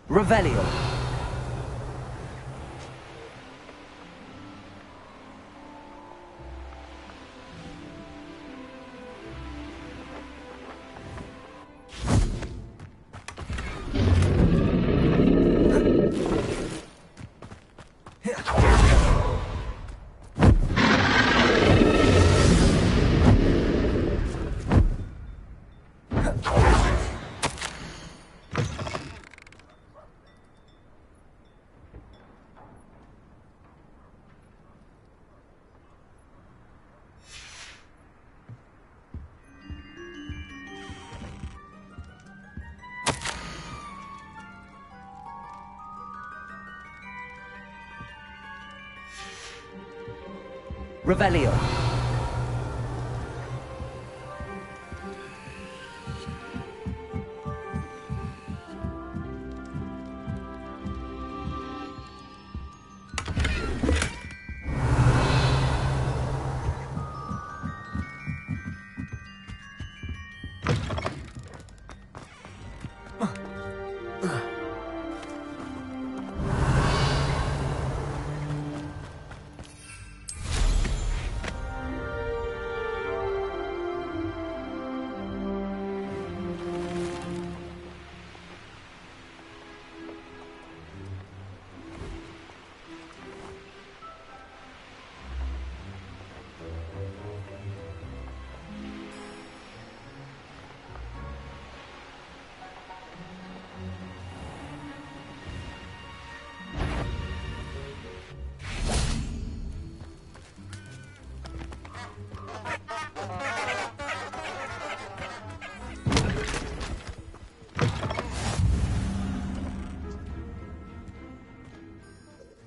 Revelio. Revelio.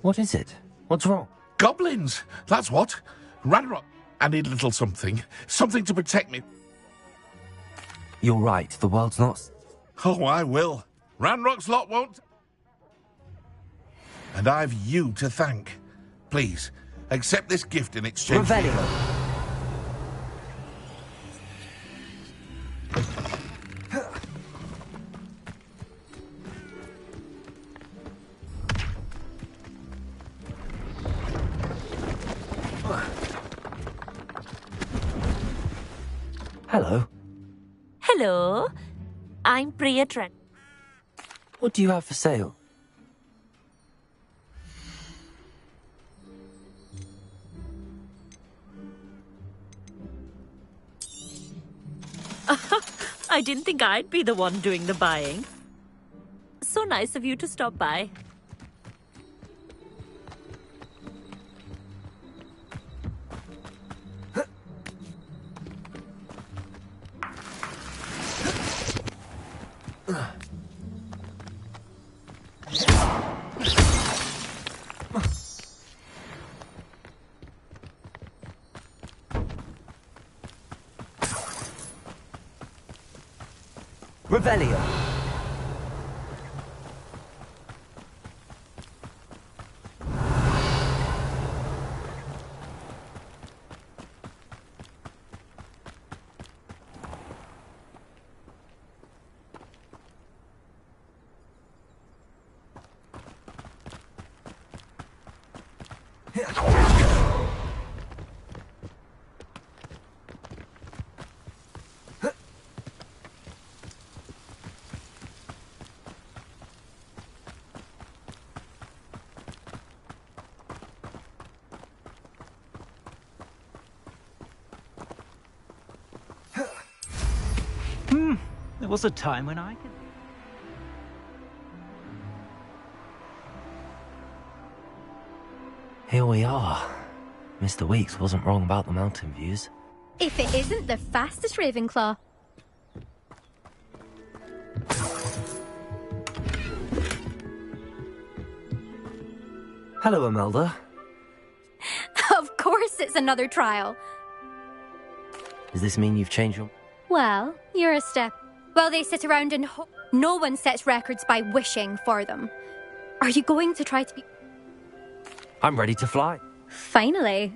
What is it? What's wrong? Goblins! That's what. Ranrock, I need a little something. Something to protect me. You're right. The world's not... Oh, I will. Ranrock's lot won't. And I've you to thank. Please, accept this gift in exchange. Revelio. Hello. Hello. I'm Priya Trent. What do you have for sale? I didn't think I'd be the one doing the buying. So nice of you to stop by. Revelio. There was a time when I could... Here we are. Mr. Weeks wasn't wrong about the mountain views. If it isn't the fastest Ravenclaw. Hello, Imelda. Of course it's another trial. Does this mean you've changed your... Well, you're a step. Well, they sit around and no one sets records by wishing for them. Are you going to try to be... I'm ready to fly. Finally.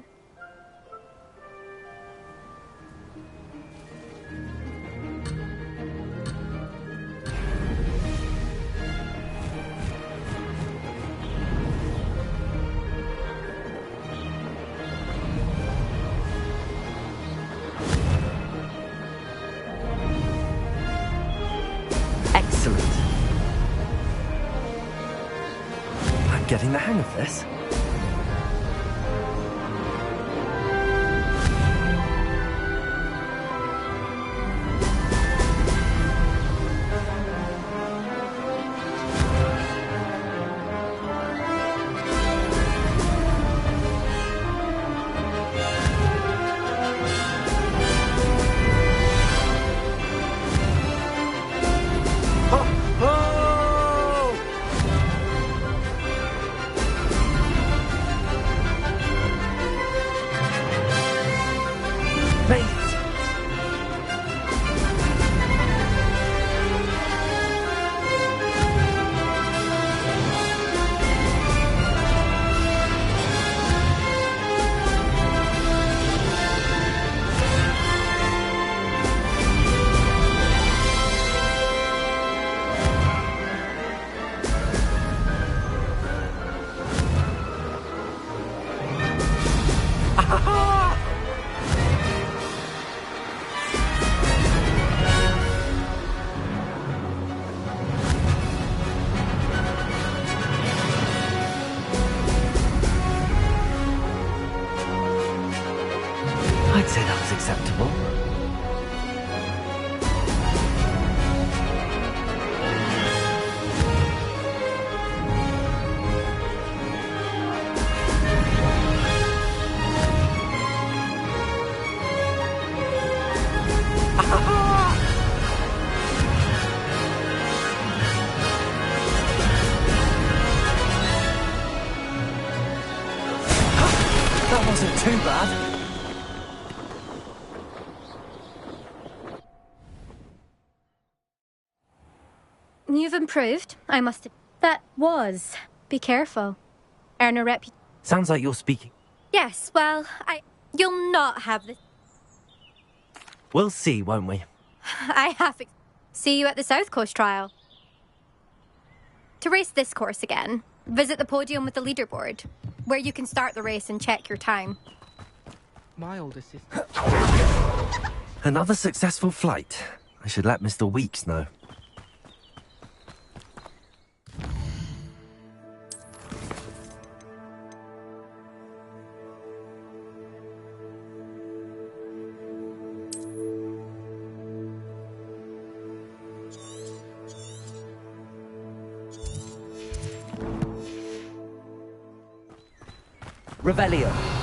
getting the hang of this. I'd say that was acceptable. That wasn't too bad. You've improved, I must. That was. Be careful. Earn a reputation. Sounds like you're speaking. Yes, well, You'll not have this. We'll see, won't we? I have. See you at the South Coast trial. To race this course again, visit the podium with the leaderboard, where you can start the race and check your time. My older sister. Another successful flight. I should let Mr. Weeks know. Revelio.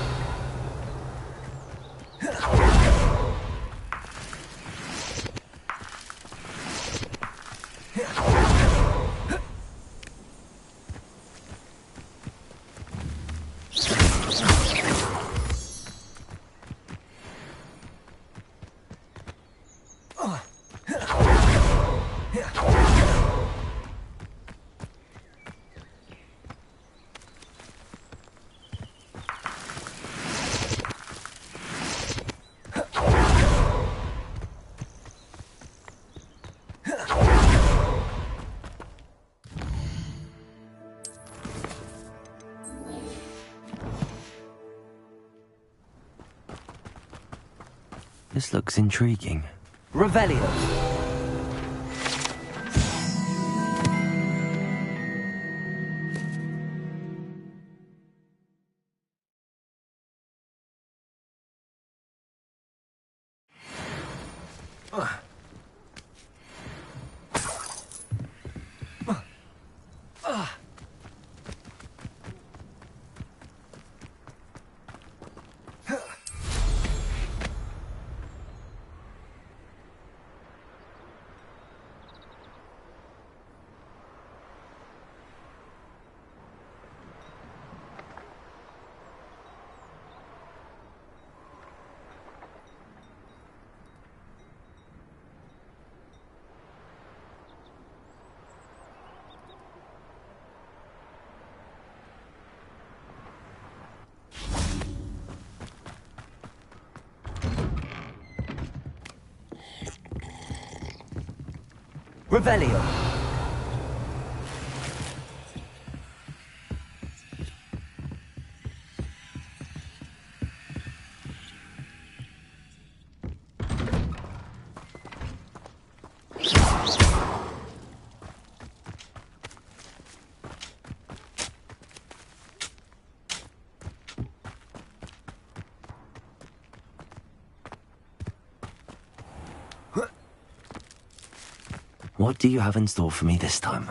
This looks intriguing. Revelio. Revelio. What do you have in store for me this time?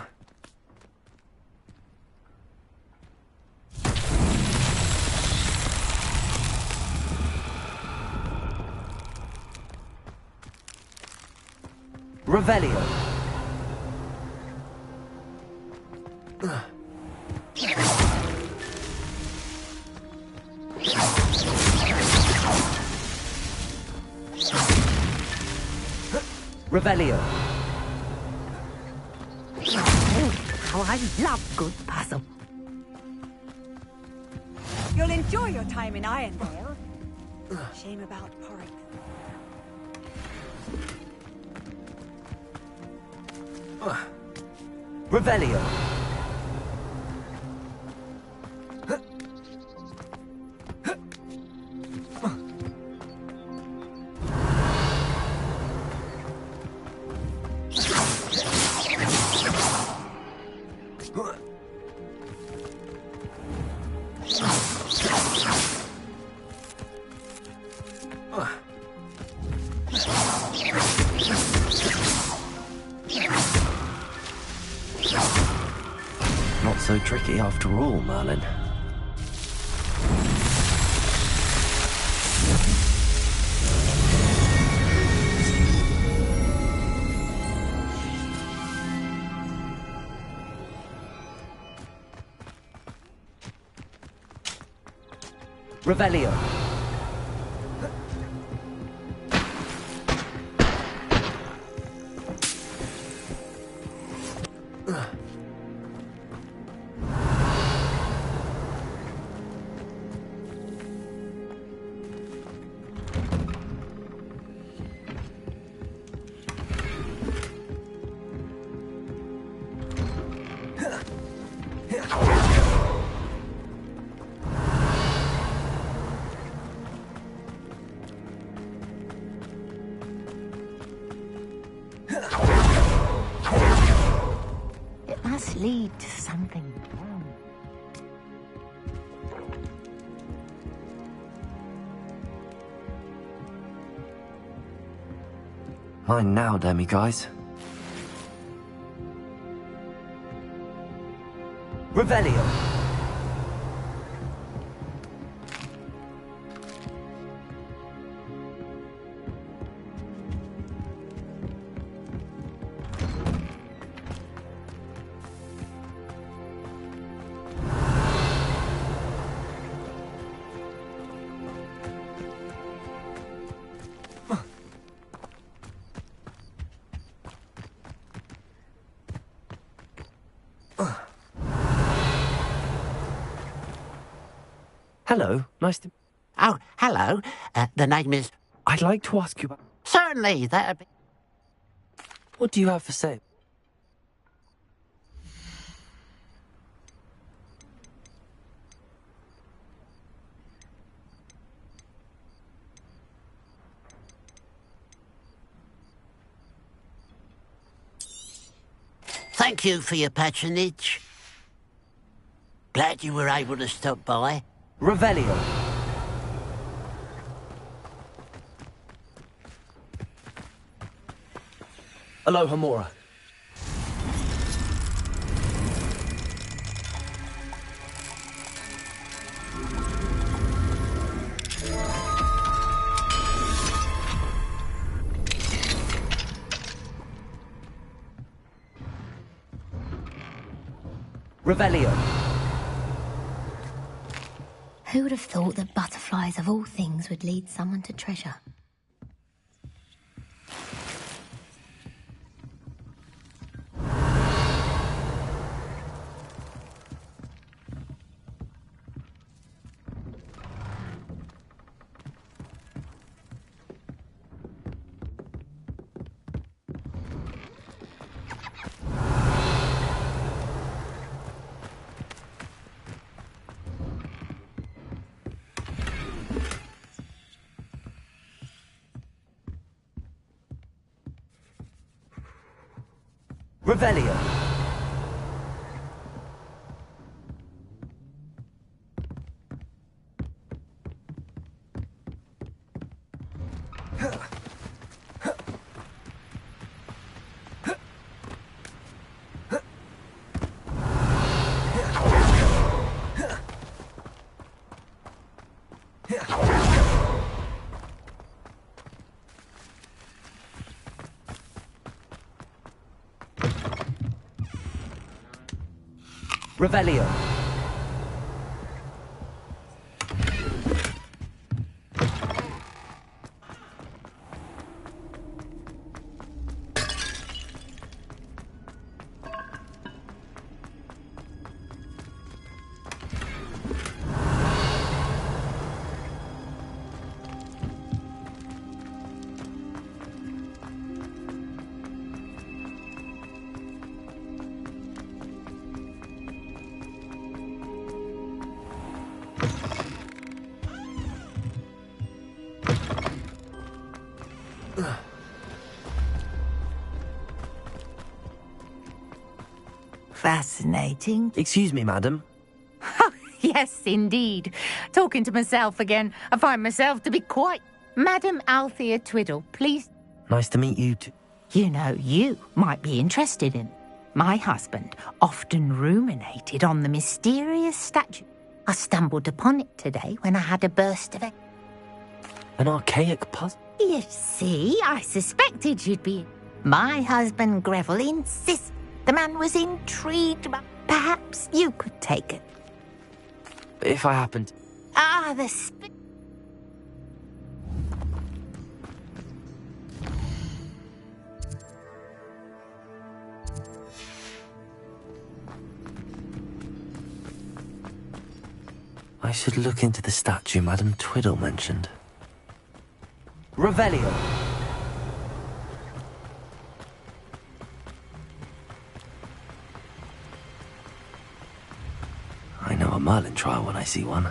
Revelio. Revelio. Oh, I love good puzzle. You'll enjoy your time in Irondale. Shame about Porrick. Revelio. Not so tricky after all, Merlin. Revelio. It must lead to something. Mine now, demiguise. Revelio. Hello, nice to... Oh, hello. The name is... I'd like to ask you about... Certainly, that'd be... What do you have for sale? Thank you for your patronage. Glad you were able to stop by. Revelio. Aloha Mora. Revelio. Who would have thought that butterflies of all things would lead someone to treasure? Revelio. Revelio. Fascinating. Excuse me, madam. Yes, indeed. Talking to myself again. I find myself to be quite... Madam Althea Twiddle, please. Nice to meet you too. You know, you might be interested in. My husband often ruminated on the mysterious statue. I stumbled upon it today when I had a burst of... An archaic puzzle? You see, I suspected you'd be... My husband Greville insists the man was intrigued, but perhaps you could take it. If I happened... Ah, the I should look into the statue Madame Twiddle mentioned. Revelio. I know a Merlin trial when I see one.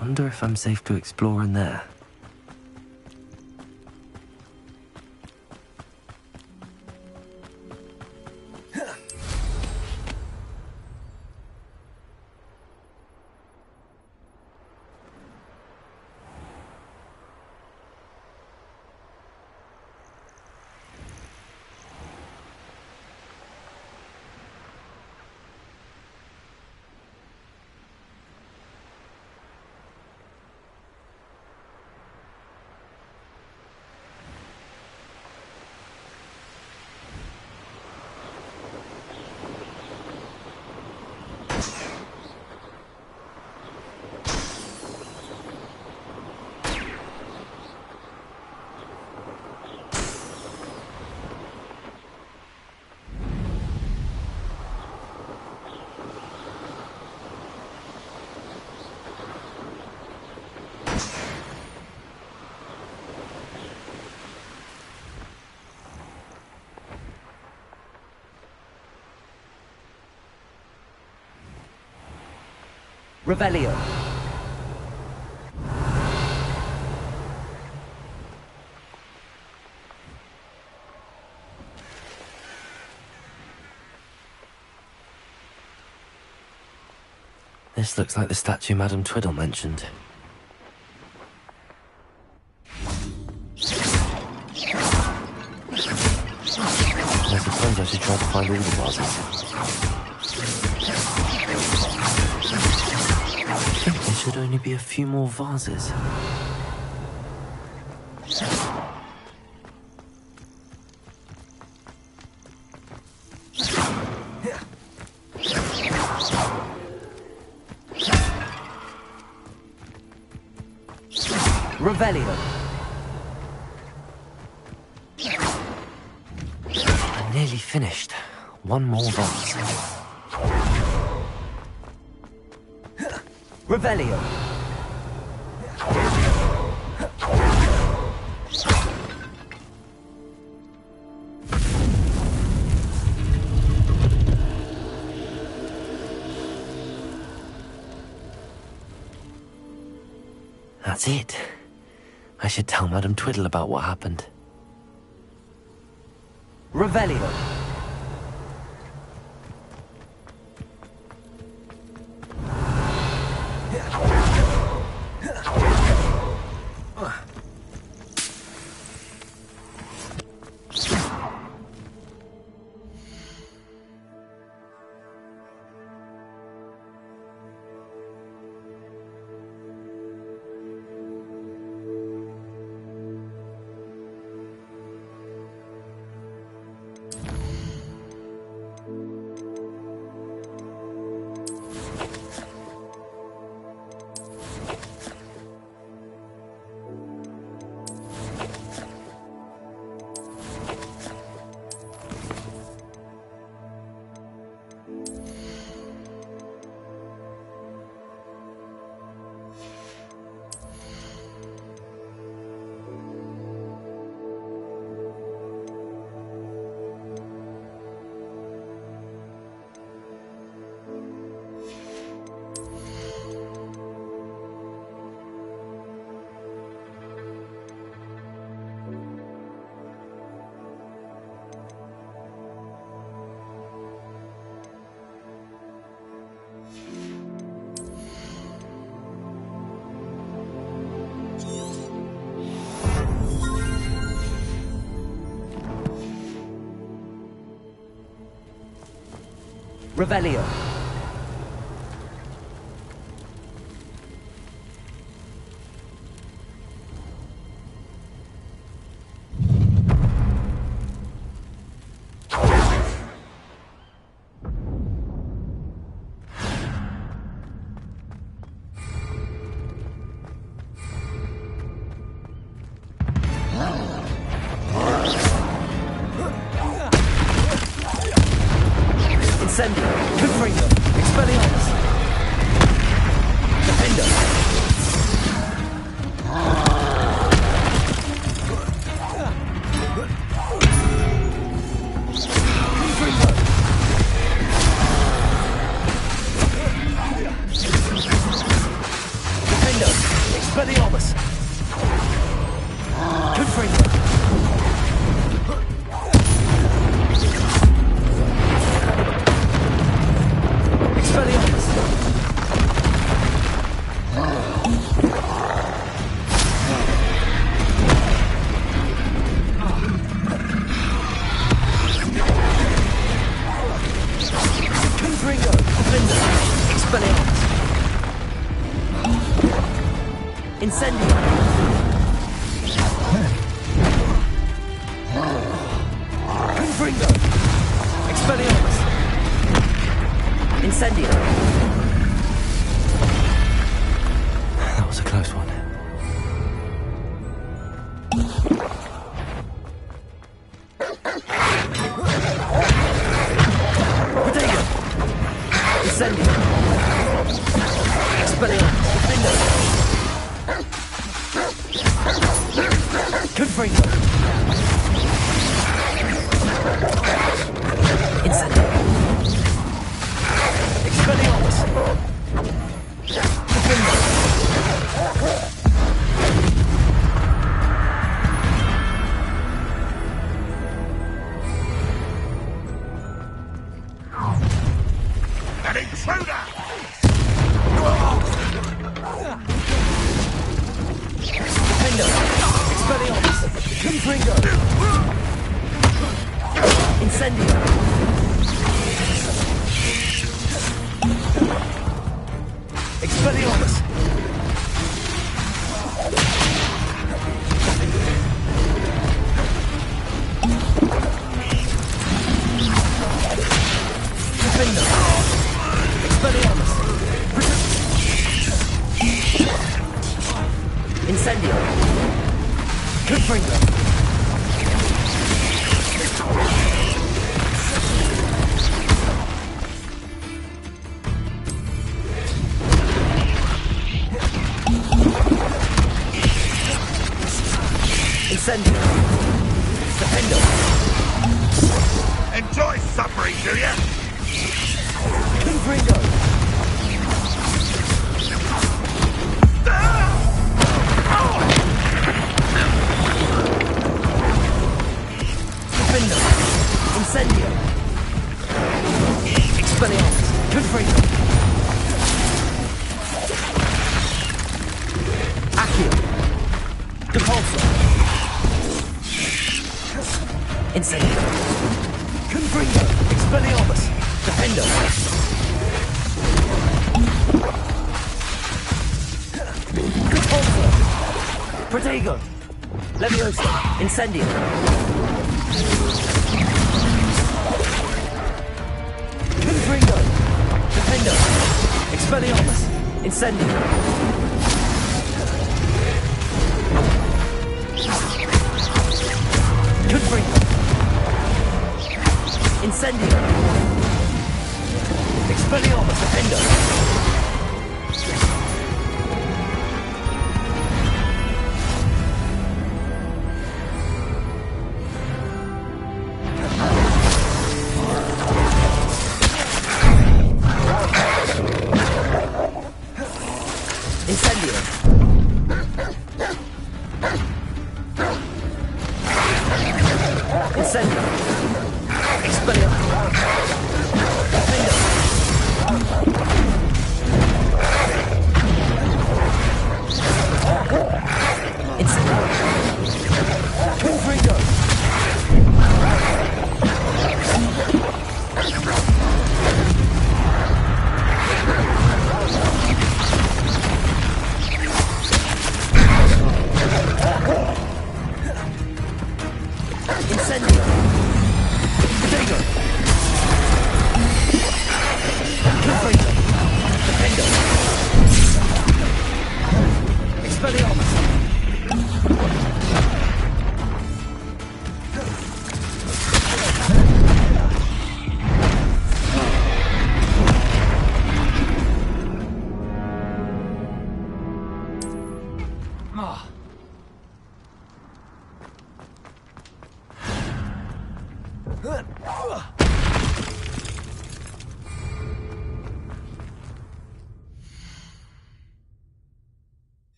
Wonder if I'm safe to explore in there. Revelio. This looks like the statue Madame Twiddle mentioned. I suppose I should try to find all the vases. I think there should only be a few more vases. Revelio. I'm nearly finished. One more vase. Revelio. That's it. I should tell Madame Twiddle about what happened. Revelio. Revelio. Incendio. Confringo. Expelliarmus. Defender. Confringo. Defender. Expelliarmus. Confringo. Expelliarmus. Confringo. Defender. Expelliarmus. Incendio. Confringo. Expelliarmus. Incendio. That was a close one. Protego. Incendio. Expelliarmus. Defender. Confringo. Incendio. Expelliarmus. Defender. An intruder! Defender. Expelliarmus. Confringo. Incendio. Expelliarmus. Defender. Expelliarmus. Incendio. Confringo. Incendio. Defender. Enjoy suffering, do ya? Confringo. Defender. Incendio. Expelliarmus. Confringo. Accio. Depulso. Incendio. Confringo. Expelliarmus. Defender. Depulso. Protego. Leviosa. Incendio. Confringo. Defender. Expelliarmus. Incendio. Confringo. Incendio. Expelliarmus. Defender. Incendio. Incendio. Expelliarmus. Defender. Incendio. Confringo.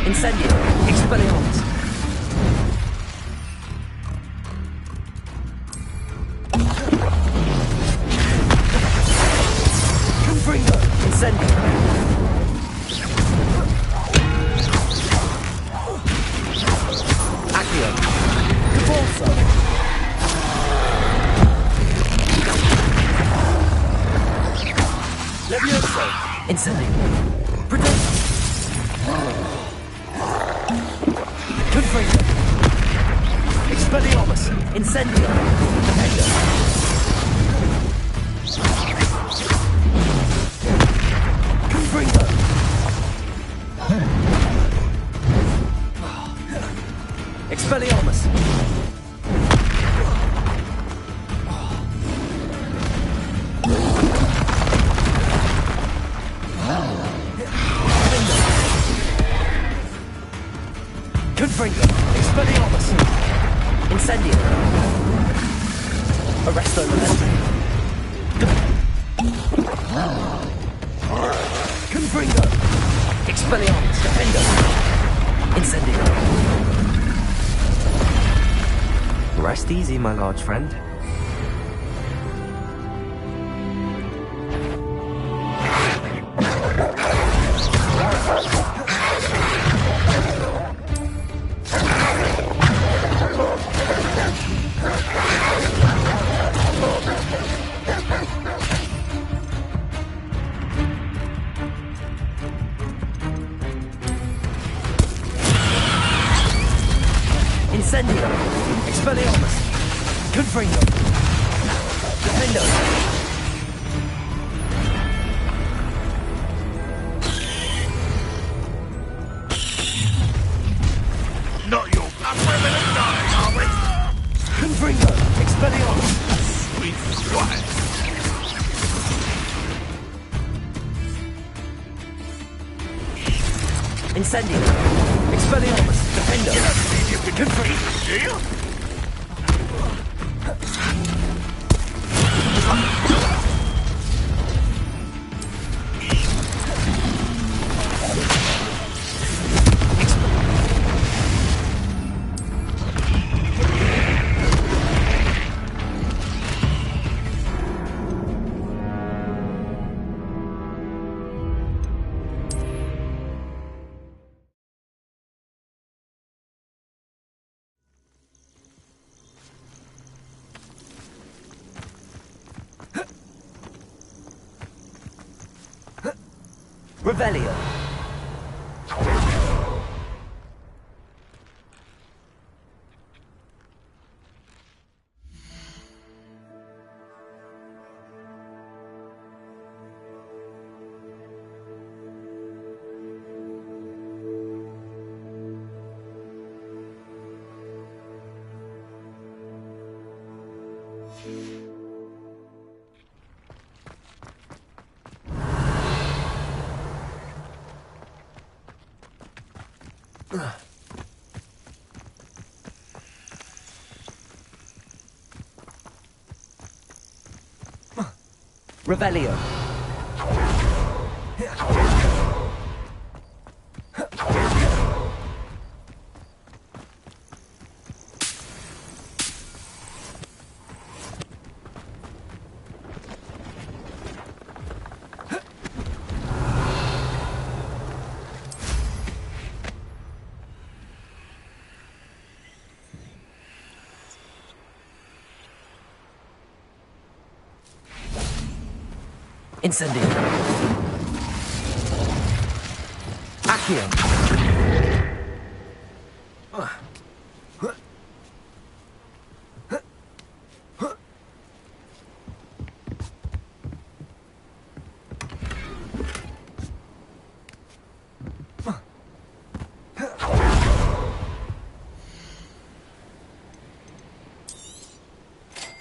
Incendio! Expelliarmus! Confringo! Incendio! Accio! Caborso! Levioso! Incendio! Predator! Confringo! Expelliarmus! Incendio! Defender! Confringo! Expelliarmus! Confringo! Expelliarmus! Incendio! Arresto Memento! Confringo! Expelliarmus! Defender! Incendio! Rest easy, my large friend. Incendio! Expelliarmus! Confringo! Defendo! Not your blood women and dying, are we? Confringo! Expelliarmus! Sweet quiet. Incendio! Expelliarmus! Defendo! You don't believe you can defeat me, do you? Revelio! Revelio! Incendio! Accio!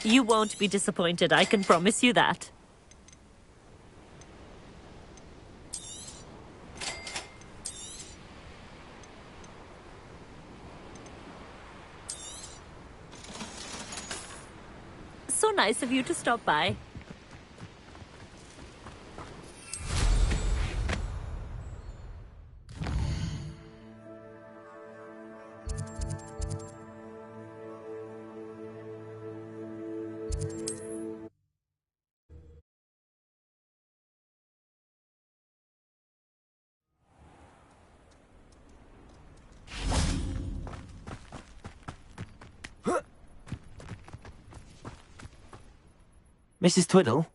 You won't be disappointed, I can promise you that. So nice of you to stop by. Mrs. Twiddle,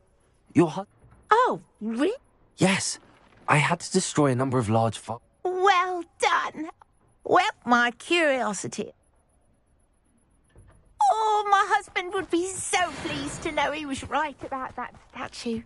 your Oh, really? Yes, I had to destroy a number of large Well done. Well, my curiosity. Oh, my husband would be so pleased to know he was right about that statue.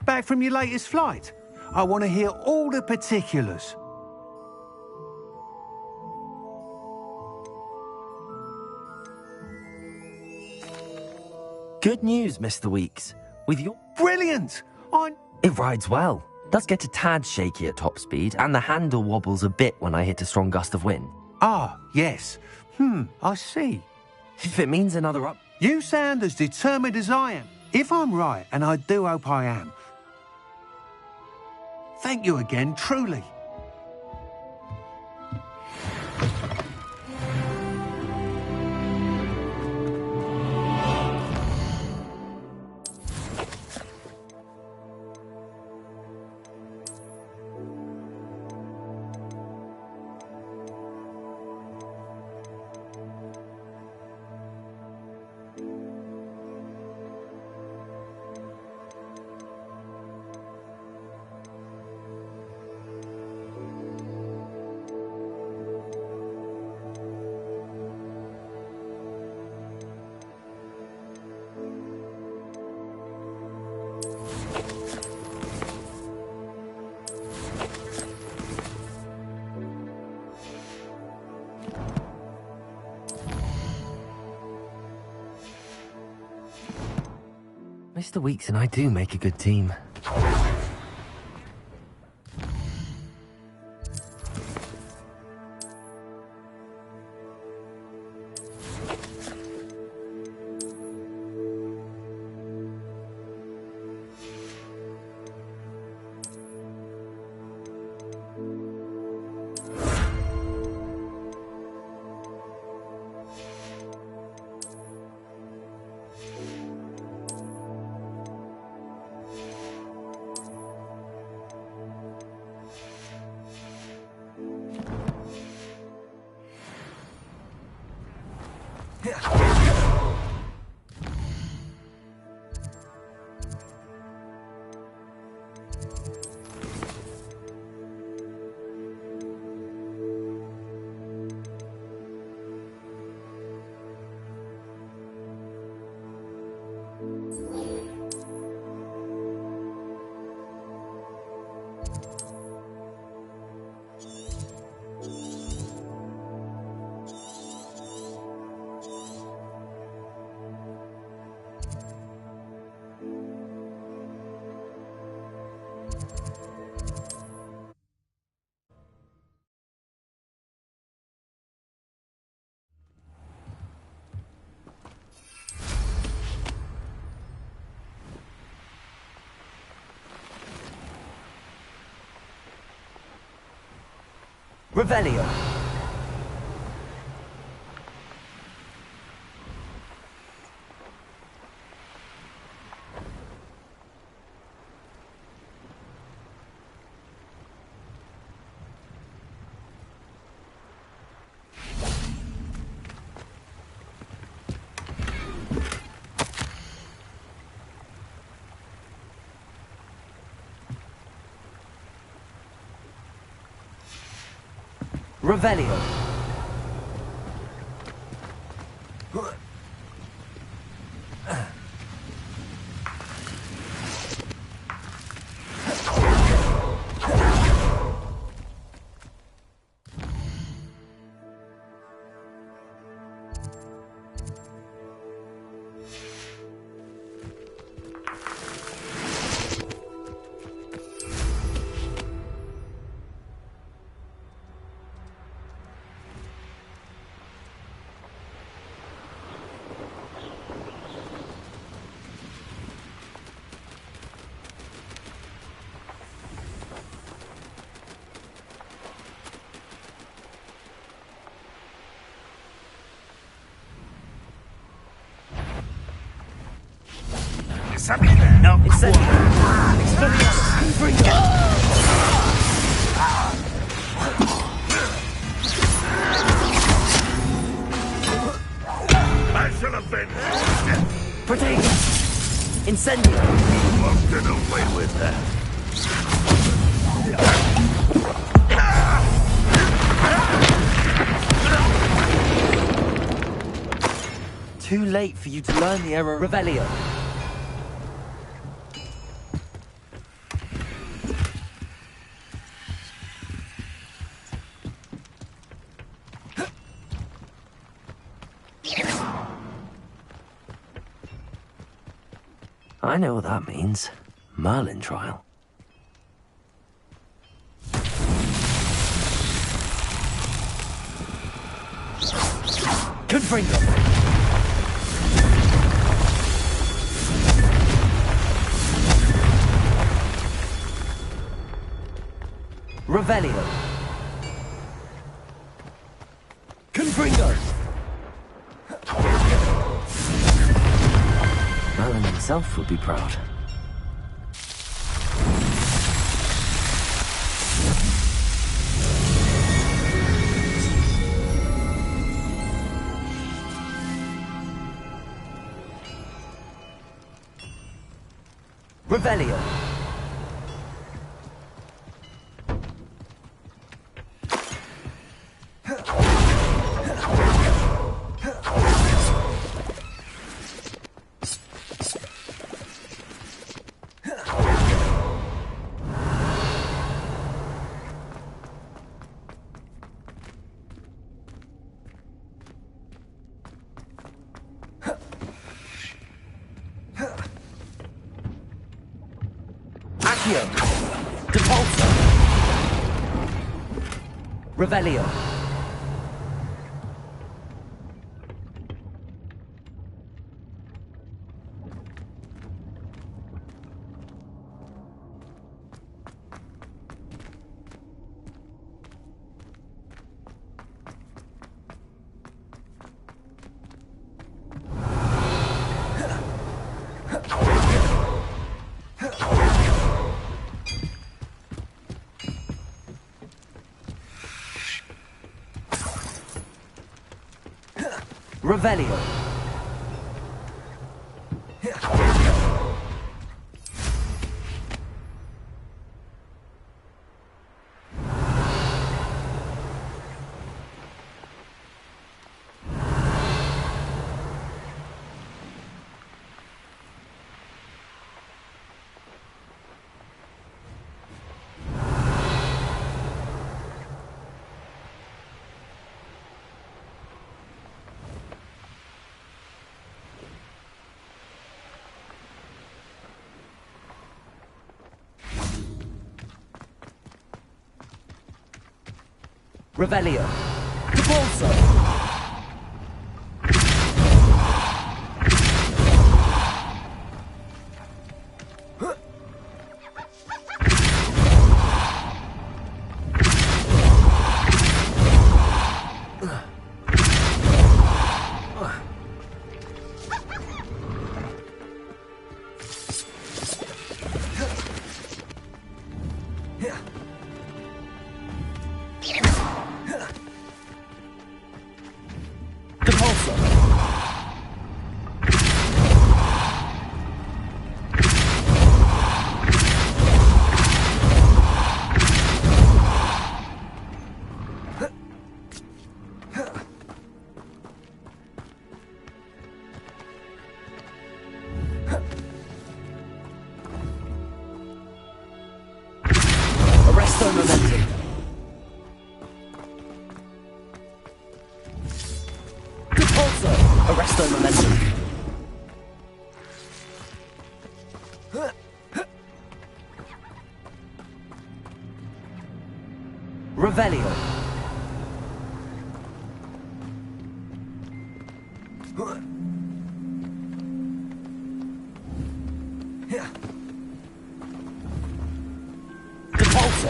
Back from your latest flight? I want to hear all the particulars. Good news, Mr. Weeks. With your... Brilliant! It rides well. Does get a tad shaky at top speed, and the handle wobbles a bit when I hit a strong gust of wind. Ah, yes. I see. If it means another up... You sound as determined as I am. If I'm right, and I do hope I am, thank you again, truly. Mr. Weeks and I do make a good team. Revelio. Revelio. No. I should have been. Protego. Incendio. I'm gonna win with that. Too late for you to learn the error. Revelio. I know what that means. Merlin trial. Confringo. Revelio. Confringo. Merlin himself would be proud. Revelio. Accio. Depulso. Revelio. Revelio. Revelio. Depulso. Revelio. Depulso.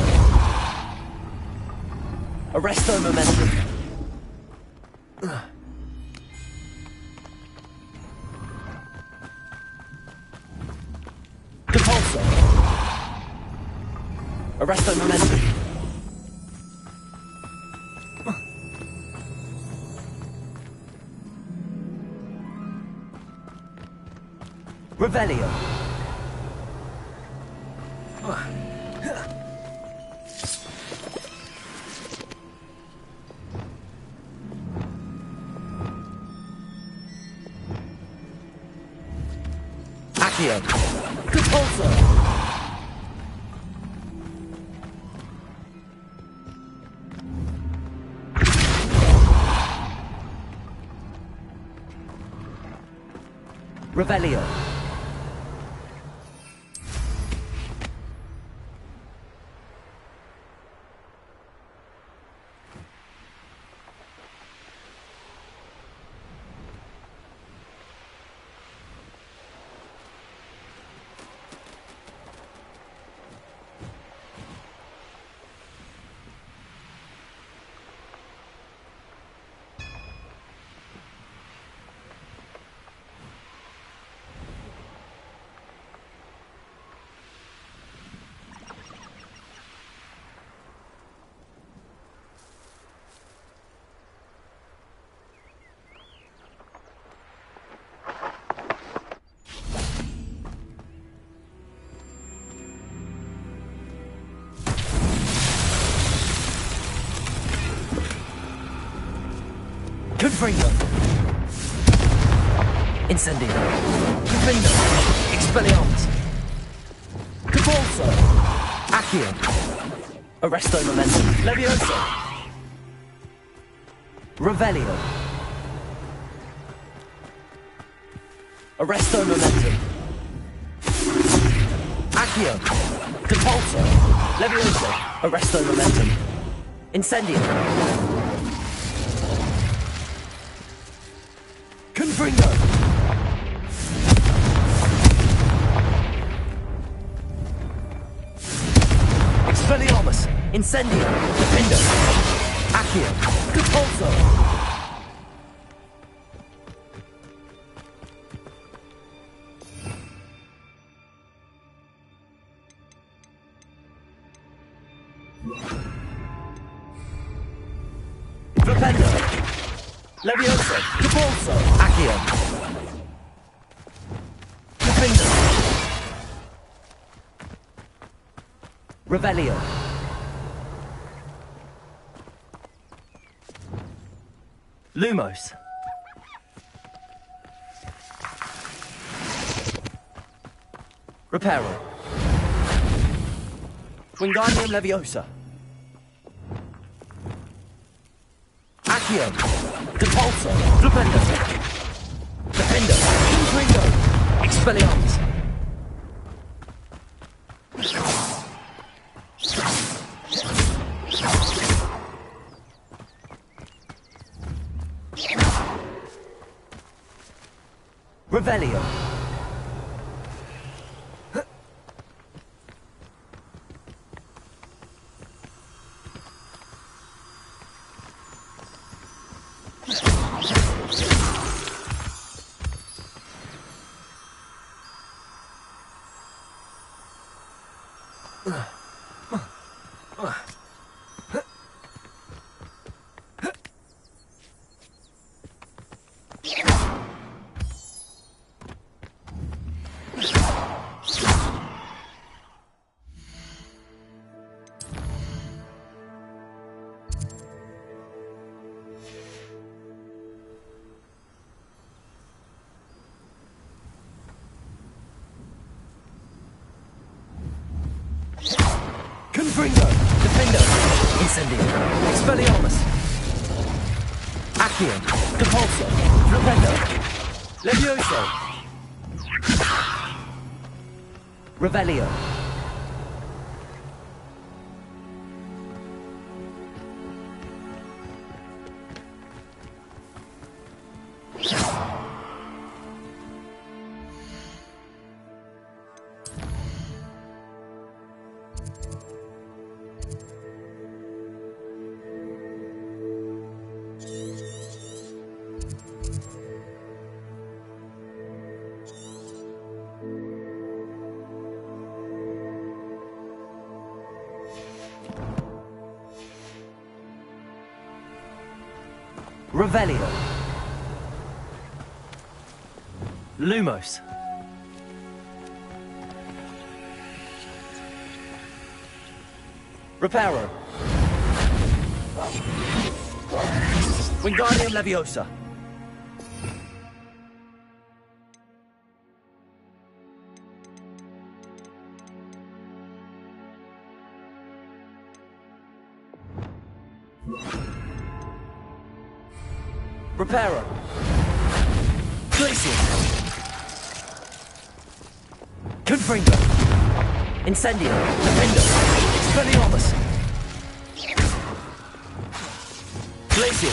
Arresto momentum. Depulso. Arresto momentum. Revelio. Accio. Depulso. Revelio. Confringo. Incendio. Confringo. Expelliarmus. Depulso. Accio. Arresto momentum. Levioso. Revelio. Arresto momentum. Accio. Depulso. Levioso. Arresto momentum. Incendio. Confringo! Expelliarmus! Incendio! Defindo! Accio! Depulso! Flipendo! Levioso! Depulso! Accio! Defindo! Revelio! Lumos! Reparo! Wingardium Leviosa! Accio! Depulso! Flipendo! Defindo! Confringo! Expelliarmus! Revelio! Confringo! Defindo! Incendio! Expelliarmus! Accio! Depulso! Flipendo! Levioso! Revelio! Revelio. Lumos. Reparo. Wingardium Leviosa. Reparo. Glacial. Confringo. Incendio. Defendo. Expelliarmus. Glacial.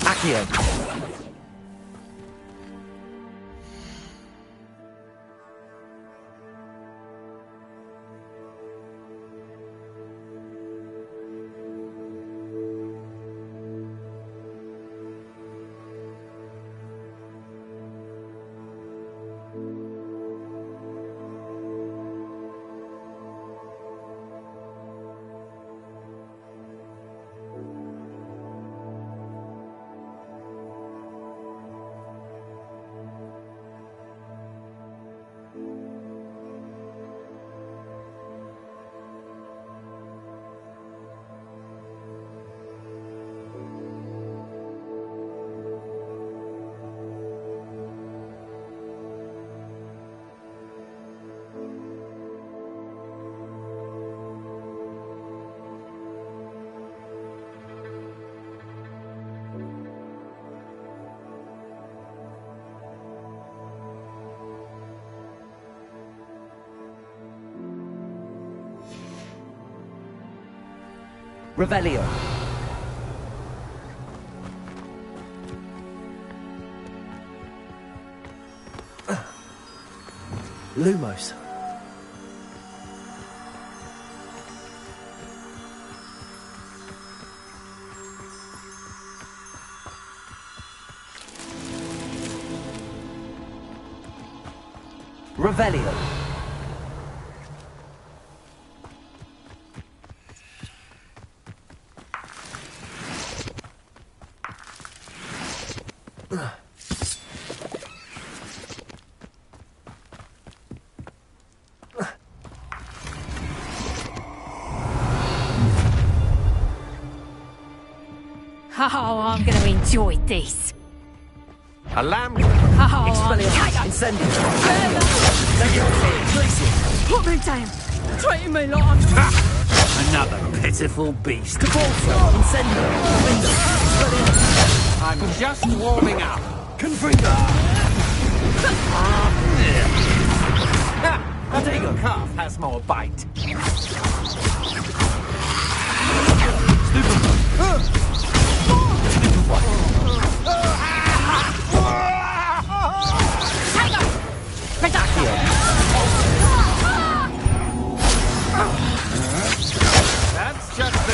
Accio. Revelio. Lumos. Revelio. Oh, I'm going to enjoy this. A lamb. Oh, Expelliarmus. Incendio. Put me down. Treating me like I'm... Another pitiful beast. Cabalso. Incendio. Defendo. Expelliarmus. I'm just warming up. Confringo. I think your calf has more bite. Stupid. That's just the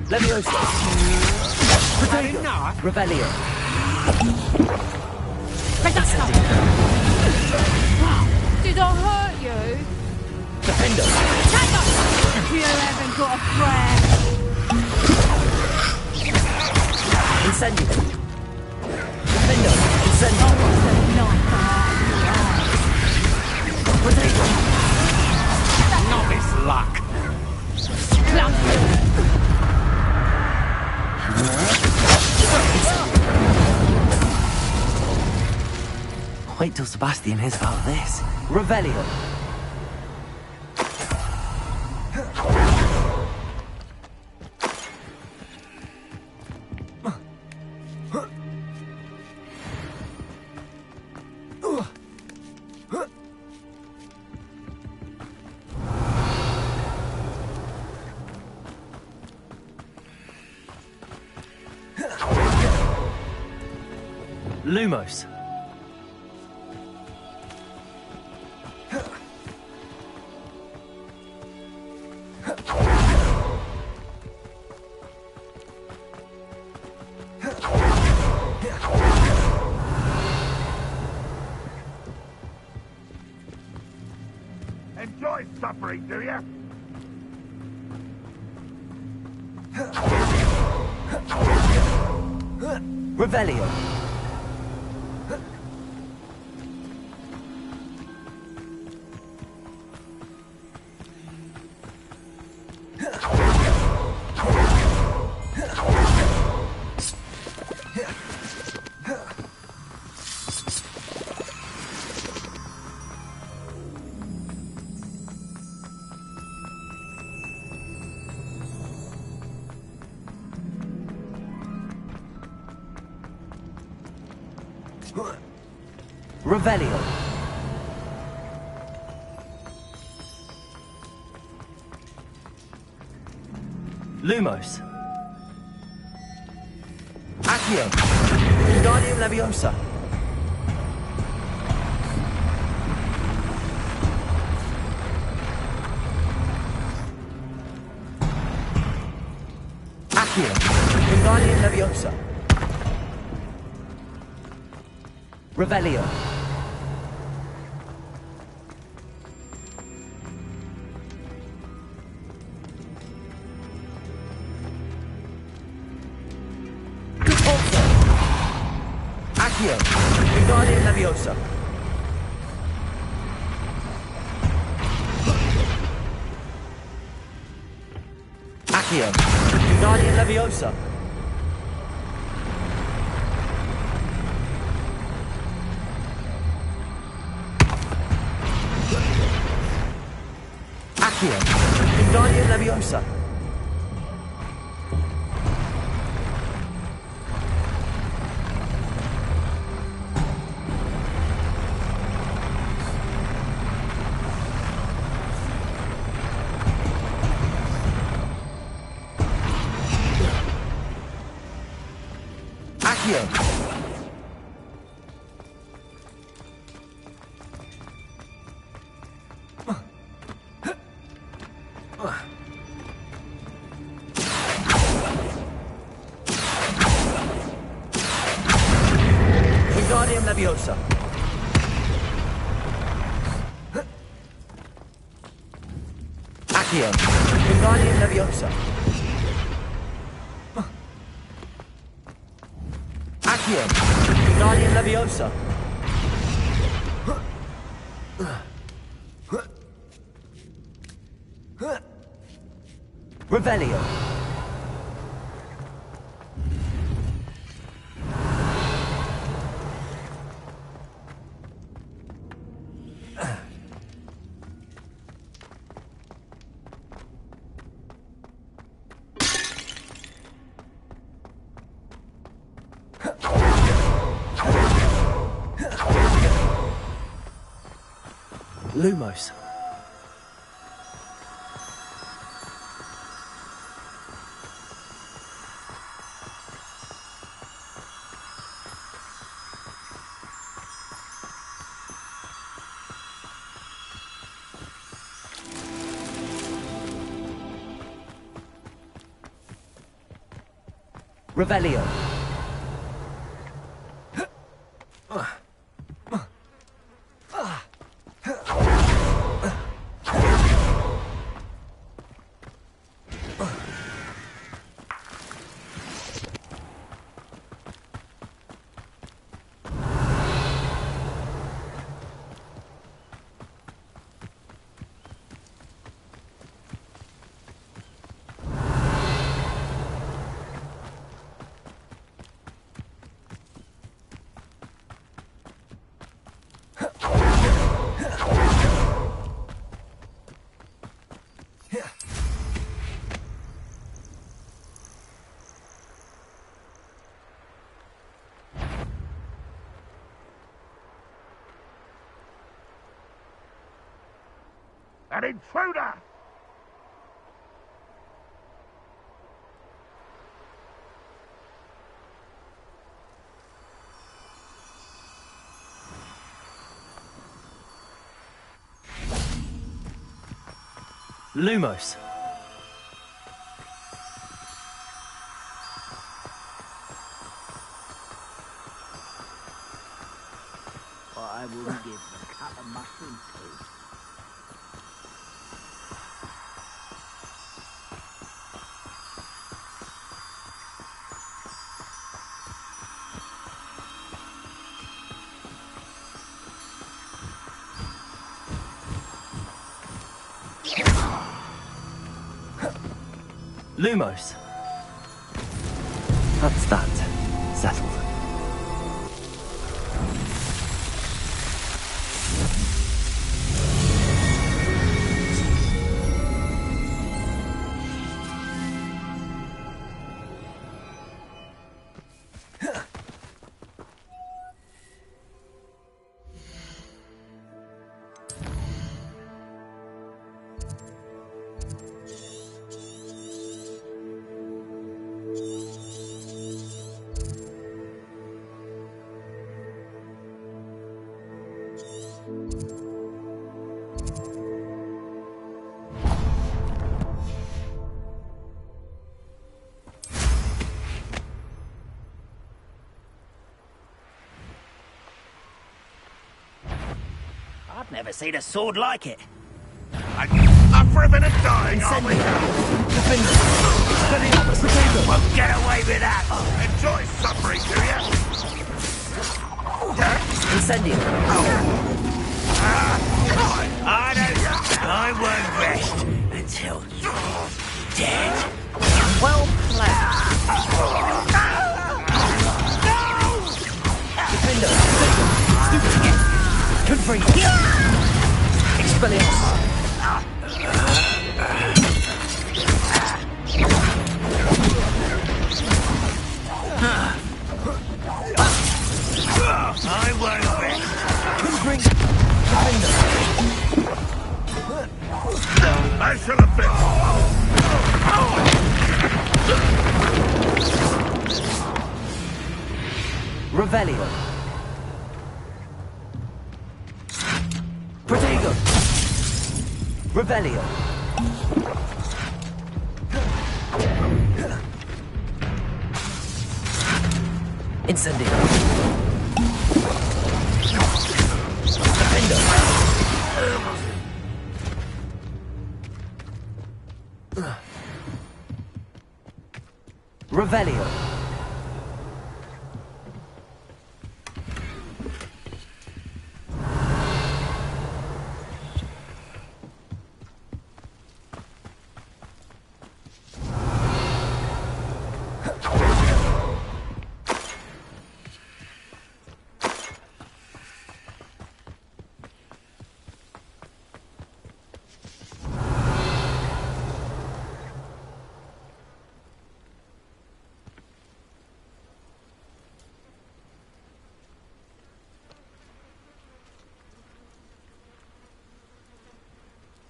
Leviosa. Potato. Revelio. Did I hurt you? Defendo. You haven't got a prayer. Incendio. Defendo. Incendio. Potato. Novice luck. Wait till Sebastian hears about this. Revelio. Lumos. Enjoy suffering, do you? Revelio. Revelio. Lumos. Accio. Wingardium Leviosa. Accio. Wingardium Leviosa. Revelio. Accio. Wingardium Leviosa. Accio. Wingardium Leviosa. Accio. Wingardium Leviosa. Accio. Wingardium Leviosa. Accio. Wingardium Leviosa. Accio. Wingardium Leviosa. Revelio. Lumos. Revelio. An intruder! Lumos. What I wouldn't give a cup of mushroom soup. Lumos. That's that. Settled. I've never seen a sword like it. Up for a minute dying, are we? Won't get away with that. Enjoy suffering, do you? Incendio. I won't rest until you're dead. Well played. Defender. Confree. Expelliarmus. I won't rest. Confree. Defender. I shall have been. Revelio. Protego. Revelio. Incendio. Defender. Revelio.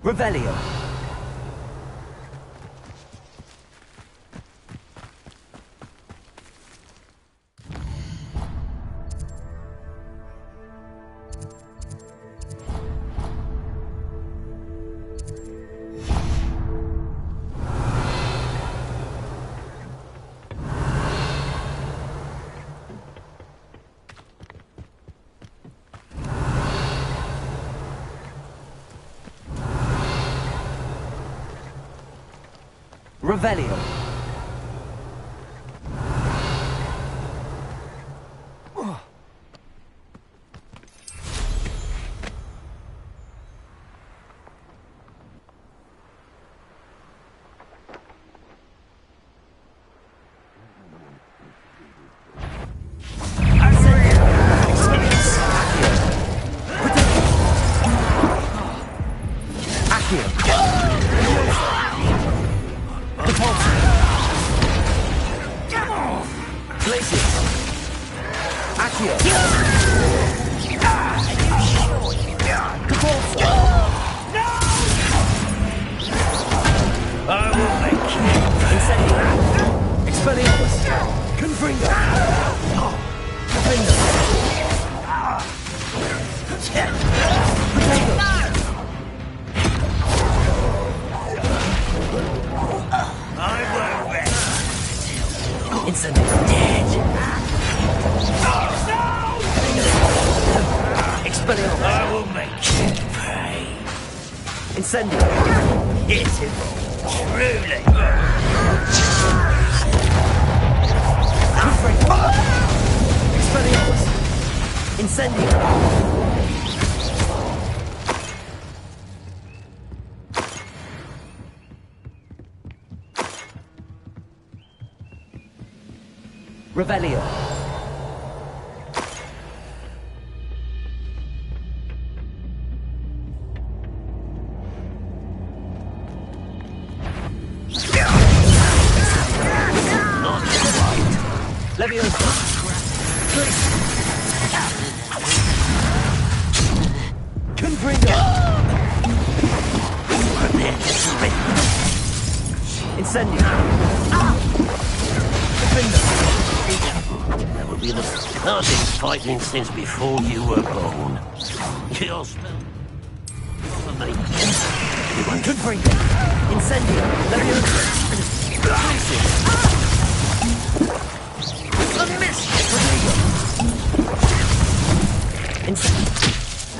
Revelio. Revelio. I will make you pay. Incendio. Pitiful, truly. Expelliarmus. Incendio. Revelio. Leviosa. Confringo. Incendio. That would be the hardest fighting since before you were born. You're still... Confringo. Incendio. Leviosa. A miss! Rodrigo!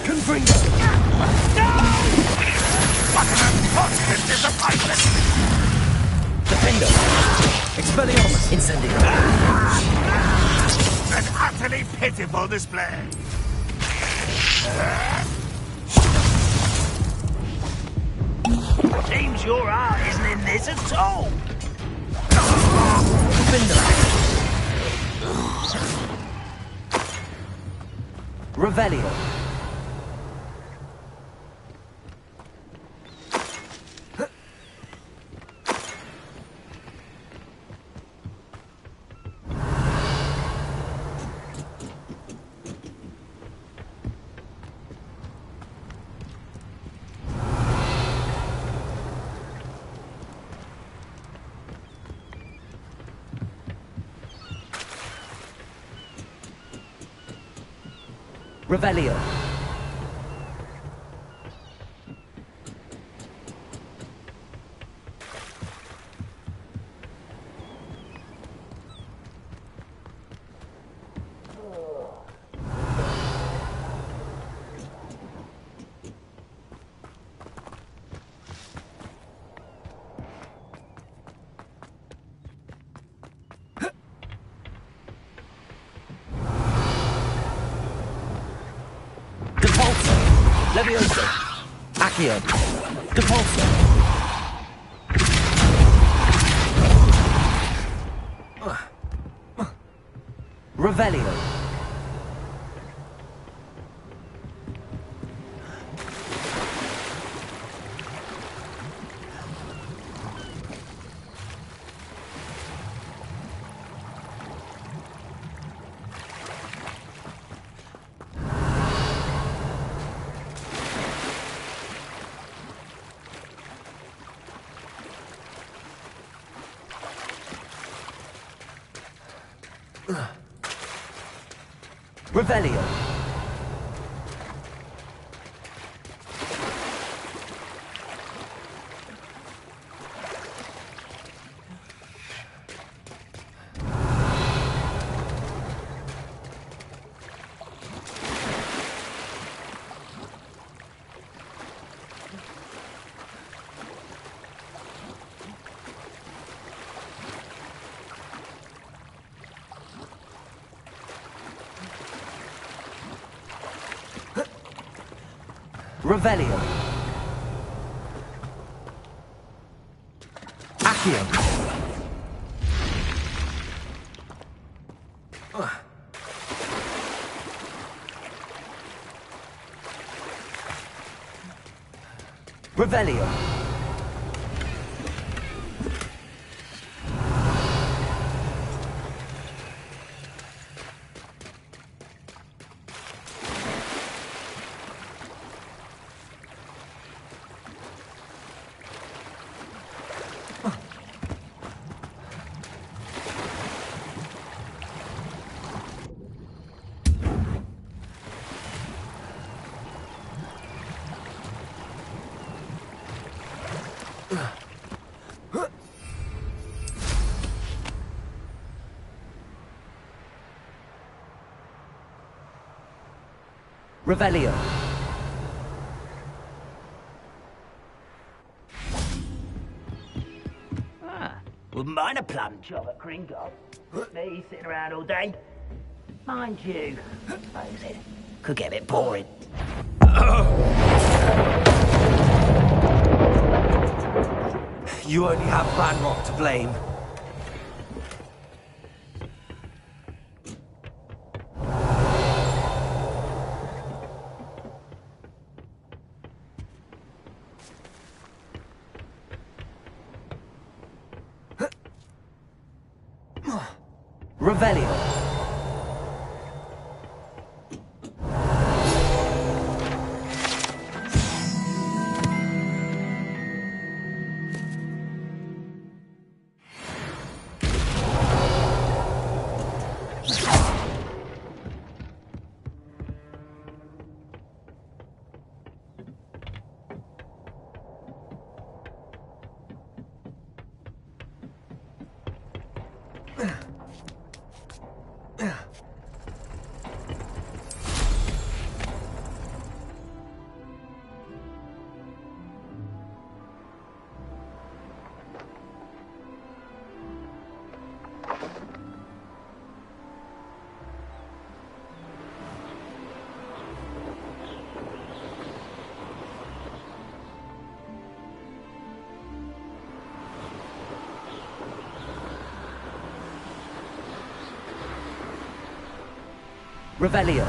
Confringo! No! What an unfortunate disappointment! Defendo! Expelliarmus! Incendio! An utterly pitiful display! Seems your heart isn't in this at all. Defendo! Revelio! Revelio. Leviosa. Accio. Depulso. Revelio. Revelio. Revelio. Accio. Revelio. Revelio. Wouldn't mind a plum job at Gringotts. Me sitting around all day. Mind you, like I said, could get a bit boring. You only have Ranrock to blame. Revelio. Revelio.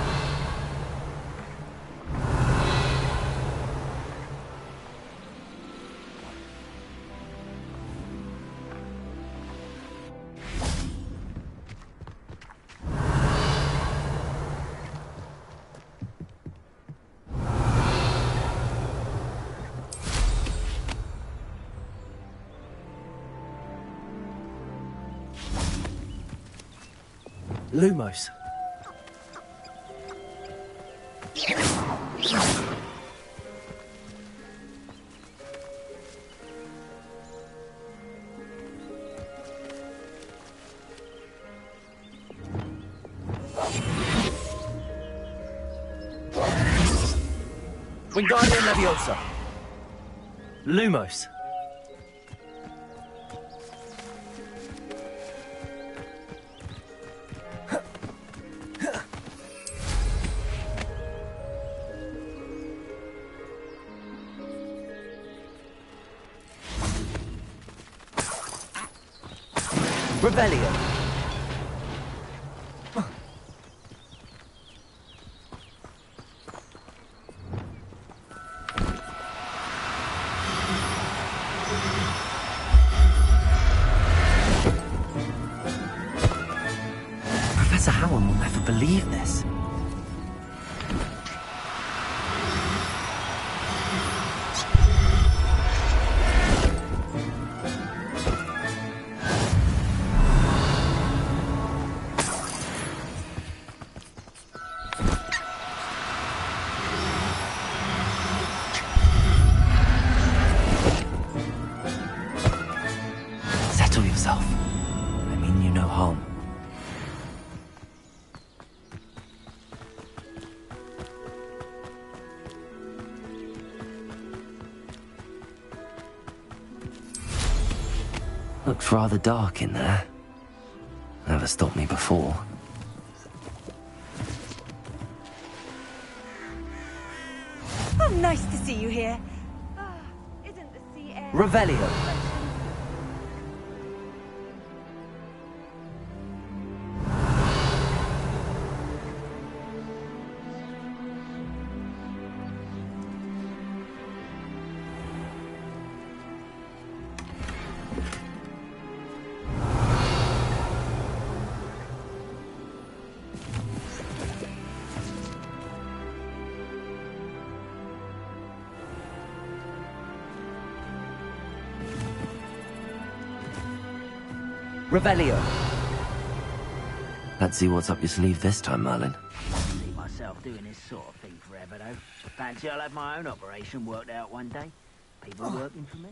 Lumos. Wingardium Leviosa. Lumos. Revelio. Professor Howard will never believe this. Settle yourself. I mean you no harm. Looks rather dark in there. Never stopped me before. Oh, nice to see you here. Isn't the sea air... Revelio. Revelio. Let's see what's up your sleeve this time, Merlin. See myself doing this sort of thing forever, though. Fancy I'll have my own operation worked out one day. People working for me.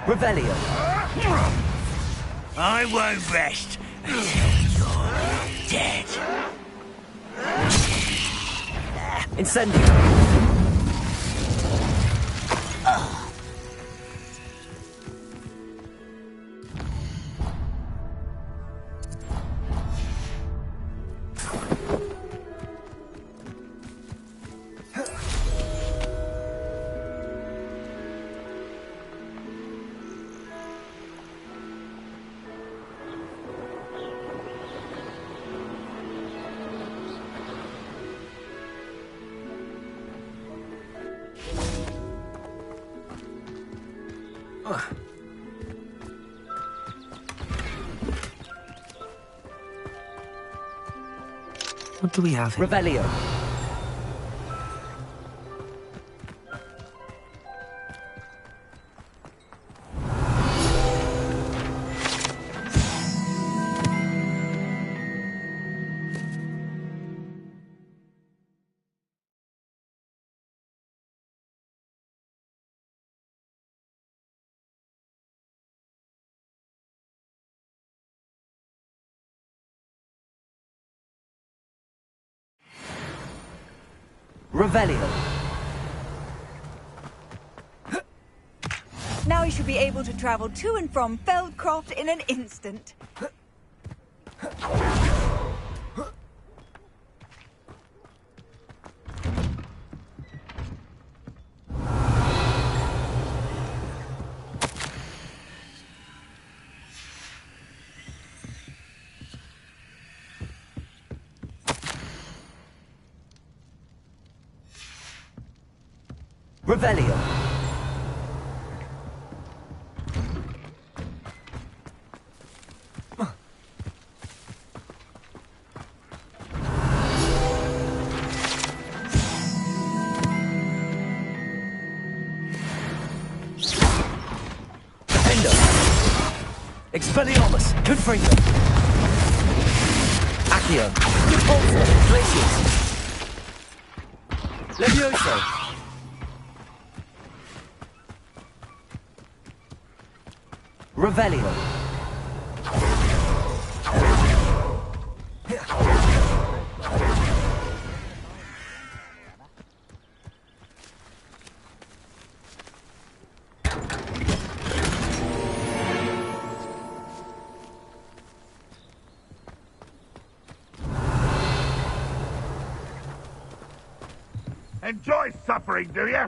Revelio. I won't rest until you're dead. Incendio! What do we have here? Revelio. Revelio. Now you should be able to travel to and from Feldcroft in an instant. Revelio. Expelliarmus! Confringo! Accio! Repulsor! Glacius! Levioso! Revelio. Enjoy suffering, do you?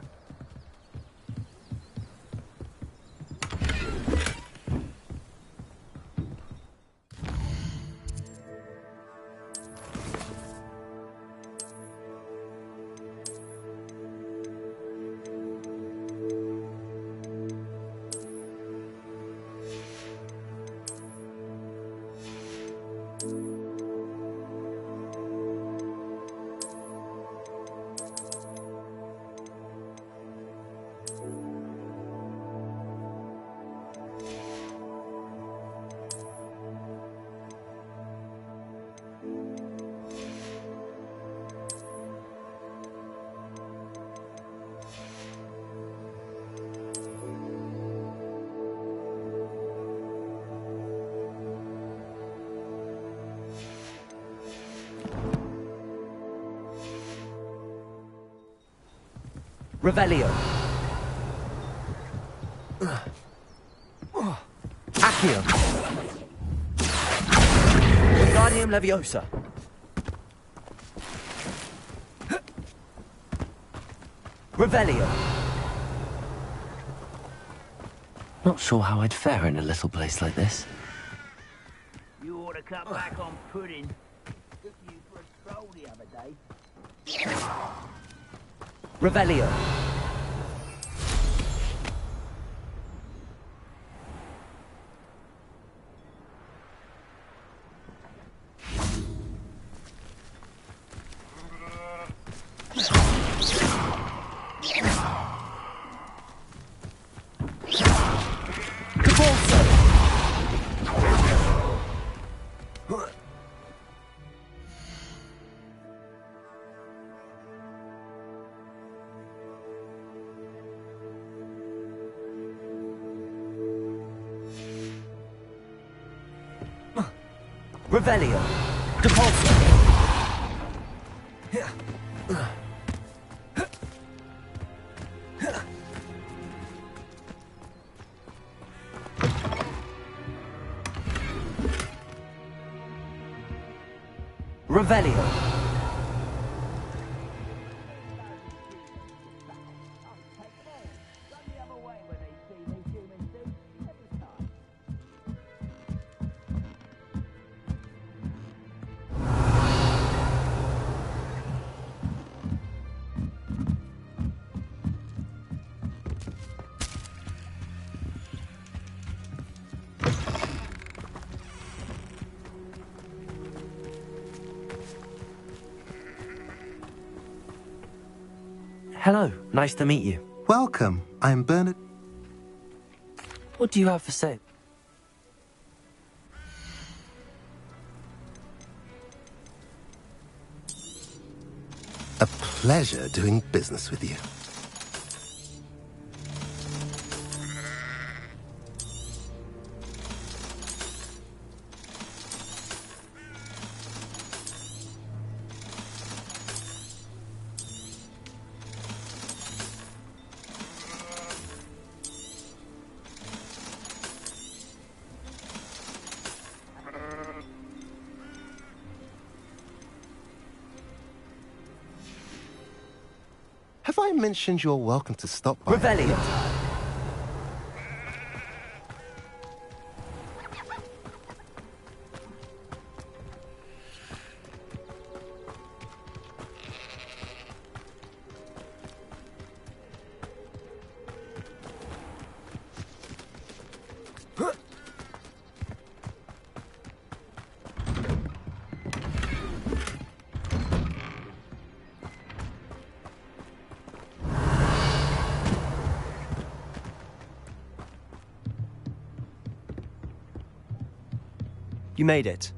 Revelio. Accio! Wingardium Leviosa! Revelio. Not sure how I'd fare in a little place like this. You ought to cut back on pudding. Took you for a stroll the other day. Revelio. Revelio. Depulso! Revelio. Hello, nice to meet you. Welcome. I'm Bernard. What do you have for sale? A pleasure doing business with you. Have I mentioned you're welcome to stop by? Revelio. You made it.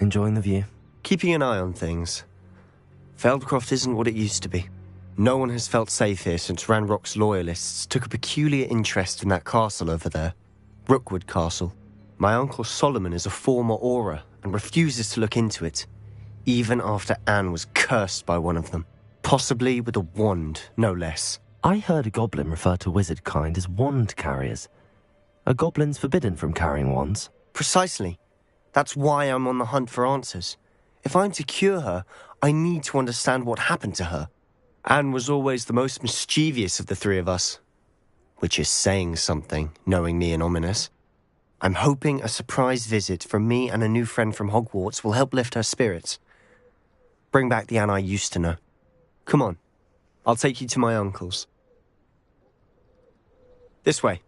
enjoying the view. Keeping an eye on things. Feldcroft isn't what it used to be. No one has felt safe here since Ranrock's loyalists took a peculiar interest in that castle over there. Rookwood Castle. My uncle Solomon is a former Auror and refuses to look into it, even after Anne was cursed by one of them. Possibly with a wand, no less. I heard a goblin refer to wizard kind as wand carriers. Are goblins forbidden from carrying wands? Precisely. That's why I'm on the hunt for answers. If I'm to cure her, I need to understand what happened to her. Anne was always the most mischievous of the three of us. Which is saying something, knowing me and Ominous. I'm hoping a surprise visit from me and a new friend from Hogwarts will help lift her spirits. Bring back the Anne I used to know. Come on, I'll take you to my uncle's. This way.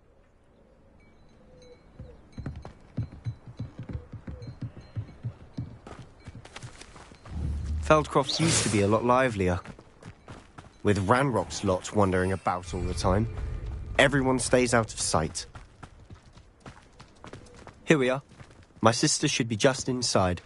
Feldcroft used to be a lot livelier. With Ranrock's lot wandering about all the time, everyone stays out of sight. Here we are. My sister should be just inside.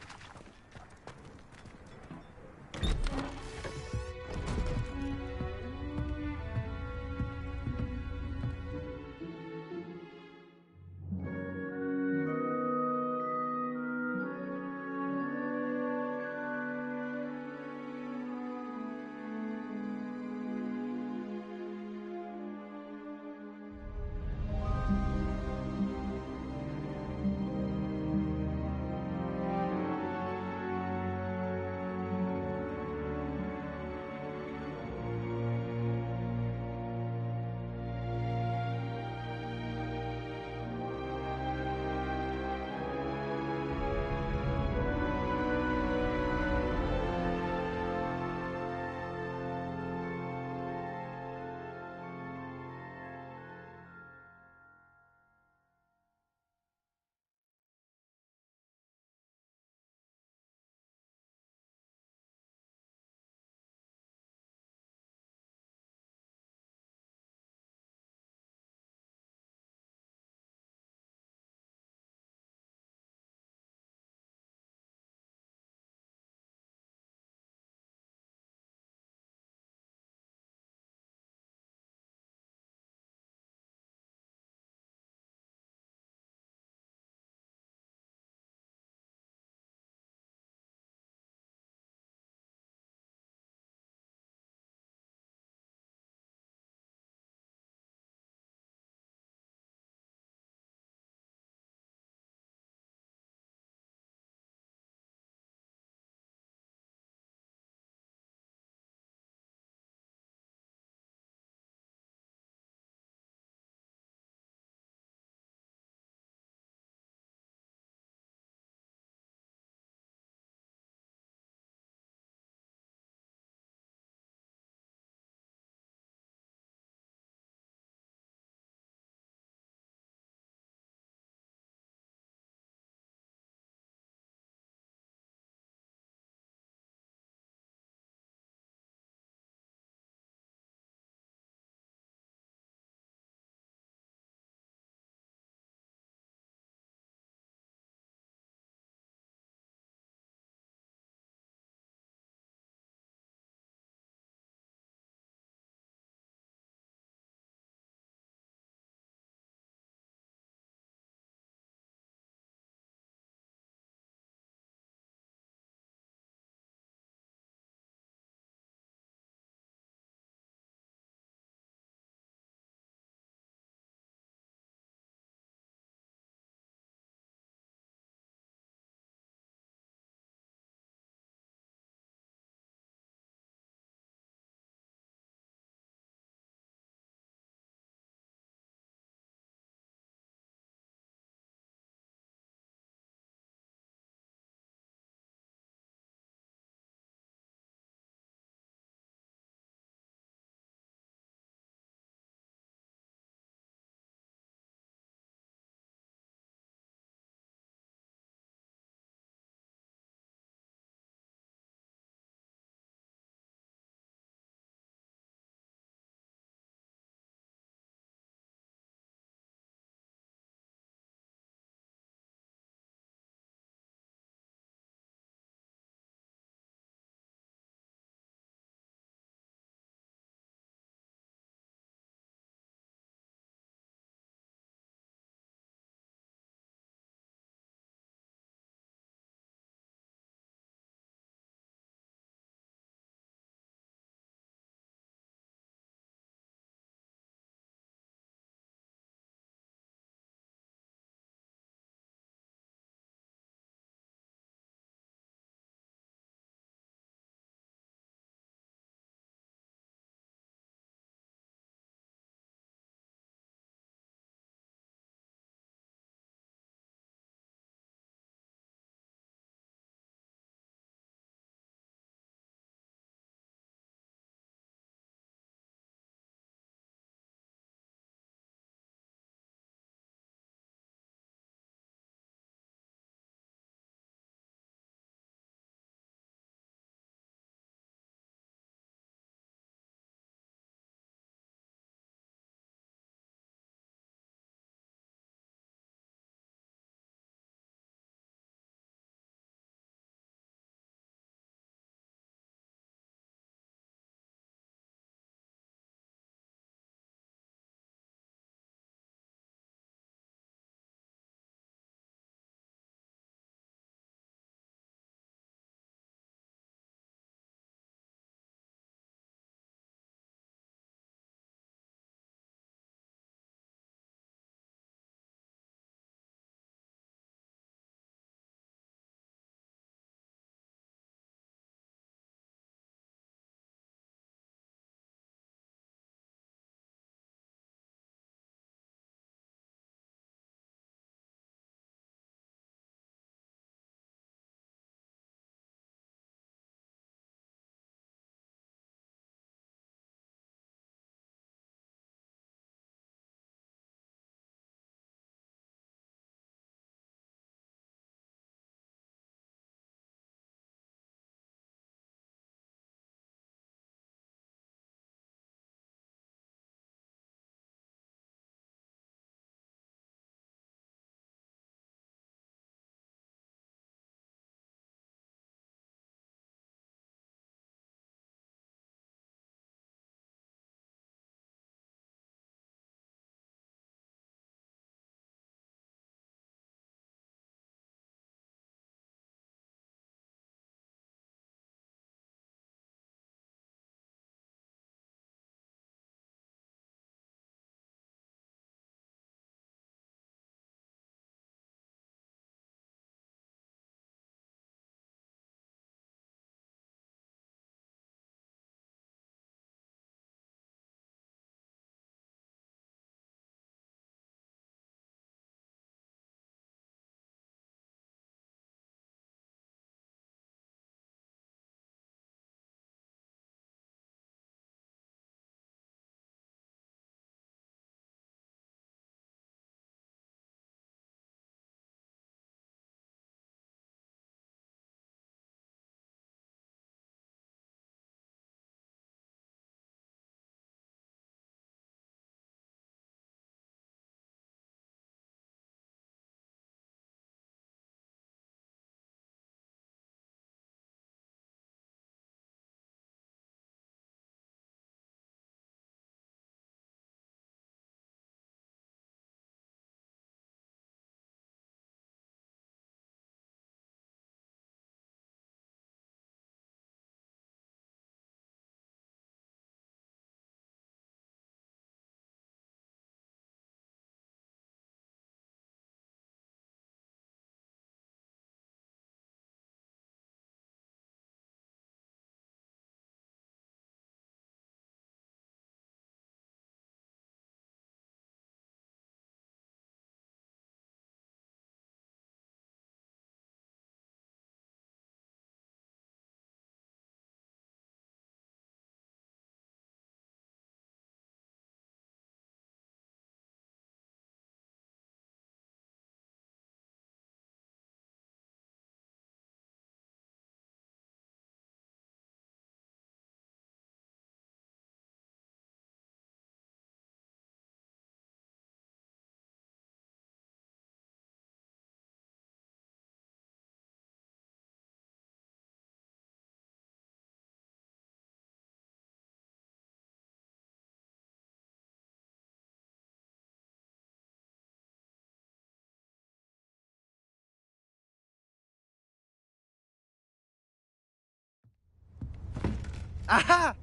Aha!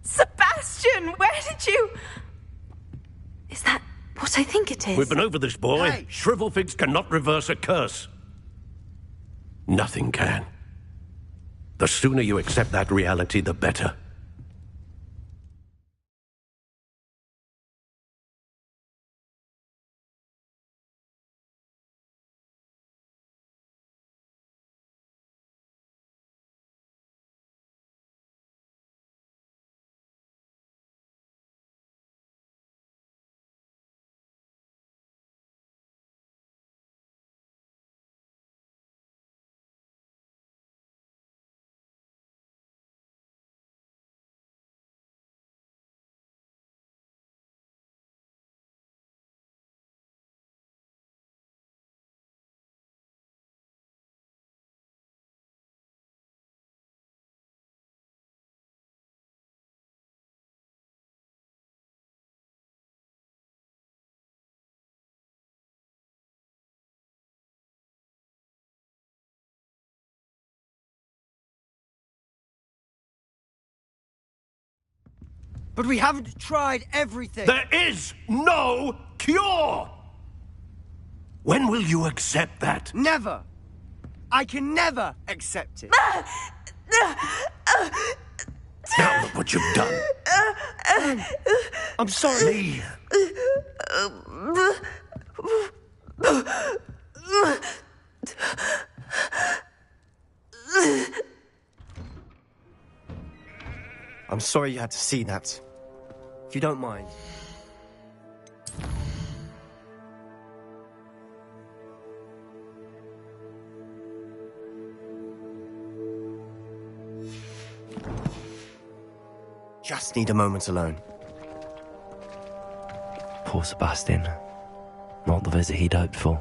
Sebastian, where did you... Is that what I think it is? We've been over this, boy. Hey. Shrivelfigs cannot reverse a curse. Nothing can. The sooner you accept that reality, the better. But we haven't tried everything. There is no cure! When will you accept that? Never. I can never accept it. Now look what you've done. I'm sorry. I'm sorry you had to see that. If you don't mind. Just need a moment alone. Poor Sebastian. Not the visit he'd hoped for.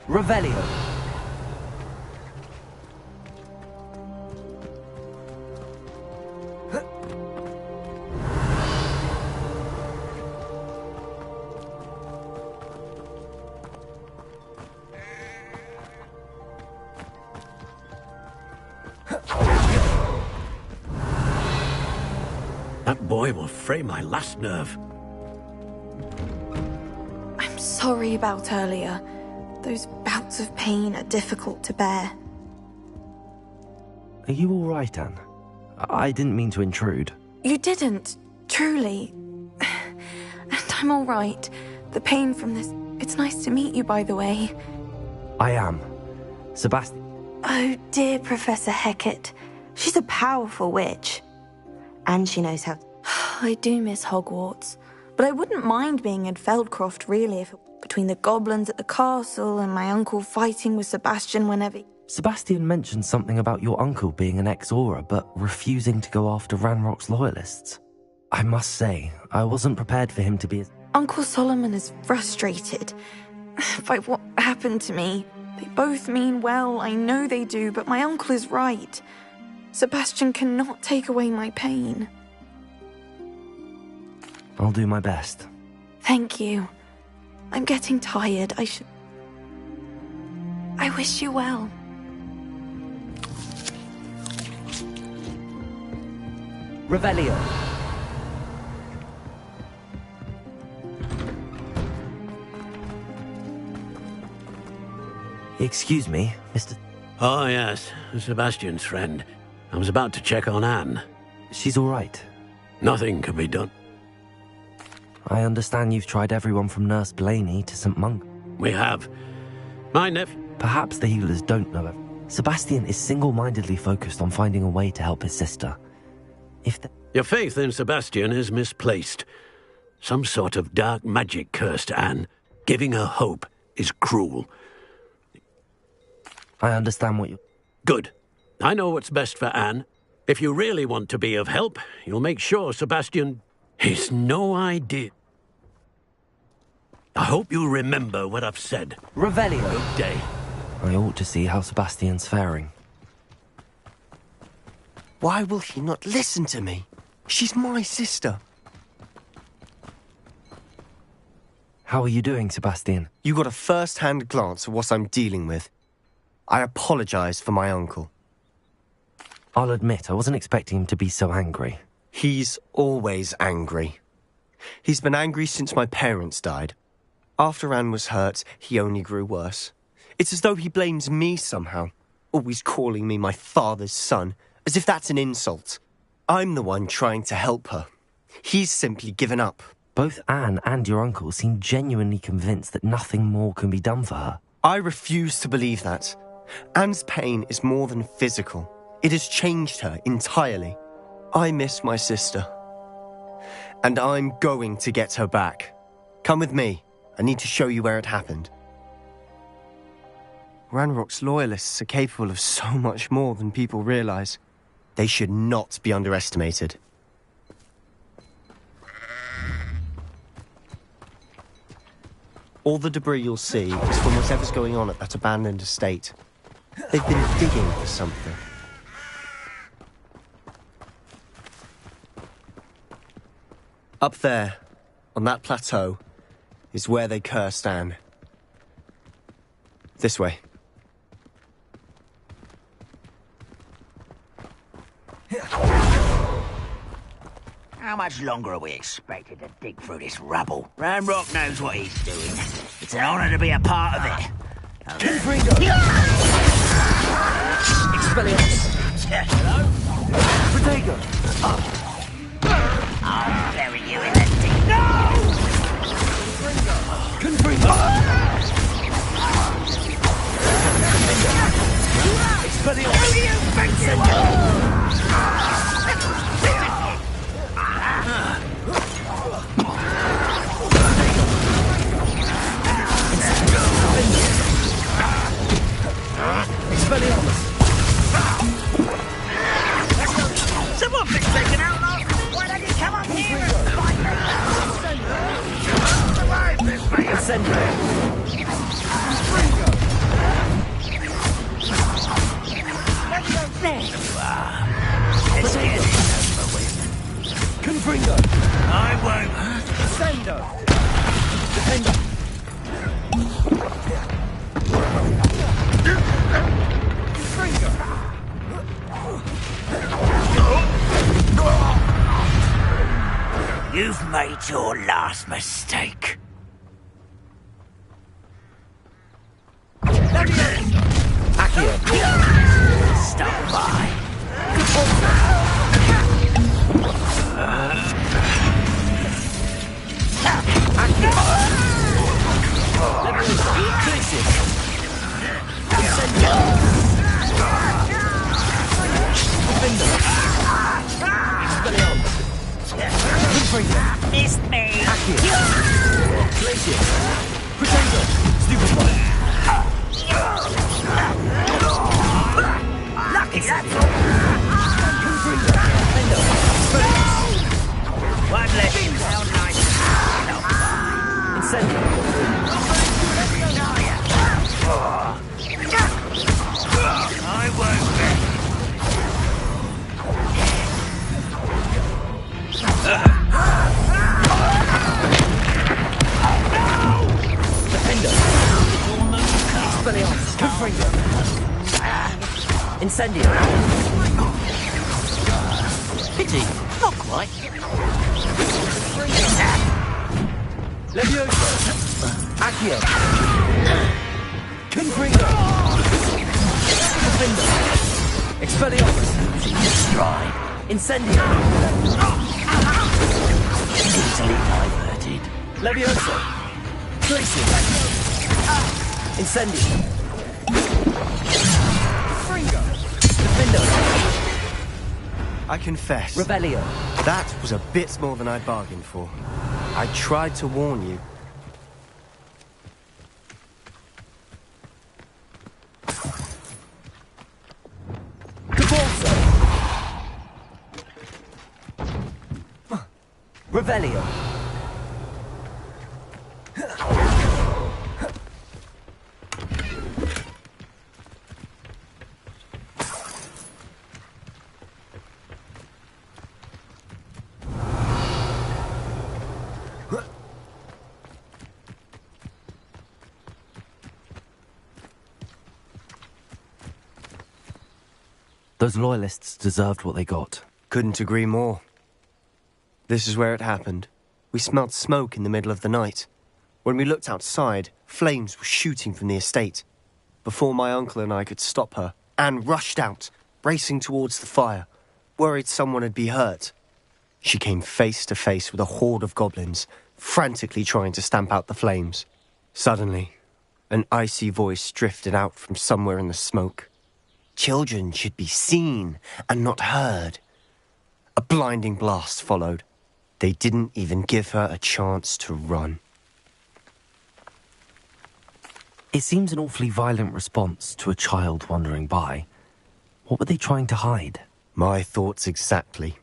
Revelio. That boy will fray my last nerve. I'm sorry about earlier. Those bouts of pain are difficult to bear. Are you all right, Anne? I didn't mean to intrude. You didn't, truly. And I'm all right. The pain from this... It's nice to meet you, by the way. I am. Sebastian... Oh, dear Professor Hecat. She's a powerful witch. And she knows how... I do miss Hogwarts. But I wouldn't mind being in Feldcroft, really, if between the goblins at the castle and my uncle fighting with Sebastian whenever... Sebastian mentioned something about your uncle being an ex-Auror, but refusing to go after Ranrock's loyalists. I must say, I wasn't prepared for him to be... Uncle Solomon is frustrated by what happened to me. They both mean well, I know they do, but my uncle is right. Sebastian cannot take away my pain. I'll do my best. Thank you. I'm getting tired. I wish you well. Revelio. Excuse me, Mr... Oh, yes. Sebastian's friend. I was about to check on Anne. She's all right. Nothing can be done. I understand you've tried everyone from Nurse Blaney to St. Monk. We have. My nephew... Perhaps the healers don't know it. Sebastian is single-mindedly focused on finding a way to help his sister. If the... Your faith in Sebastian is misplaced. Some sort of dark magic cursed Anne. Giving her hope is cruel. I understand what you... Good. I know what's best for Anne. If you really want to be of help, you'll make sure Sebastian... He's no idea. I hope you'll remember what I've said. Revelio. Good day. I ought to see how Sebastian's faring. Why will he not listen to me? She's my sister. How are you doing, Sebastian? You got a first-hand glance at what I'm dealing with. I apologise for my uncle. I'll admit, I wasn't expecting him to be so angry. He's always angry. He's been angry since my parents died. After Anne was hurt, he only grew worse. It's as though he blames me somehow, always calling me my father's son, as if that's an insult. I'm the one trying to help her. He's simply given up. Both Anne and your uncle seem genuinely convinced that nothing more can be done for her. I refuse to believe that. Anne's pain is more than physical. It has changed her entirely. I miss my sister. And I'm going to get her back. Come with me. I need to show you where it happened. Ranrock's loyalists are capable of so much more than people realize. They should not be underestimated. All the debris you'll see is from whatever's going on at that abandoned estate. They've been digging for something. Up there, on that plateau, is where they cursed Anne. This way. How much longer are we expected to dig through this rubble? Ranrock knows what he's doing. It's an honor to be a part of it. Expelliarmus! Hello? Protego! I'll bury you in the deep. No! Confringo! Expelliarmus! Who do you think you are? Expelliarmus! Someone's been taken out last minute. Why don't you come up here and fight me? Survive this, mate! Incendio! There you are. Let's get it over with. Confringo! I won't. Sendo! Defender! Confringo! You've made your last mistake. Accio! Stop by. Missed me. Lucky that's all. One less. How nice. Incendio! I won't bet. Defender! Expelliarmus! Confringo! Incendio! Pity! Not quite! Levioso! Accio! Confringo! Defender! Expelliarmus! Stride. Incendio! Easily diverted. Levioso! Glacier! Incendio! Fringo! Defender! I confess. Rebellion! That was a bit more than I bargained for. I tried to warn you. Cabalzo! Rebellion! Those loyalists deserved what they got. Couldn't agree more. This is where it happened. We smelled smoke in the middle of the night. When we looked outside, flames were shooting from the estate. Before my uncle and I could stop her, Anne rushed out, racing towards the fire, worried someone had been hurt. She came face to face with a horde of goblins, frantically trying to stamp out the flames. Suddenly, an icy voice drifted out from somewhere in the smoke. Children should be seen and not heard. A blinding blast followed. They didn't even give her a chance to run. It seems an awfully violent response to a child wandering by. What were they trying to hide? My thoughts exactly.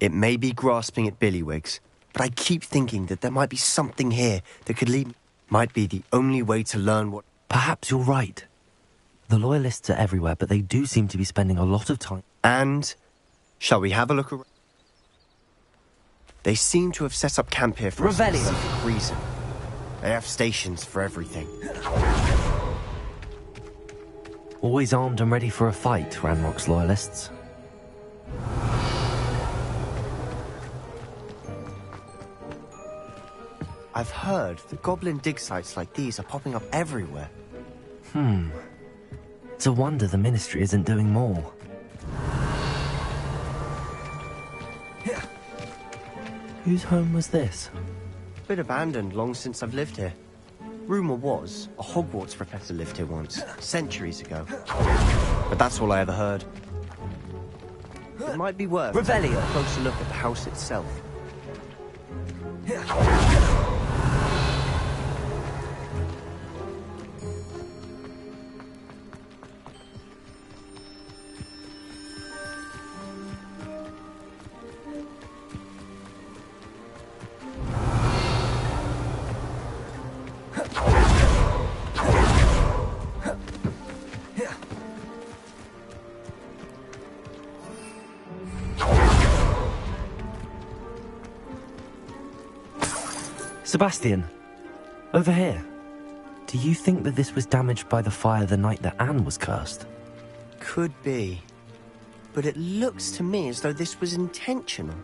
It may be grasping at billywhigs, but I keep thinking that there might be something here that could lead me. Might be the only way to learn what... Perhaps you're right. The loyalists are everywhere, but they do seem to be spending a lot of time. And shall we have a look around? They seem to have set up camp here for a specific reason. They have stations for everything. Always armed and ready for a fight, Ranrock's loyalists. I've heard that goblin dig sites like these are popping up everywhere. It's a wonder the Ministry isn't doing more. Whose home was this? Been abandoned long since I've lived here. Rumour was a Hogwarts professor lived here once, centuries ago. But that's all I ever heard. It might be worth taking a closer look at the house itself. Sebastian, over here. Do you think that this was damaged by the fire the night that Anne was cursed? Could be. But it looks to me as though this was intentional.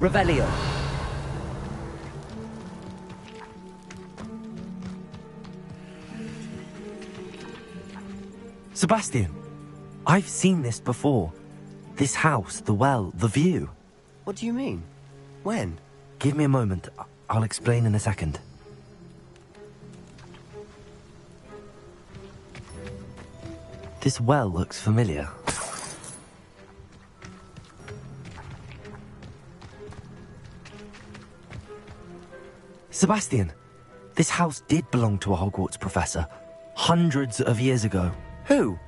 Revelio. Sebastian, I've seen this before. This house, the well, the view. What do you mean? When? Give me a moment. I'll explain in a second. This well looks familiar. Sebastian, this house did belong to a Hogwarts professor, hundreds of years ago. Who?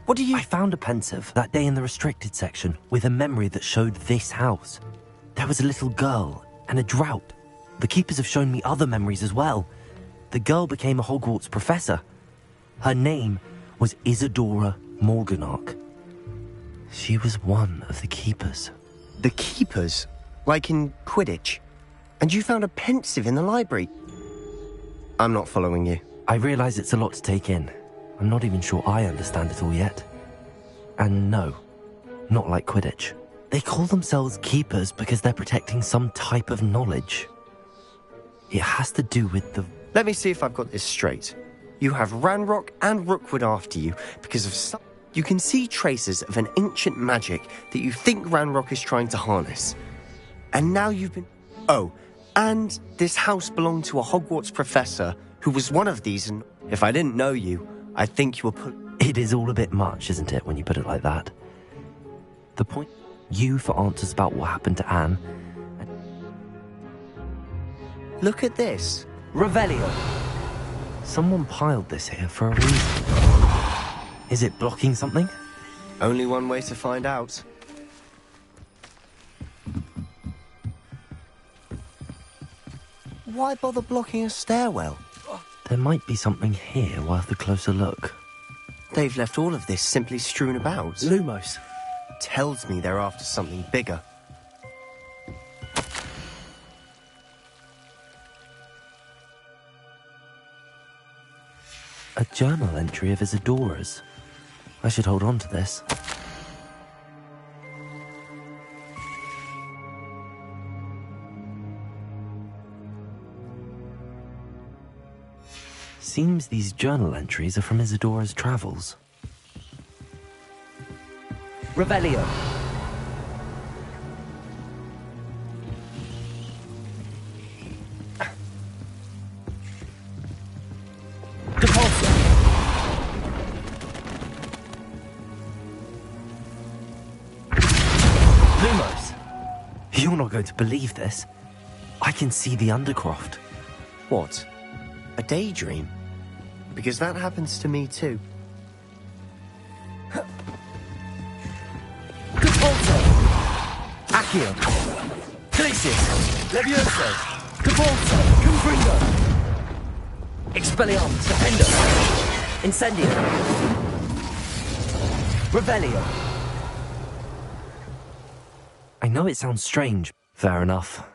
What do you... I found a pensive that day in the restricted section with a memory that showed this house. There was a little girl and a drought. The keepers have shown me other memories as well. The girl became a Hogwarts professor. Her name was Isadora Morganach. She was one of the keepers. The keepers? Like in Quidditch? And you found a pensive in the library? I'm not following you. I realise it's a lot to take in. I'm not even sure I understand it all yet. And no, not like Quidditch. They call themselves keepers because they're protecting some type of knowledge. It has to do with the... Let me see if I've got this straight. You have Ranrock and Rookwood after you because of some... You can see traces of an ancient magic that you think Ranrock is trying to harness. And now you've been... Oh, and this house belonged to a Hogwarts professor who was one of these, and if I didn't know you, I think you were put... It is all a bit much, isn't it, when you put it like that? The point... You for answers about what happened to Anne. Look at this. Revelio. Someone piled this here for a reason. Is it blocking something? Only one way to find out. Why bother blocking a stairwell? There might be something here worth a closer look. They've left all of this simply strewn about. Lumos. Tells me they're after something bigger. A journal entry of Isadora's. I should hold on to this. Seems these journal entries are from Isadora's travels. Revelio. Lumos. You're not going to believe this. I can see the Undercroft. What? A daydream? Because that happens to me too. Accio. Glacius. Levioso. Cavolso. Confringo. Expelliarmus. Defendo. Incendio. Revelio. I know it sounds strange. Fair enough.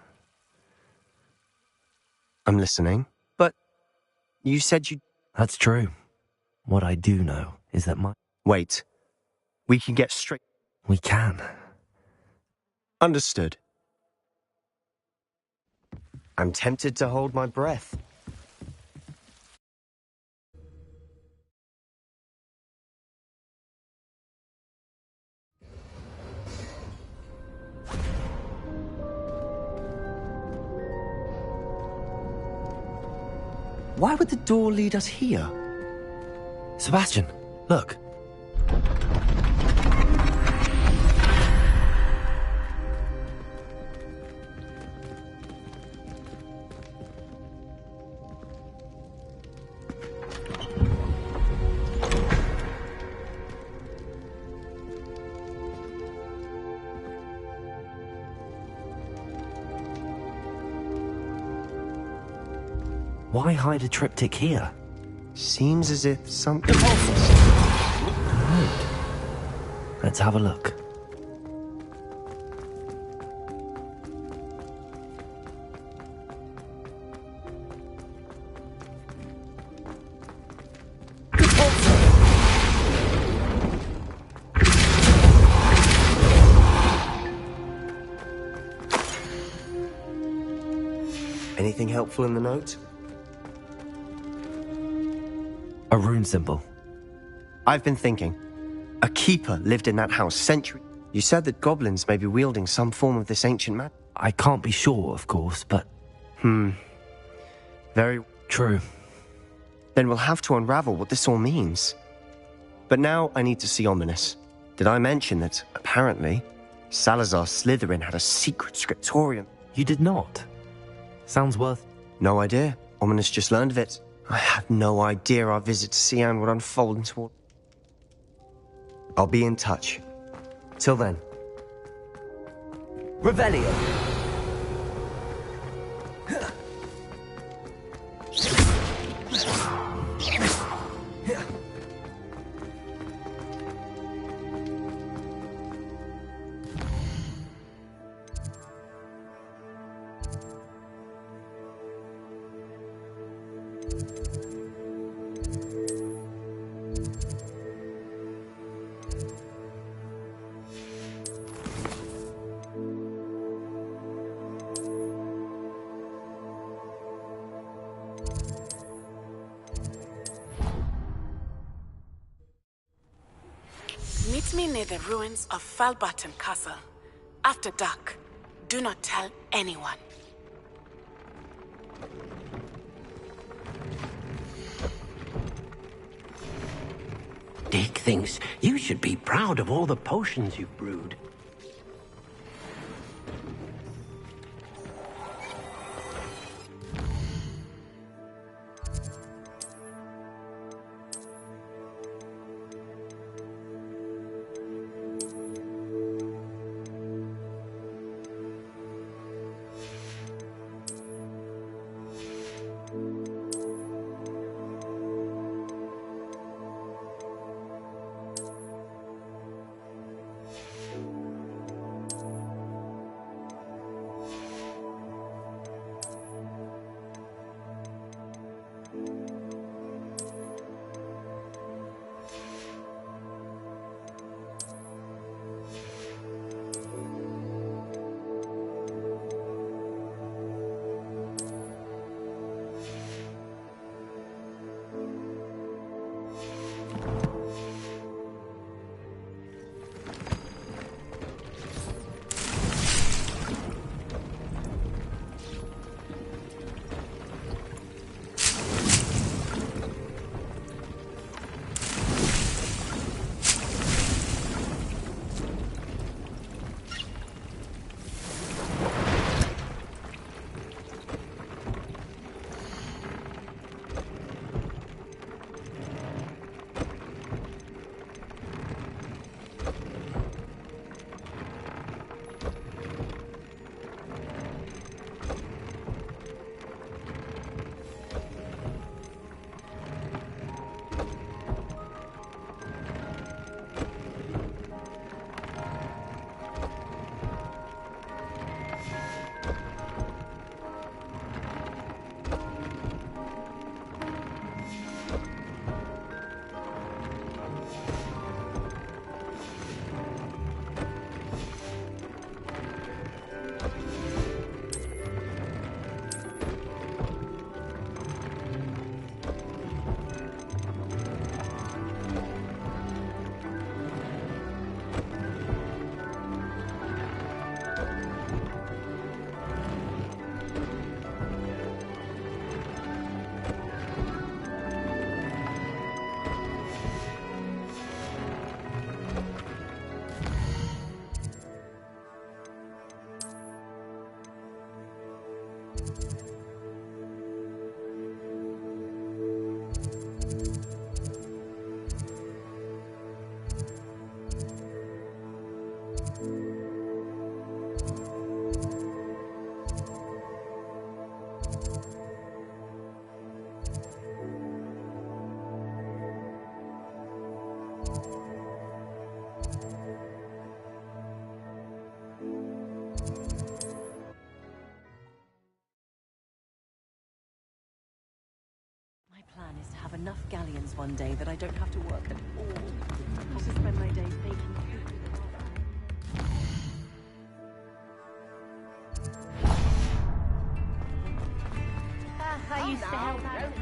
I'm listening. But you said you... That's true. What I do know is that my... Wait. We can get straight... We can. Understood. I'm tempted to hold my breath. Why would the door lead us here? Sebastian, look. Why hide a triptych here? Seems as if something... Good. Let's have a look. Anything helpful in the note? A rune symbol. I've been thinking. A keeper lived in that house centuries. You said that goblins may be wielding some form of this ancient magic. I can't be sure, of course, but... Very true. Then we'll have to unravel what this all means. But now I need to see Ominous. Did I mention that, apparently, Salazar Slytherin had a secret scriptorium? You did not. Sounds worth... No idea. Ominous just learned of it. I had no idea our visit to Cian would unfold into what... I'll be in touch. Till then. Revelio. Meet me near the ruins of Falbaton Castle. After dark. Do not tell anyone. Dick thinks you should be proud of all the potions you've brewed. Plan is to have enough galleons one day that I don't have to work at all. I'll just spend my days baking food with the I used to help out.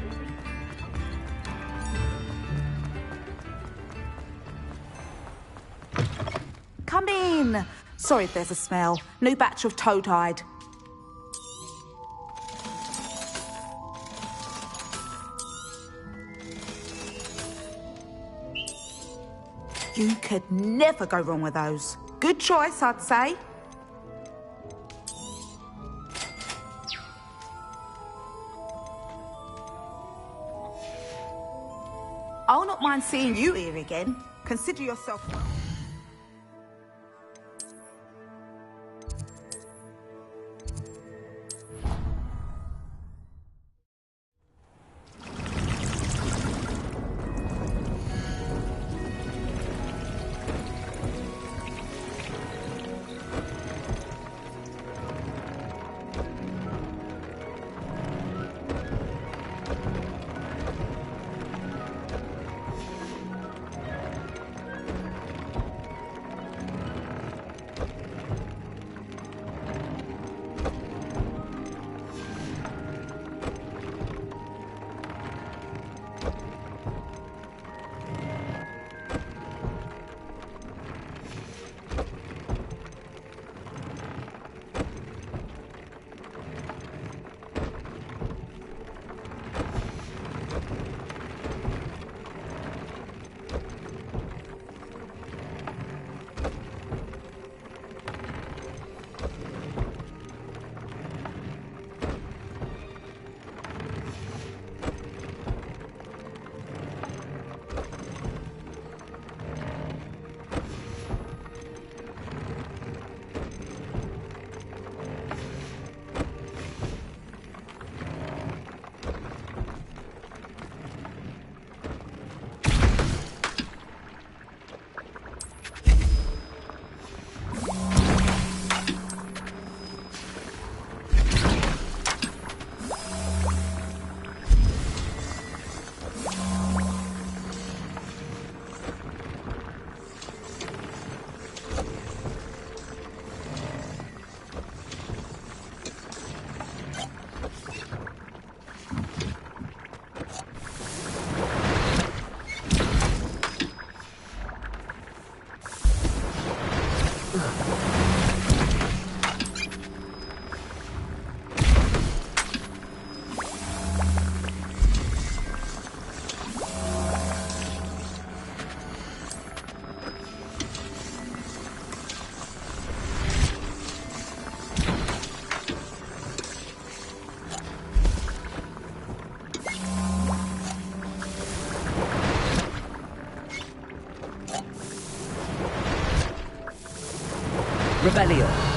Come in. Sorry if there's a smell. New batch of toad-hide. You could never go wrong with those. Good choice, I'd say. I'll not mind seeing you here again. Consider yourself... Rebellion.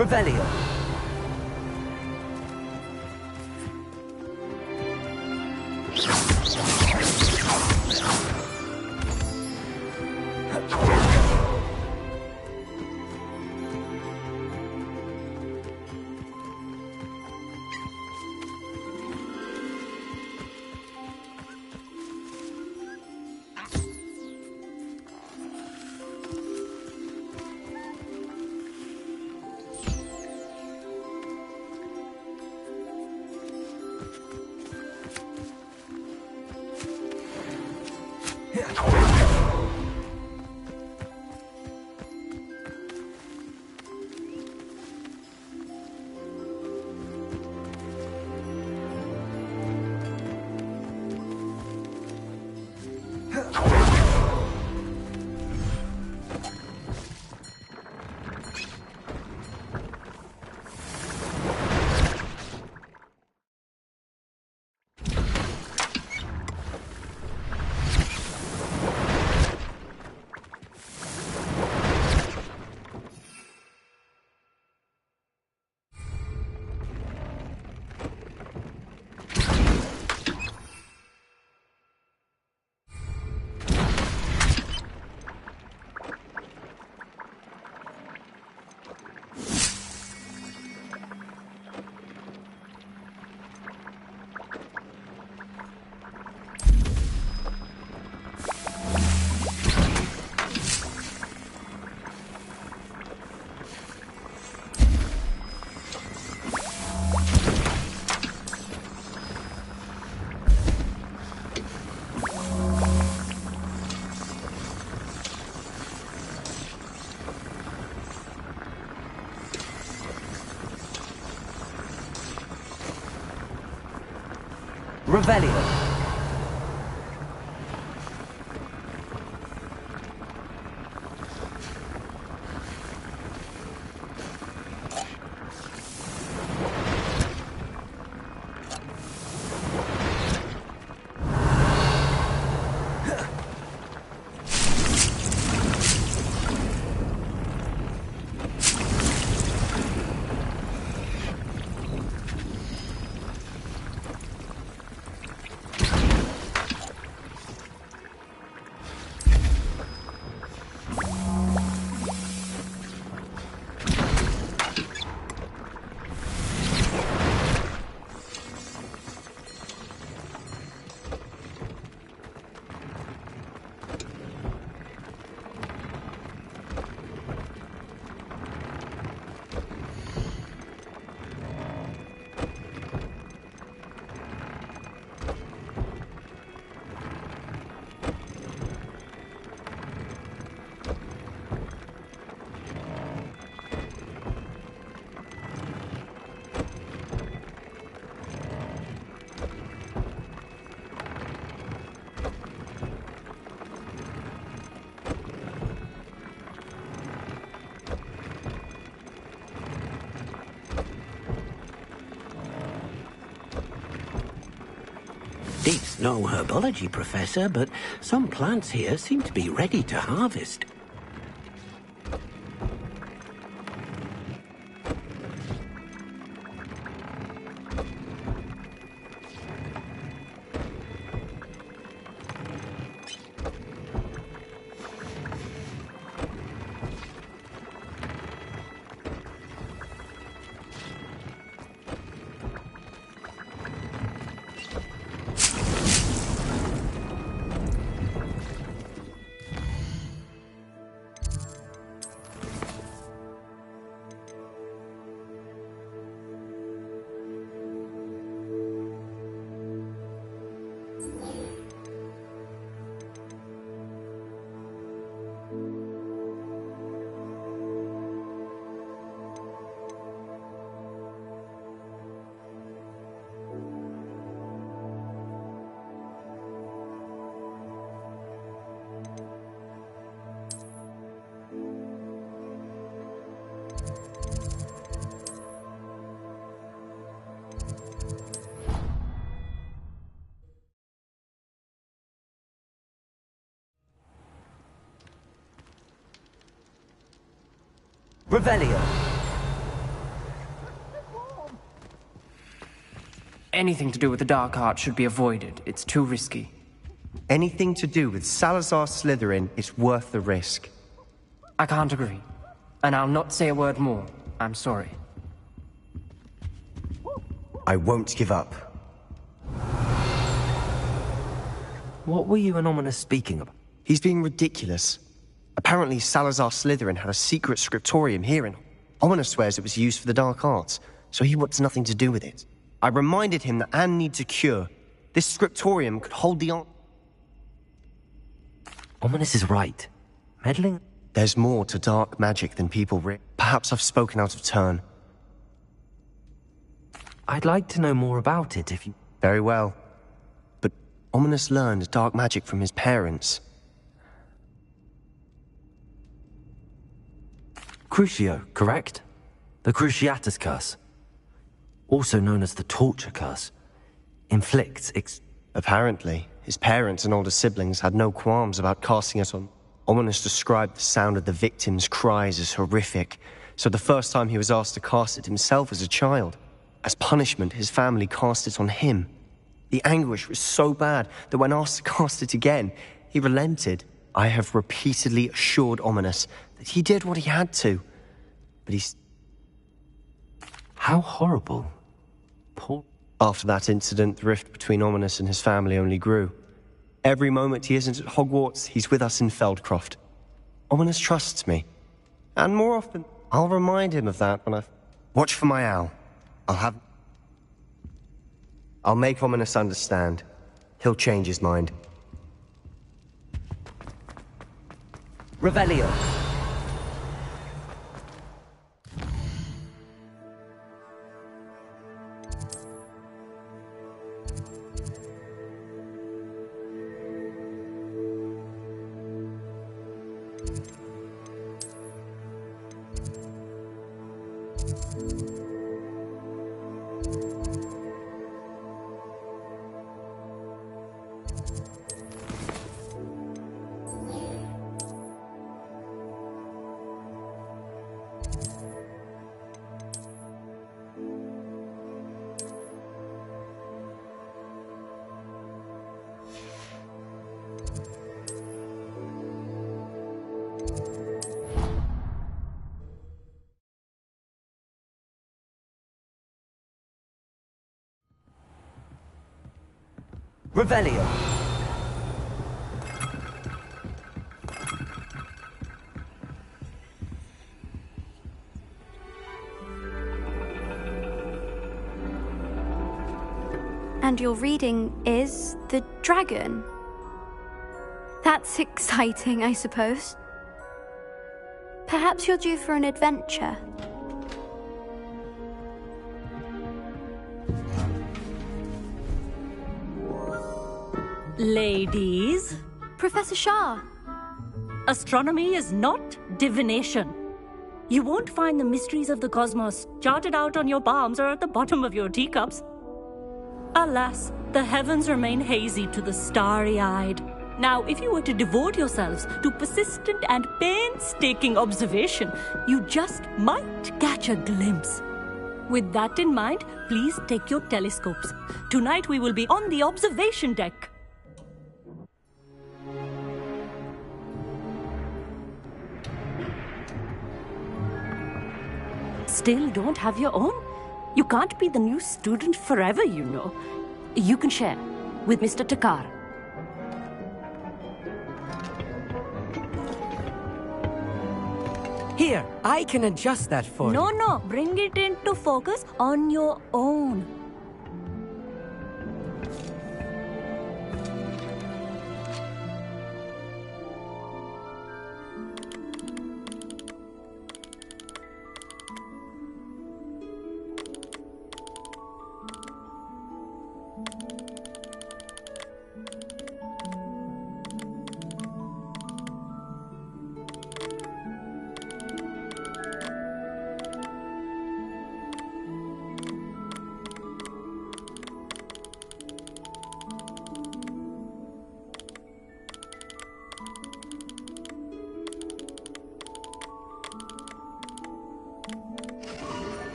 Revelio. Revelio. It's no herbology, Professor, but some plants here seem to be ready to harvest. Revelio. Anything to do with the dark art should be avoided. It's too risky. Anything to do with Salazar Slytherin is worth the risk. I can't agree. And I'll not say a word more. I'm sorry. I won't give up. What were you and Ominous speaking about? He's being ridiculous. Apparently Salazar Slytherin had a secret scriptorium here in... Ominous swears it was used for the dark arts, so he wants nothing to do with it. I reminded him that Anne needs a cure. This scriptorium could hold the... Ominous is right. Meddling? There's more to dark magic than people Perhaps I've spoken out of turn. I'd like to know more about it if you... Very well. But Ominous learned dark magic from his parents. Crucio, correct? The Cruciatus curse. Also known as the torture curse. Inflicts Apparently, his parents and older siblings had no qualms about casting it on. Ominous described the sound of the victim's cries as horrific, so the first time he was asked to cast it himself as a child. As punishment, his family cast it on him. The anguish was so bad that when asked to cast it again, he relented. I have repeatedly assured Ominous that he did what he had to, but he's... How horrible. Poor... After that incident, the rift between Ominous and his family only grew. Every moment he isn't at Hogwarts, he's with us in Feldcroft. Ominous trusts me. And more often, I'll remind him of that when I... Watch for my owl. I'll make Ominous understand. He'll change his mind. Revelio. Revelio. And your reading is the dragon. That's exciting, I suppose. Perhaps you're due for an adventure. Ladies. Professor Shah. Astronomy is not divination. You won't find the mysteries of the cosmos charted out on your palms or at the bottom of your teacups. Alas, the heavens remain hazy to the starry-eyed. Now, if you were to devote yourselves to persistent and painstaking observation, you just might catch a glimpse. With that in mind, please take your telescopes. Tonight we will be on the observation deck. Still don't have your own? You can't be the new student forever, you know. You can share with Mr. Takar. Here, I can adjust that for you. No, bring it into focus on your own.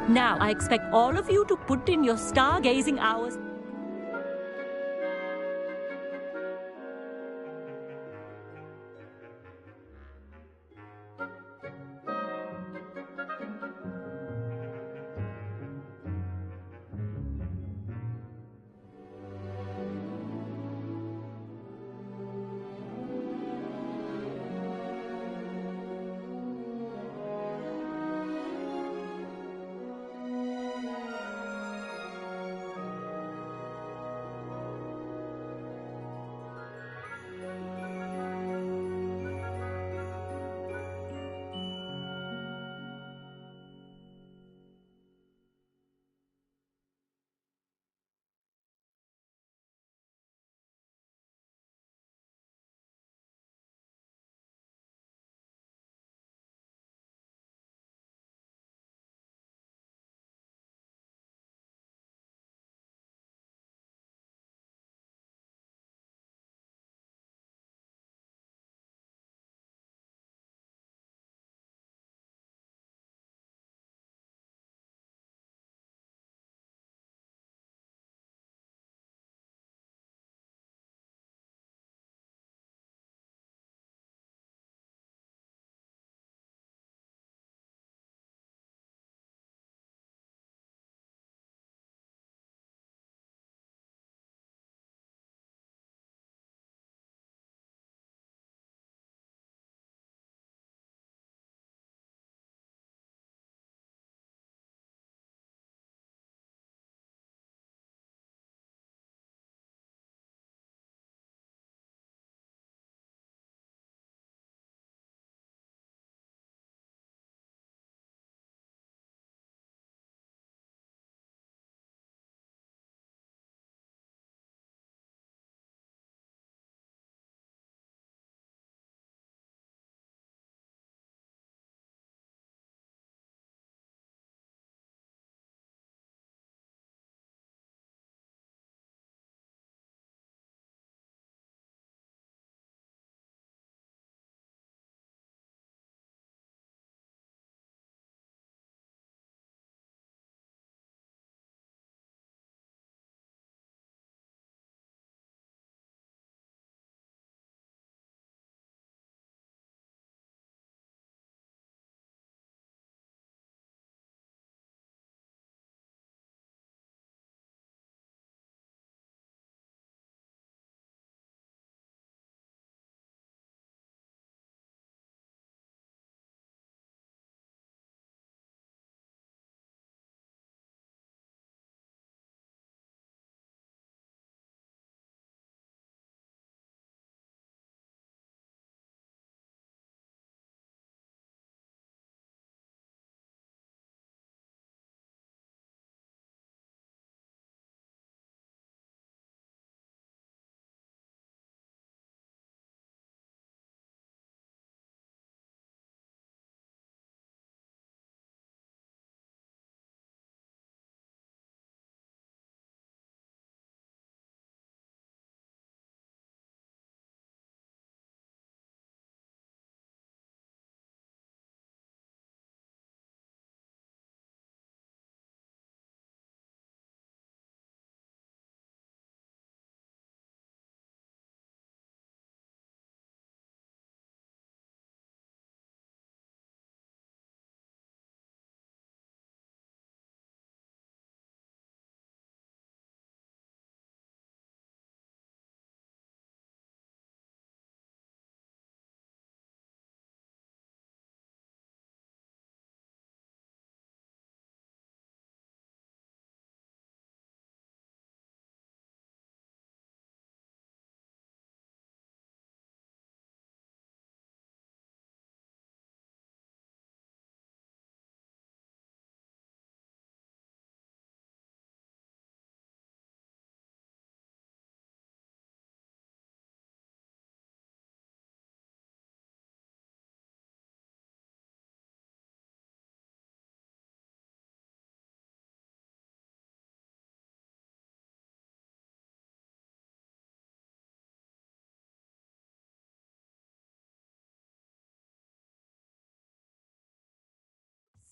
Now, I expect all of you to put in your stargazing hours.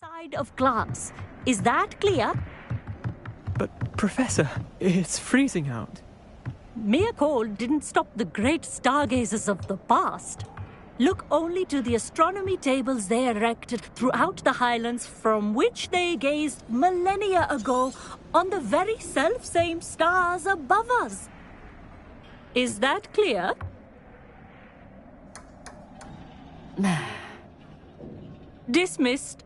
side of glass. Is that clear? But, Professor, it's freezing out. Mere cold didn't stop the great stargazers of the past. Look only to the astronomy tables they erected throughout the Highlands from which they gazed millennia ago on the very self-same stars above us. Is that clear? Dismissed.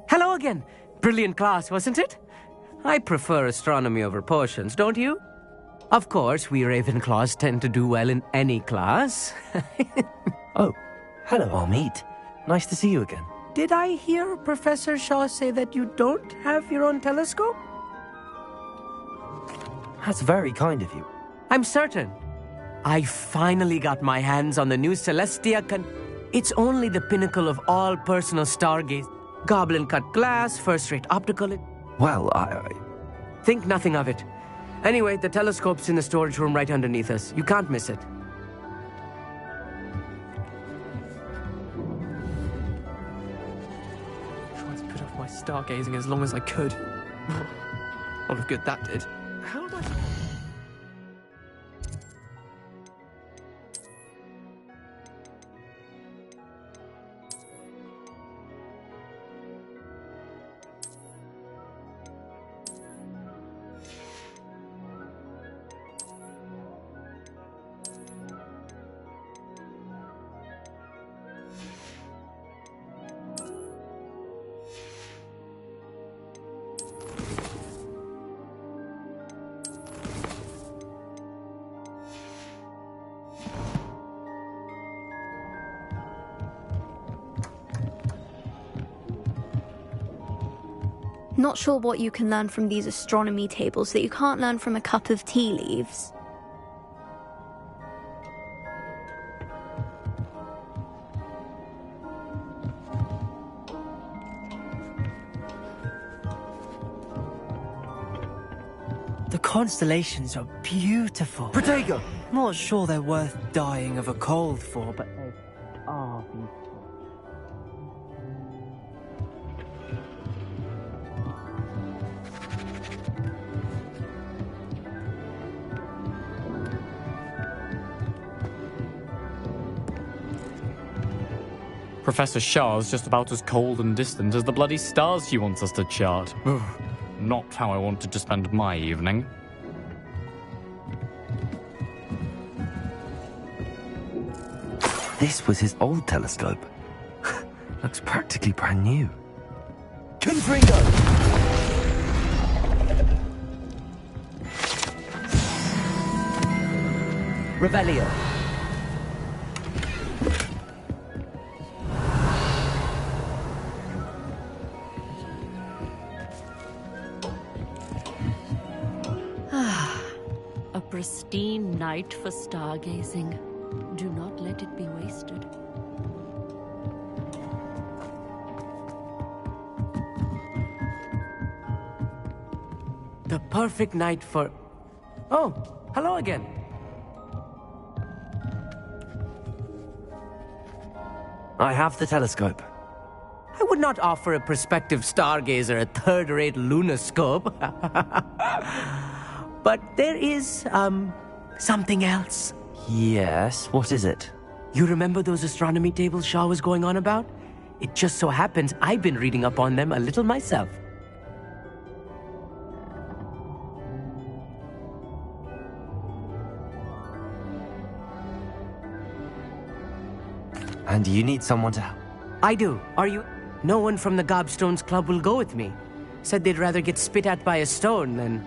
Hello again. Brilliant class, wasn't it? I prefer astronomy over potions, don't you? Of course, we Ravenclaws tend to do well in any class. Oh, hello, Armeet. Nice to see you again. Did I hear Professor Shaw say that you don't have your own telescope? That's very kind of you. I'm certain. I finally got my hands on the new Celestia It's only the pinnacle of all personal stargaze. Goblin-cut glass, first-rate optical. Well, I... Think nothing of it. Anyway, the telescope's in the storage room right underneath us. You can't miss it. Tried to put off my stargazing as long as I could. Lot of good that did. How do I... Not sure what you can learn from these astronomy tables that you can't learn from a cup of tea leaves. The constellations are beautiful. Protego! Not sure they're worth dying of a cold for, but they are beautiful. Professor Shah's just about as cold and distant as the bloody stars she wants us to chart. Not how I wanted to spend my evening. This was his old telescope. Looks practically brand new. Confringo! Revelio. A pristine night for stargazing. Do not let it be wasted. The perfect night for... Oh, hello again. I have the telescope. I would not offer a prospective stargazer a third-rate lunoscope. But there is, something else. Yes, what is it? You remember those astronomy tables Shaw was going on about? It just so happens I've been reading up on them a little myself. And you need someone to help? I do. Are you... No one from the Gobstones Club will go with me. Said they'd rather get spit at by a stone than...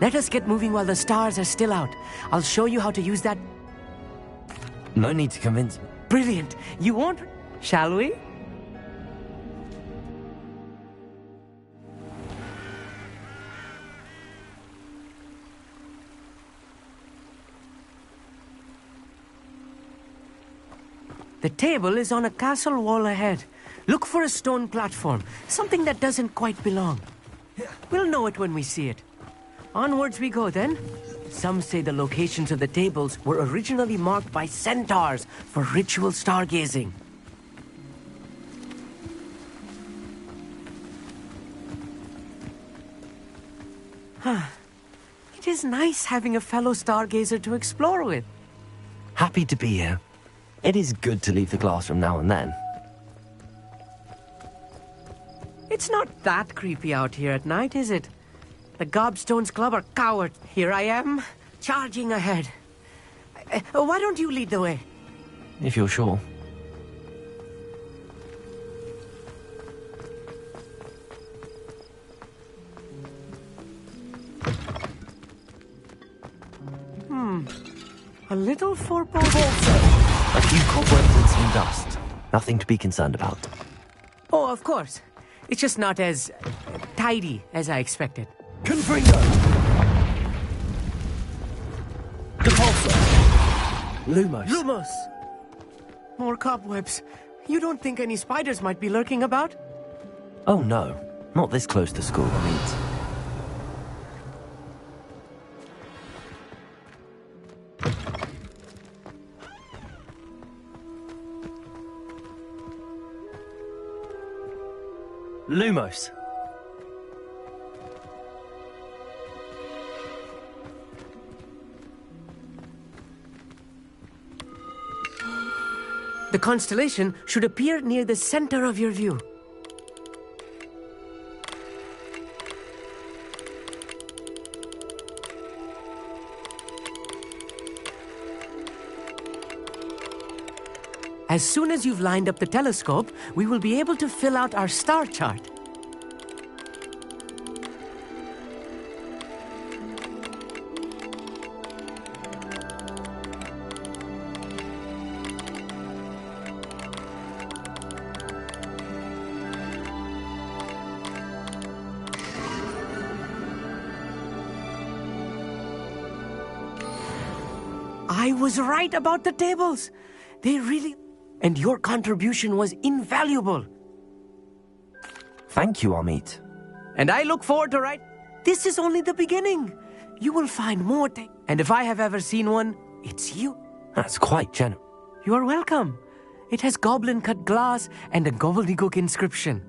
Let us get moving while the stars are still out. I'll show you how to use that... No need to convince me. Brilliant. You won't... Shall we? The table is on a castle wall ahead. Look for a stone platform, something that doesn't quite belong. We'll know it when we see it. Onwards we go, then. Some say the locations of the tables were originally marked by centaurs for ritual stargazing. It is nice having a fellow stargazer to explore with. Happy to be here. It is good to leave the classroom now and then. It's not that creepy out here at night, is it? The Gobstones Club are cowards. Here I am, charging ahead. Why don't you lead the way? If you're sure. A little foreboding. A few cobwebs and some dust. Nothing to be concerned about. Oh, of course. It's just not as tidy as I expected. Confringo! Depulso! Lumos! Lumos! More cobwebs. You don't think any spiders might be lurking about? Oh no, not this close to school, Meet. Lumos. The constellation should appear near the center of your view. As soon as you've lined up the telescope, we will be able to fill out our star chart. I was right about the tables. They really... And your contribution was invaluable. Thank you, Amit. And I look forward to This is only the beginning. You will find more And if I have ever seen one, it's you. That's quite generous. You are welcome. It has goblin-cut glass and a gobbledygook inscription.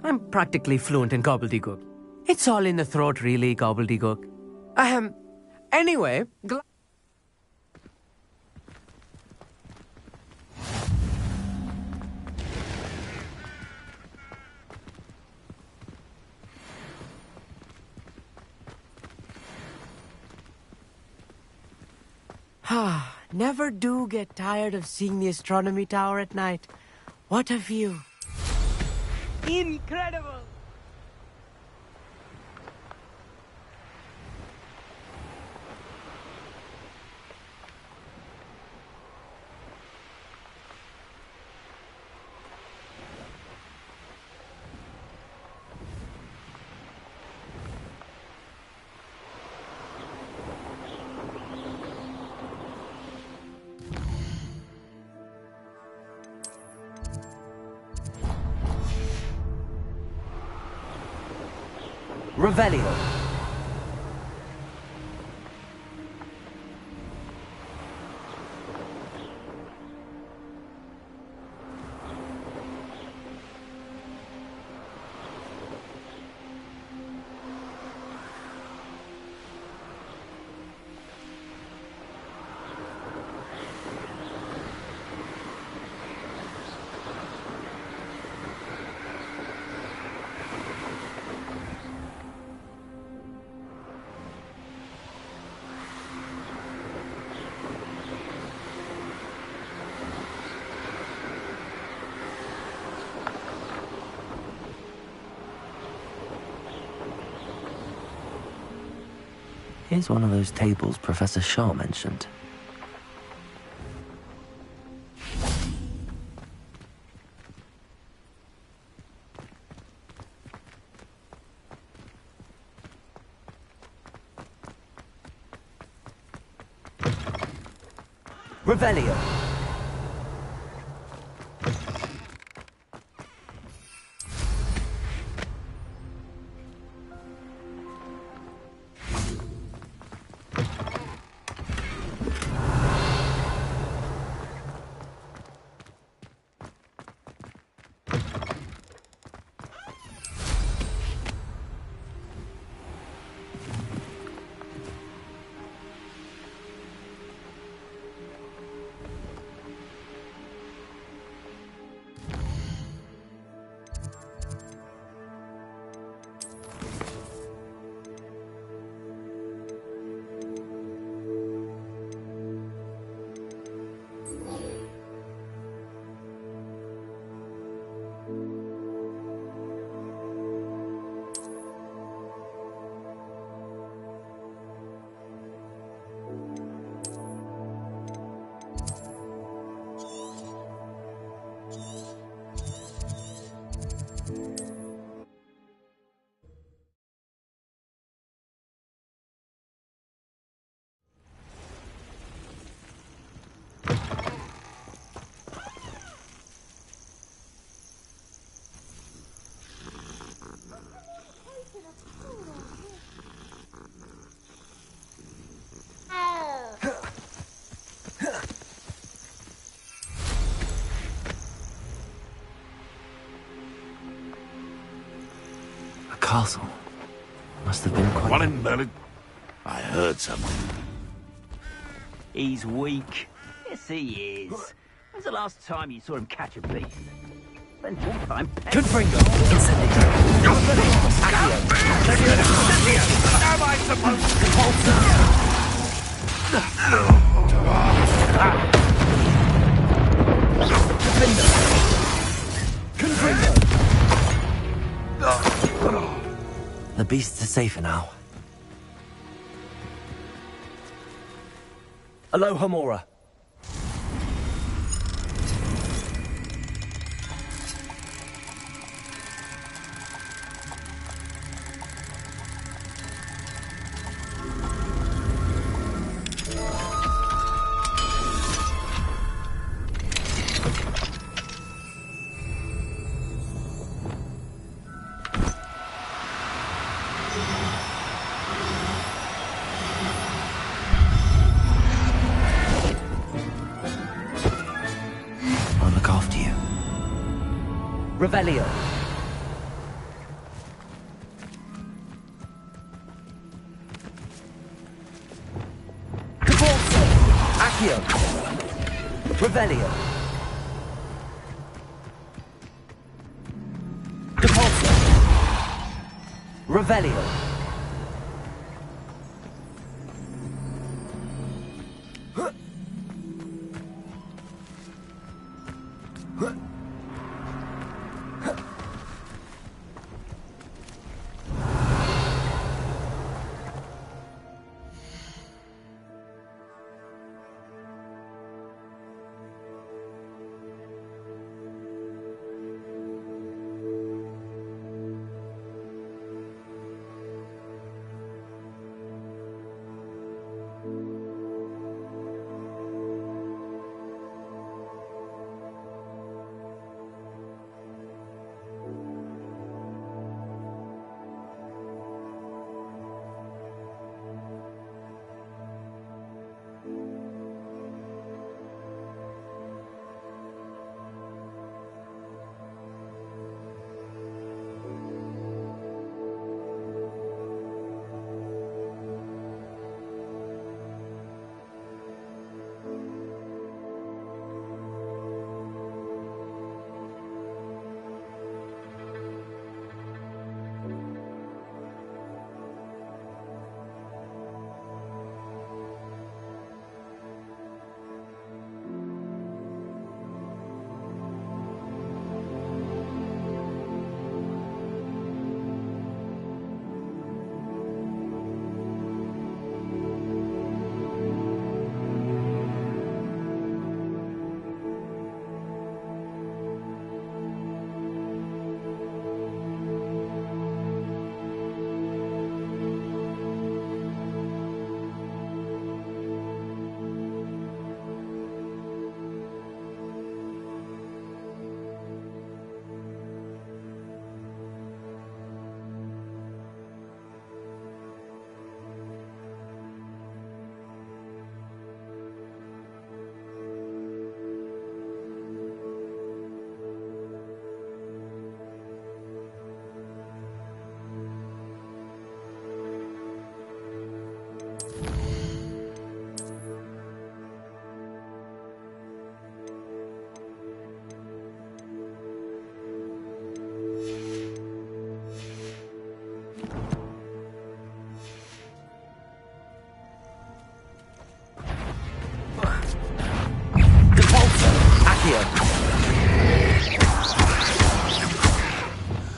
I'm practically fluent in gobbledygook. It's all in the throat, really, gobbledygook. Anyway... Never do get tired of seeing the astronomy tower at night. What a view. Incredible! Revelio. Here's one of those tables Professor Shaw mentioned. Revelio. castle. Must have been quite... One in Merlin. I heard something. He's weak. Yes, he is. When's the last time you saw him catch a beast? Spend more time... Confringo! Incendio! Accio! Am I supposed to... Confringo! The beasts are safer now. Aloha Mora. Revelio. Caporzo. Accio. Revelio. Caporzo. Revelio.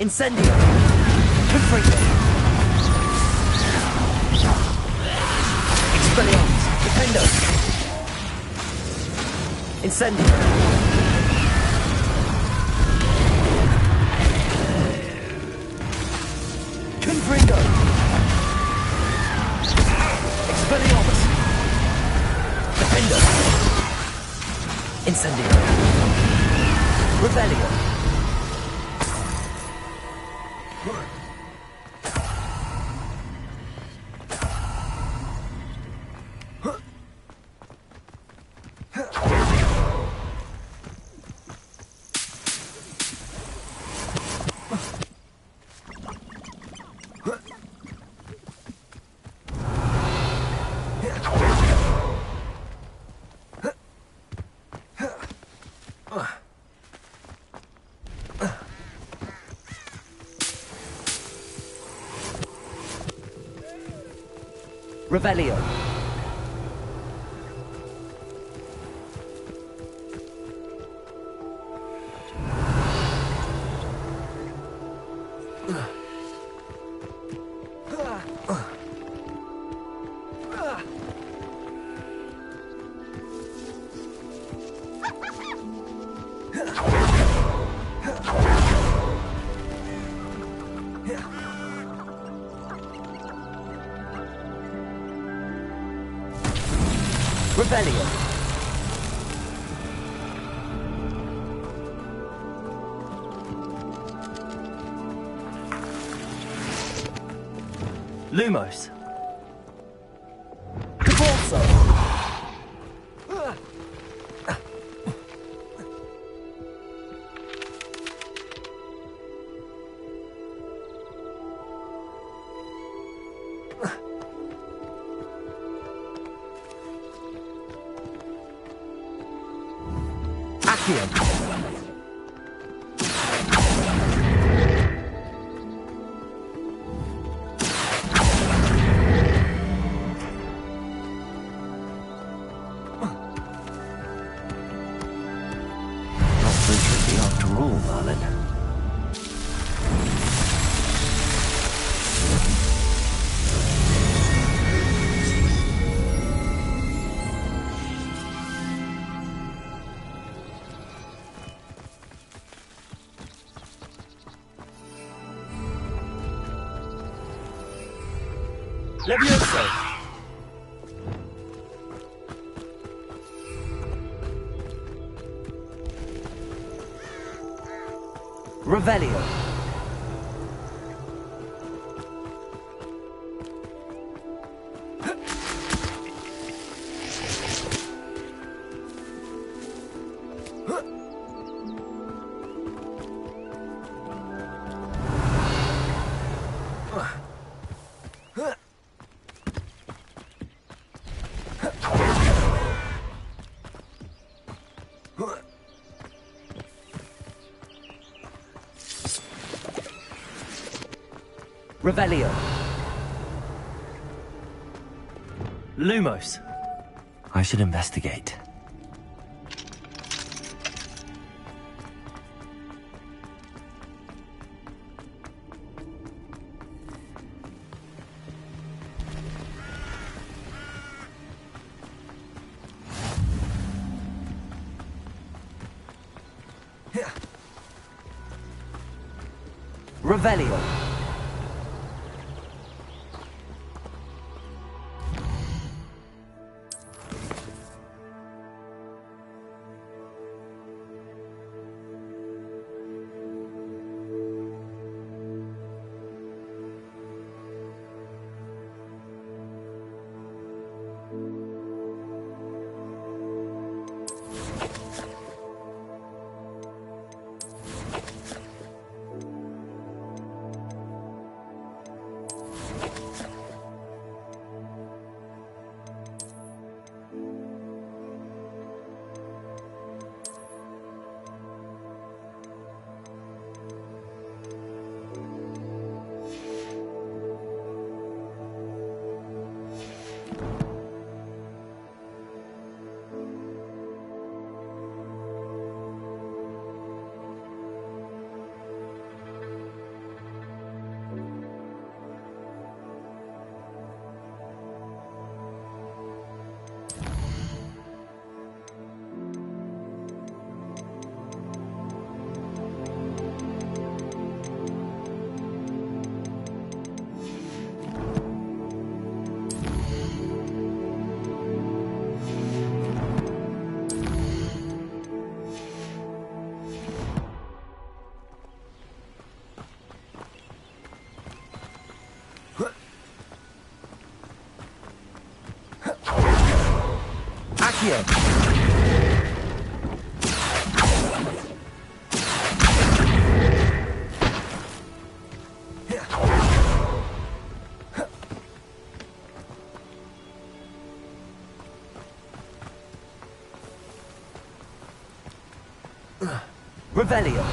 Incendio! Confringo! Expelliarmus! Defendo! Incendio! Confringo! Expelliarmus! Defendo! Incendio! Revelio! Revelio. Rebellion. Lumos. Cabalso. Not so tricky after all, Marlin. Levioso! Revelio. Revelio. Lumos. I should investigate. Revelio. Accio. Revelio.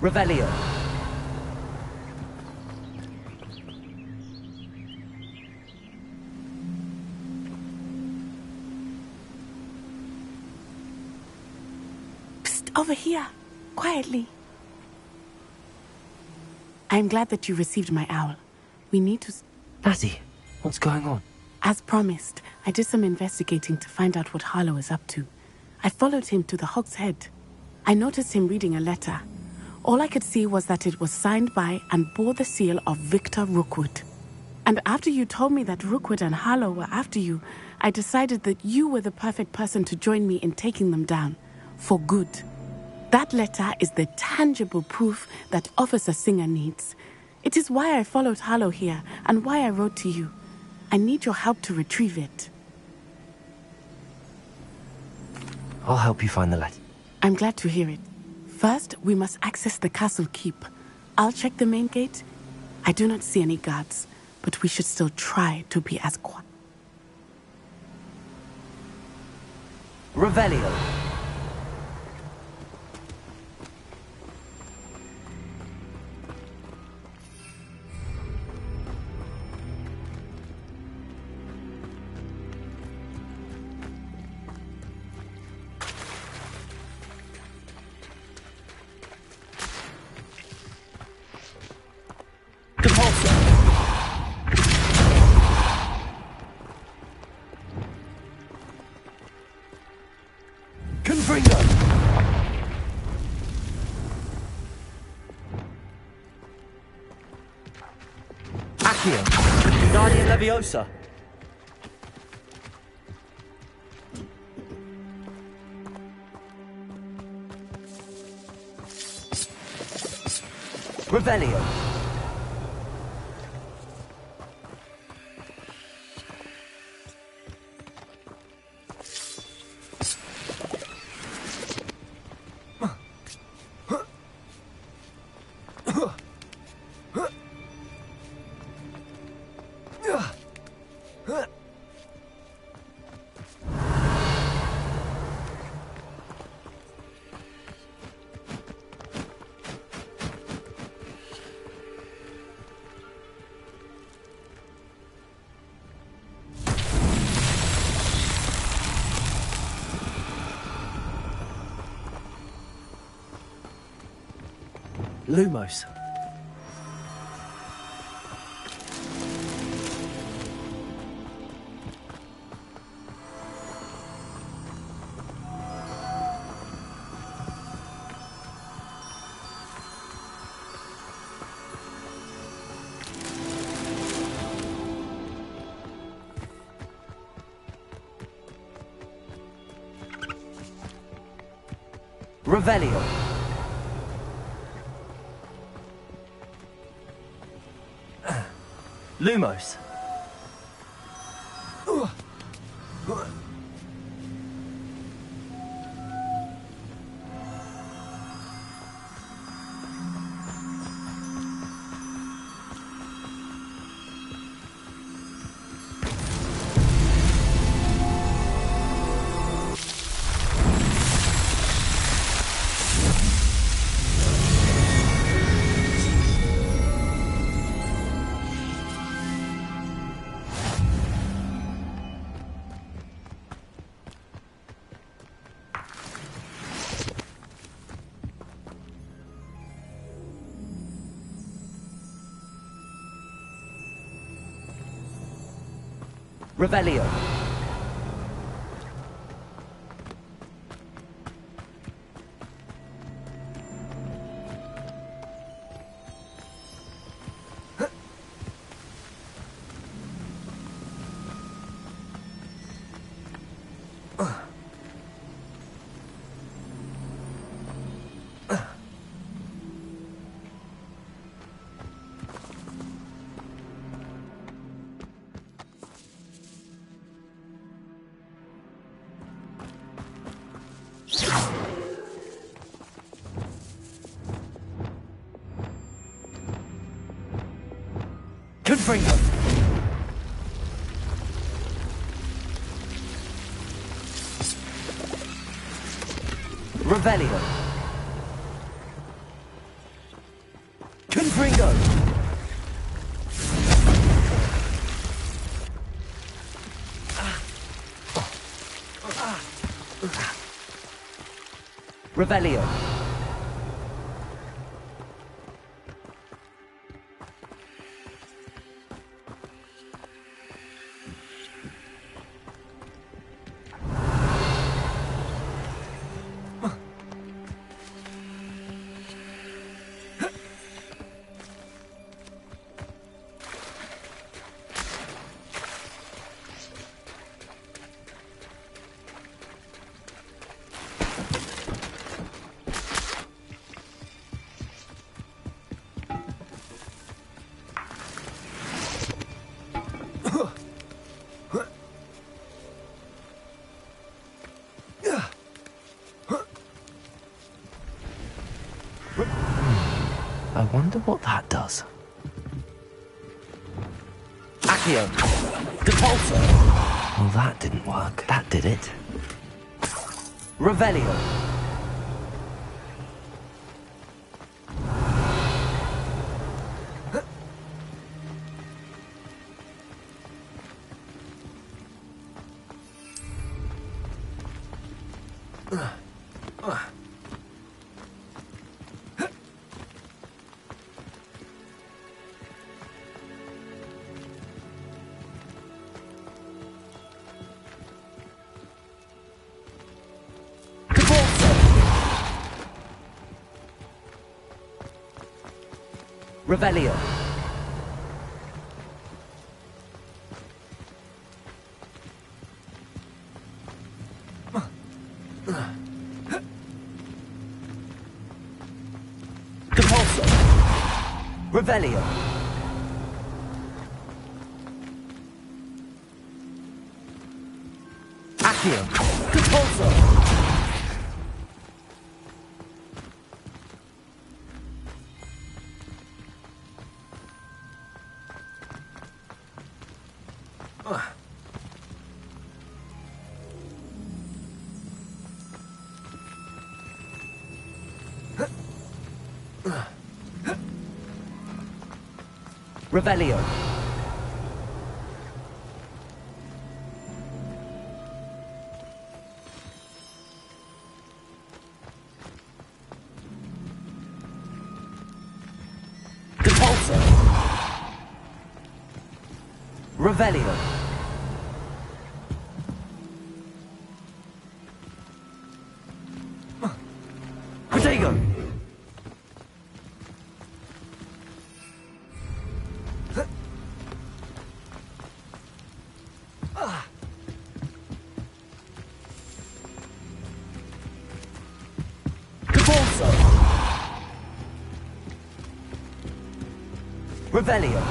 Revelio. Psst, over here. Quietly. I'm glad that you received my owl. We need to... Nazzy, what's going on? As promised, I did some investigating to find out what Harlow is up to. I followed him to the Hog's Head. I noticed him reading a letter. All I could see was that it was signed by and bore the seal of Victor Rookwood. And after you told me that Rookwood and Harlow were after you, I decided that you were the perfect person to join me in taking them down. For good. That letter is the tangible proof that Officer Singer needs. It is why I followed Harlow here and why I wrote to you. I need your help to retrieve it. I'll help you find the letter. I'm glad to hear it. First, we must access the castle keep. I'll check the main gate. I do not see any guards, but we should still try to be as quiet. Revelio. Guardian Leviosa. Revelio. Lumos. Revelio. Lumos. Revelio. Confringo. Revelio. Protego! Revelio. I wonder what that does. Accio. Depulso. Well, that didn't work. That did it. Revelio. Revelio. Depulso. Revelio. Accio. Depulso. Revelio. Depulso. Revelio. Protego. Depulso. Revelio.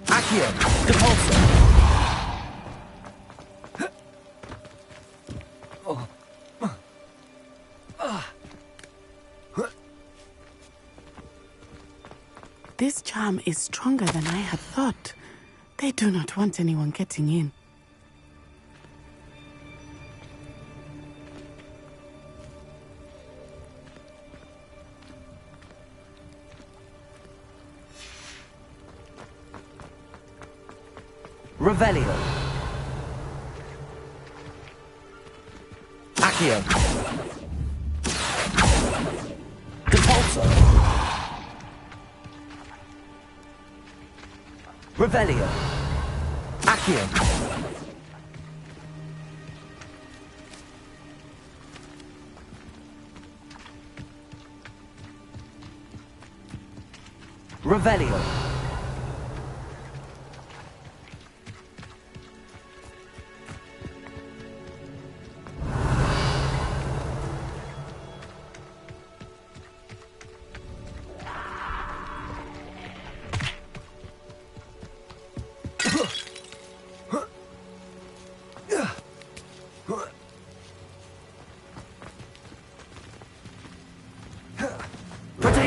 Accio. Depulso. This charm is stronger than I had thought. They do not want anyone getting in. Revelio. Accio. Depulso. Revelio. Accio. Revelio.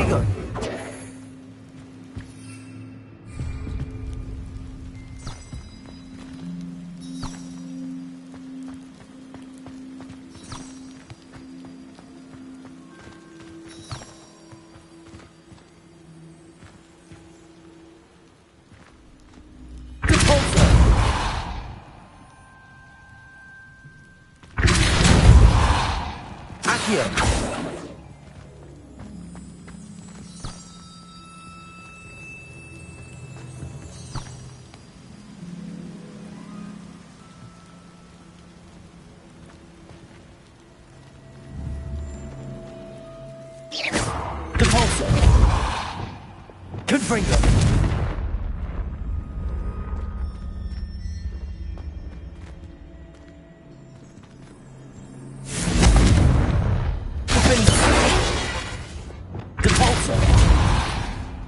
go. Accio. Depulso. Confringo.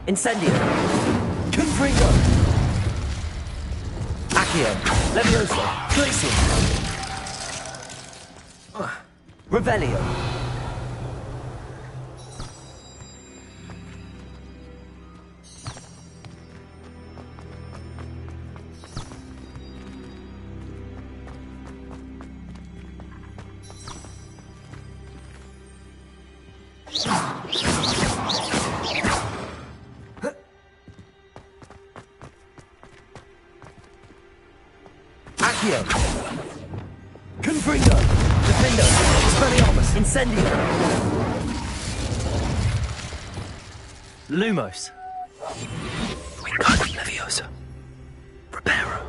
Incendio. Confringo. Accio. Levioso. Glacium. Revelio. Accio. Confringo. Defendo. Expelliarmus. Incendio. Lumos. Wingardium Leviosa. Reparo.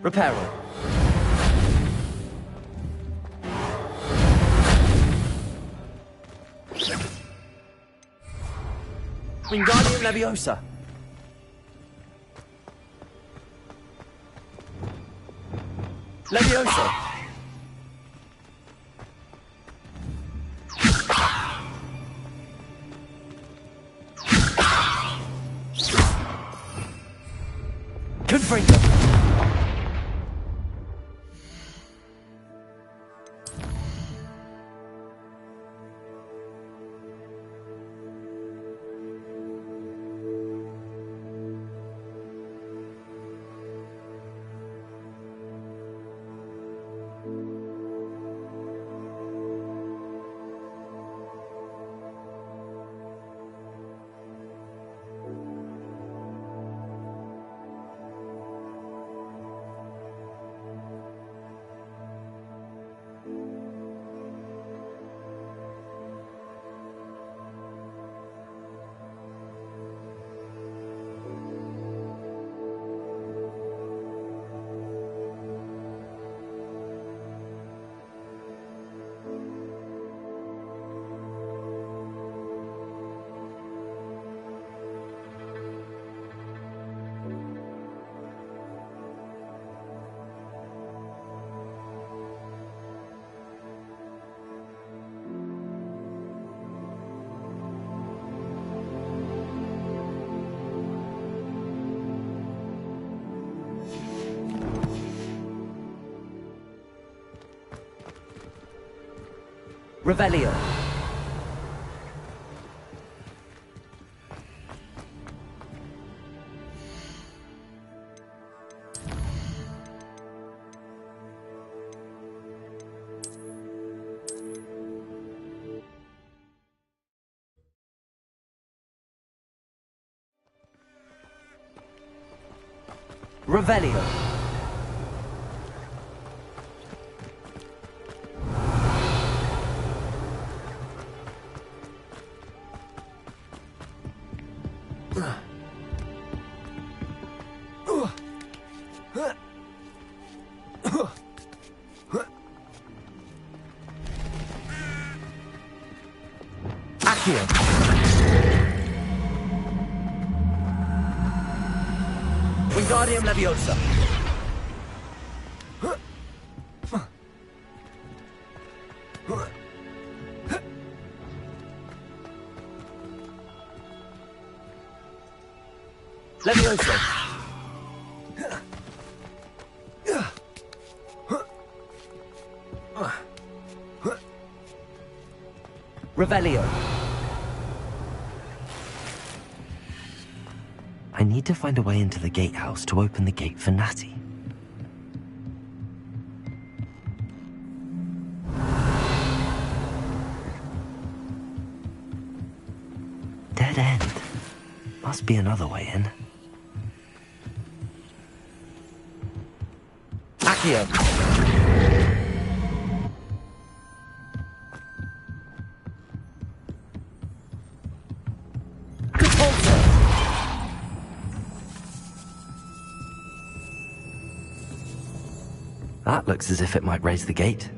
Reparo. Wingardium Leviosa. Leviosa. Confringo. Revelio. Revelio. Accio. Wingardium Leviosa. Leviosa. Revelio. I need to find a way into the gatehouse to open the gate for Natty. Dead end. Must be another way in. Accio. That looks as if it might raise the gate.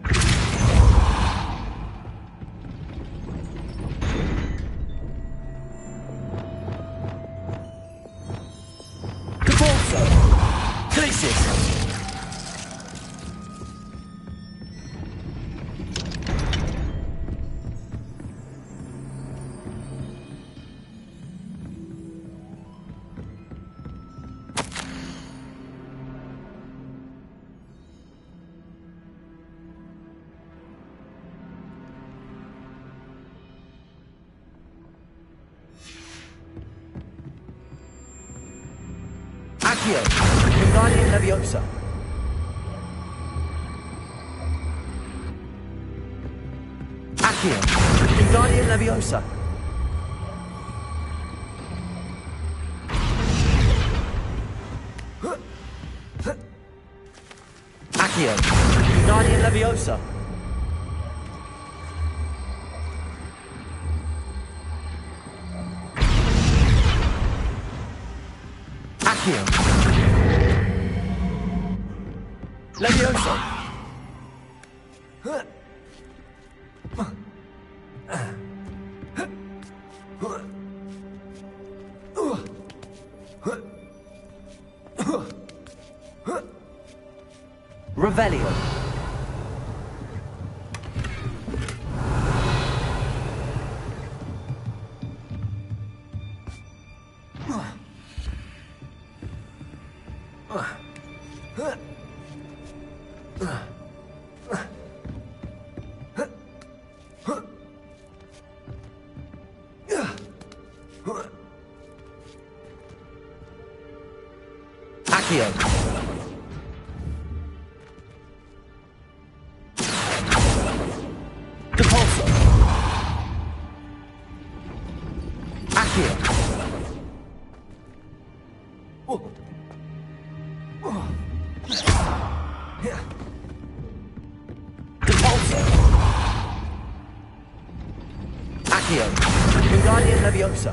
Accio, Wingardium Leviosa. Accio, Wingardium Leviosa. Accio, Wingardium Leviosa. Accio. Leviosa. Revelio. Accio. Depulso. Accio. Depulso. Accio. Wingardium Leviosa.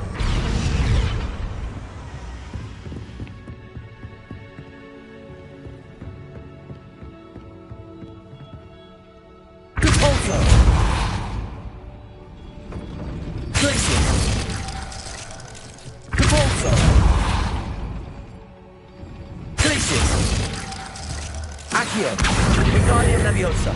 Accio, Wingardium Leviosa.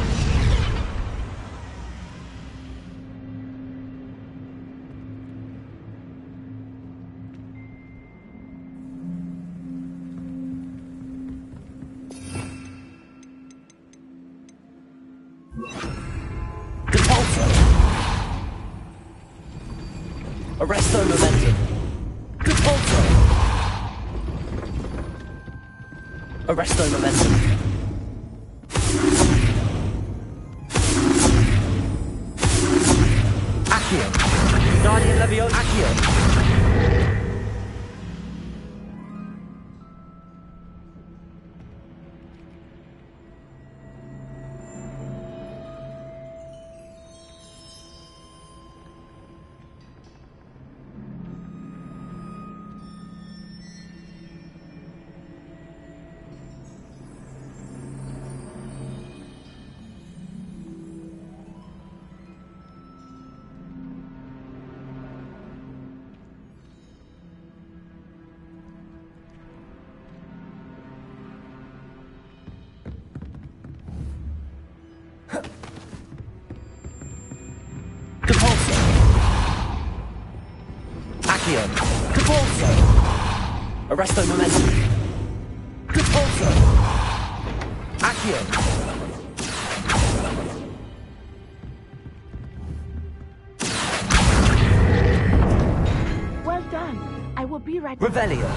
Depulso. Arresto Momentum. Depulso. Arresto Momentum. Accio. Wingardium Leviosa. Accio. Depulso. Accio. Depulso. Arresto Momentum. Depulso. Accio. Revelio.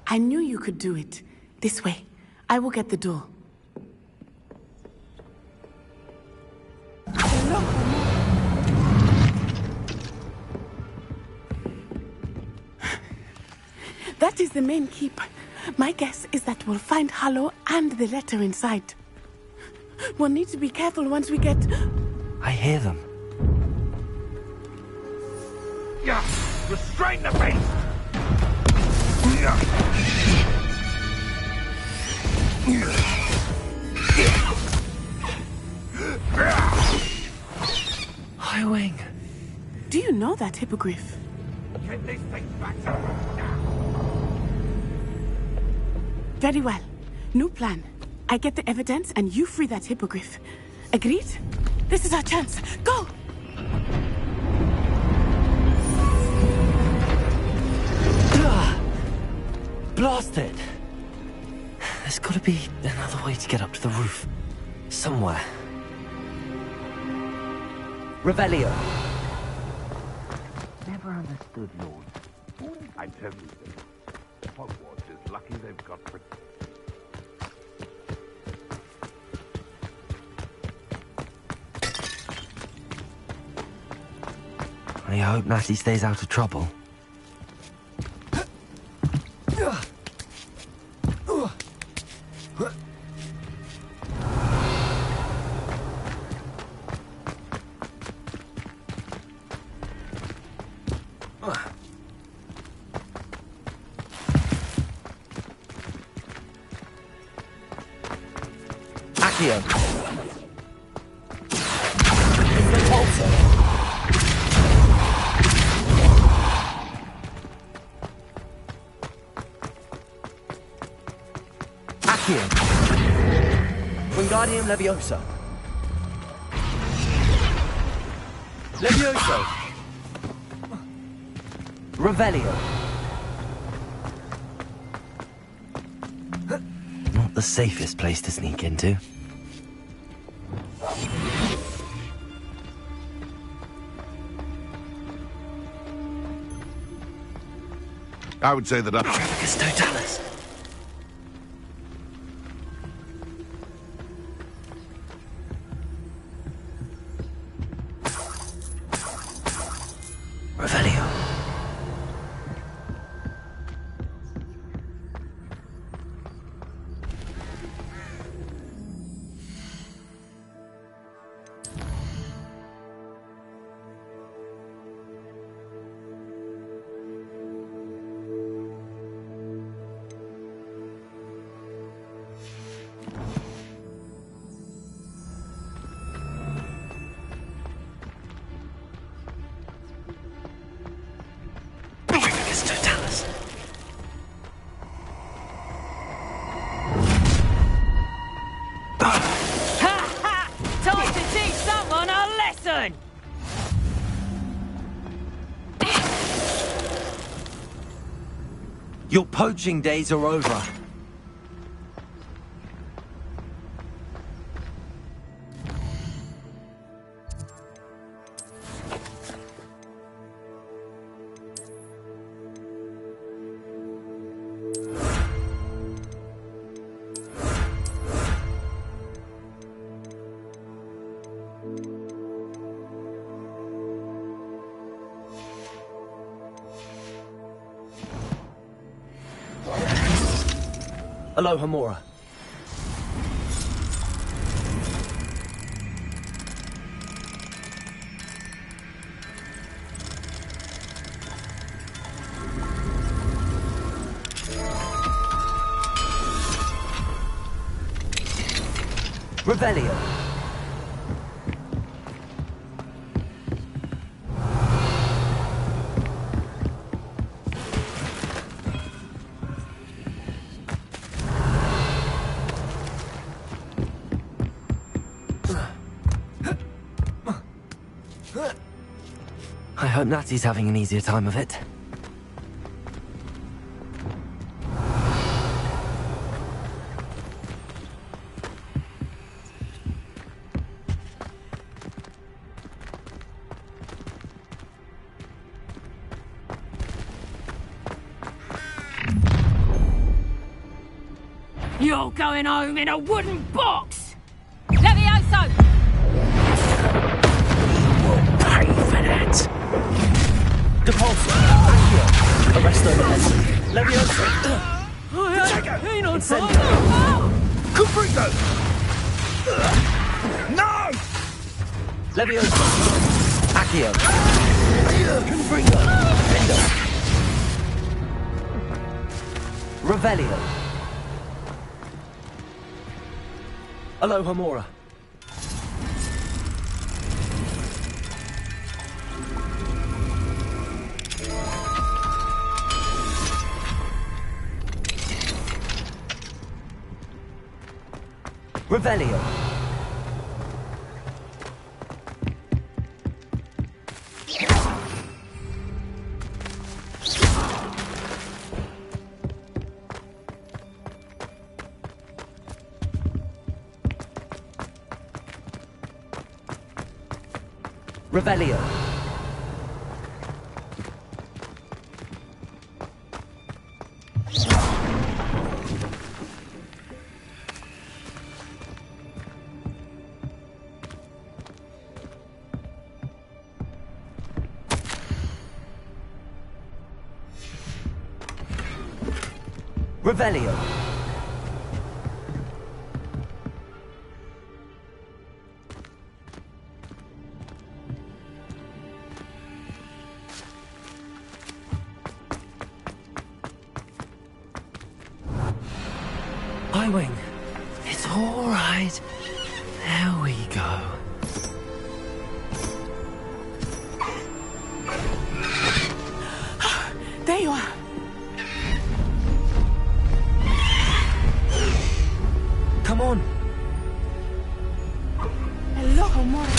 I knew you could do it. This way. I will get the door. That is the main keep. My guess is that we'll find Harlow and the letter inside. We'll need to be careful once we get... I hear them. Yeah, restrain the beast! Highwing. Do you know that hippogriff? Get this thing back to me now! Very well. New plan. I get the evidence and you free that hippogriff. Agreed? This is our chance. Go! Blasted! There's gotta be another way to get up to the roof. Somewhere. Revelio. Never understood, Lord. I tell you this. Hogwarts is lucky they've got... I hope Natty stays out of trouble. Accio. Repulsor. Accio. Wingardium Leviosa. Levioso. Revelio. Not the safest place to sneak into. I would say that up... Trafficus Totalis. Revelio. Trafficus Totalis. Time to teach someone a lesson! Your poaching days are over. Aloha Mora. Revelio. I hope Natty's having an easier time of it. going home in a wooden box! Levioso! Pay for that! Depulso! Accio! Arresto Legacy! Levioso! Protego! Incendio! Confringo! No! Levioso! Accio! Confringo! Endo! Revelio! Alohomora! Revelio! Revelio! Revelio! Highwing, it's all right. There we go. There you are. Come on. Hello, Homora.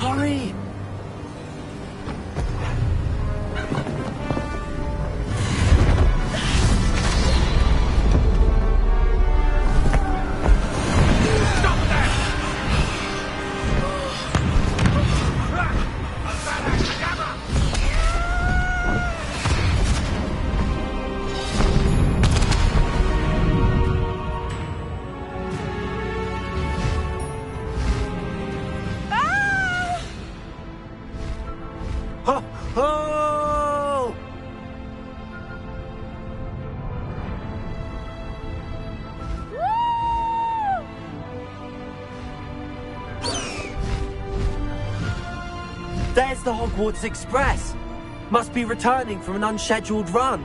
Hurry! There's the Hogwarts Express. Must be returning from an unscheduled run.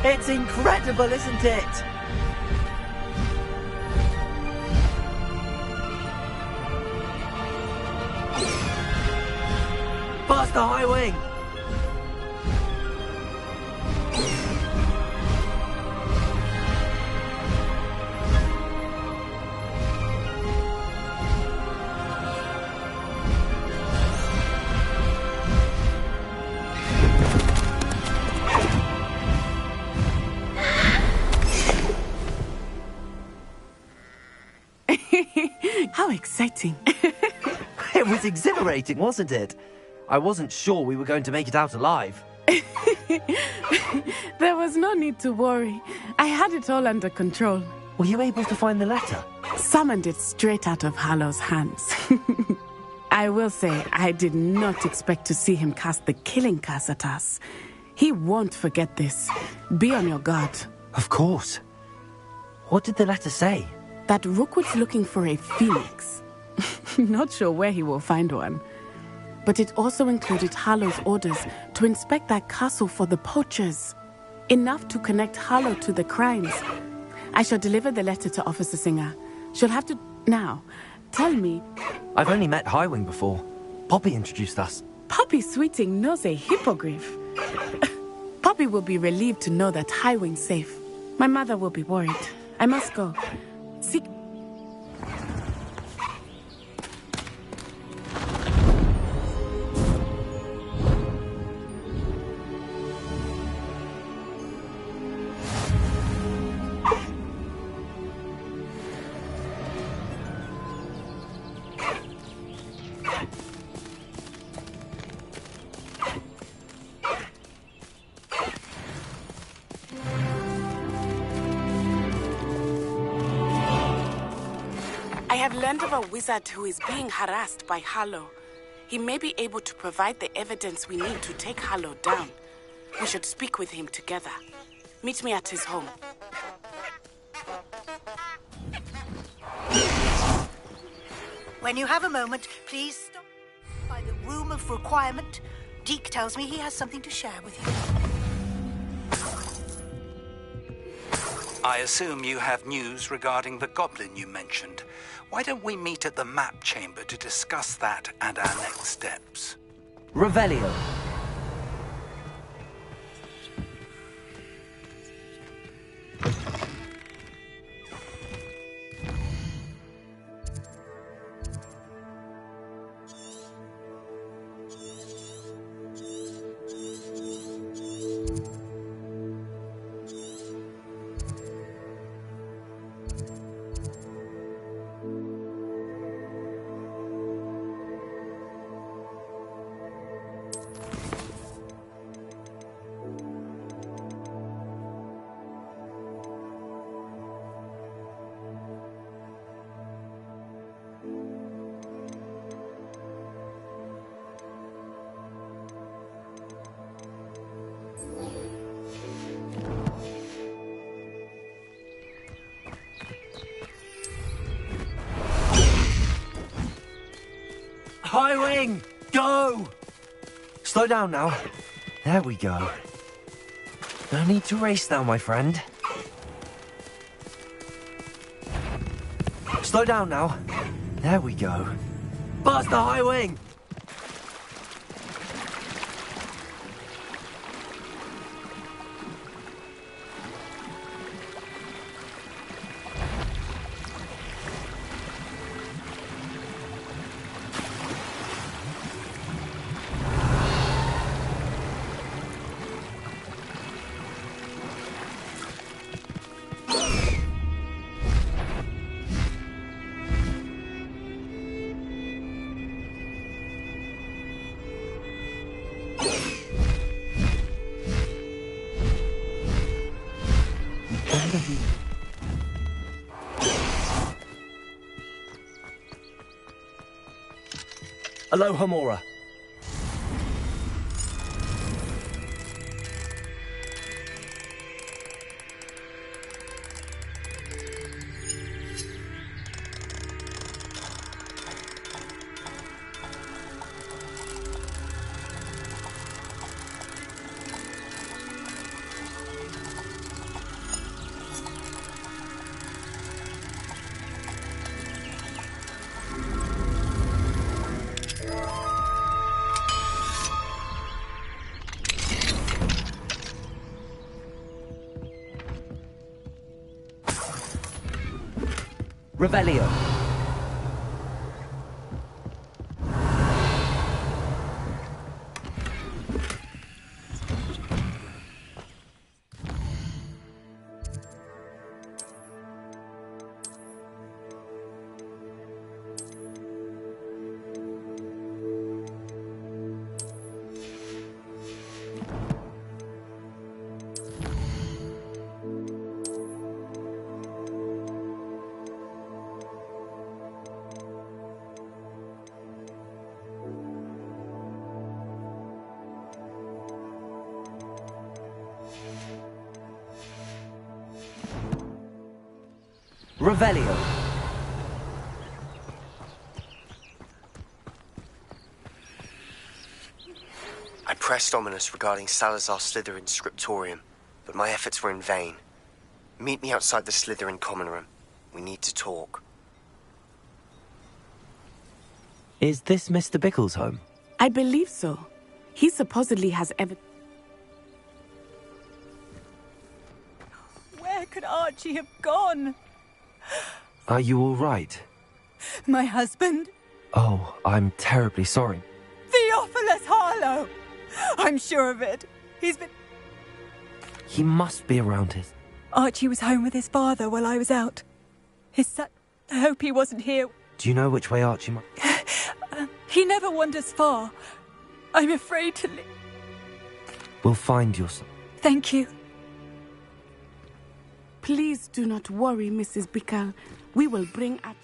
It's incredible, isn't it? Faster, High Wing! How exciting. It was exhilarating, wasn't it? I wasn't sure we were going to make it out alive. There was no need to worry. I had it all under control. Were you able to find the letter? Summoned it straight out of Hallow's hands. I will say, I did not expect to see him cast the killing curse at us. He won't forget this. Be on your guard. Of course. What did the letter say? That Rookwood's looking for a phoenix. Not sure where he will find one. But it also included Harlow's orders to inspect that castle for the poachers. Enough to connect Harlow to the crimes. I shall deliver the letter to Officer Singer. She'll have to... Now, tell me... I've only met Highwing before. Poppy introduced us. Poppy Sweeting knows a hippogriff. Poppy will be relieved to know that Highwing's safe. My mother will be worried. I must go. See... I have learned of a wizard who is being harassed by Harlow. He may be able to provide the evidence we need to take Harlow down. We should speak with him together. Meet me at his home. When you have a moment, please stop by the room of requirement. Deke tells me he has something to share with you. I assume you have news regarding the goblin you mentioned. Why don't we meet at the map chamber to discuss that and our next steps? Revelio. Highwing! Go! Slow down now. There we go. No need to race now, my friend. Slow down now. There we go. Past the Highwing! Aloha Mora. Revelio. Revelio. I pressed Ominous regarding Salazar Slytherin's scriptorium, but my efforts were in vain. Meet me outside the Slytherin common room. We need to talk. Is this Mr. Bickle's home? I believe so. He supposedly has Where could Archie have gone? Are you all right? My husband? Oh, I'm terribly sorry. Theophilus Harlow! I'm sure of it. He's been... He must be around his... Archie was home with his father while I was out. His son... I hope he wasn't here. Do you know which way Archie might... He never wanders far. I'm afraid to leave. We'll find your son. Thank you. Please do not worry, Mrs. Bickle. We will bring Archie.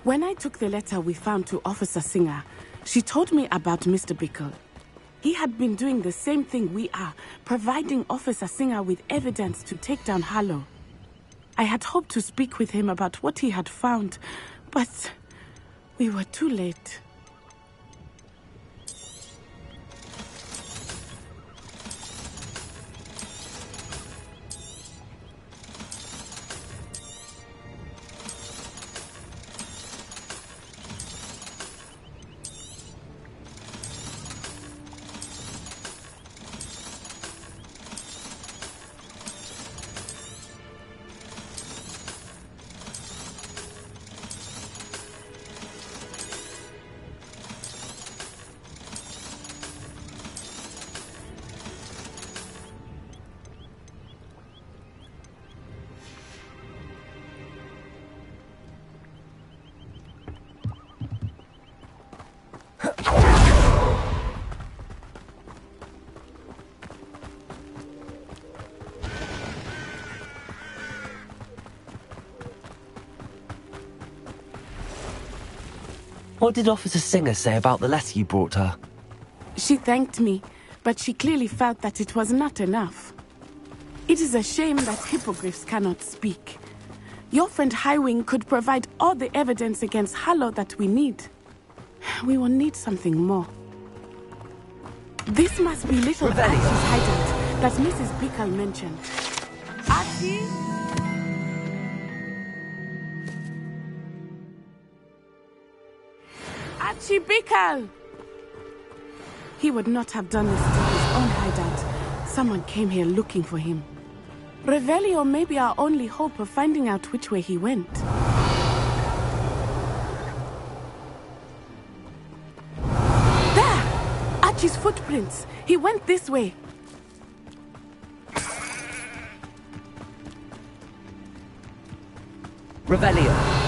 When I took the letter we found to Officer Singer, she told me about Mr. Bickle. He had been doing the same thing we are, providing Officer Singer with evidence to take down Harlow. I had hoped to speak with him about what he had found, but we were too late. What did Officer Singer say about the letter you brought her? She thanked me, but she clearly felt that it was not enough. It is a shame that hippogriffs cannot speak. Your friend Highwing could provide all the evidence against Harlow that we need. We will need something more. This must be little Archie's hideout that Mrs. Bickle mentioned. Archie? Archie Bickle! He would not have done this to his own hideout. Someone came here looking for him. Revelio may be our only hope of finding out which way he went. There! Archie's footprints. He went this way. Revelio.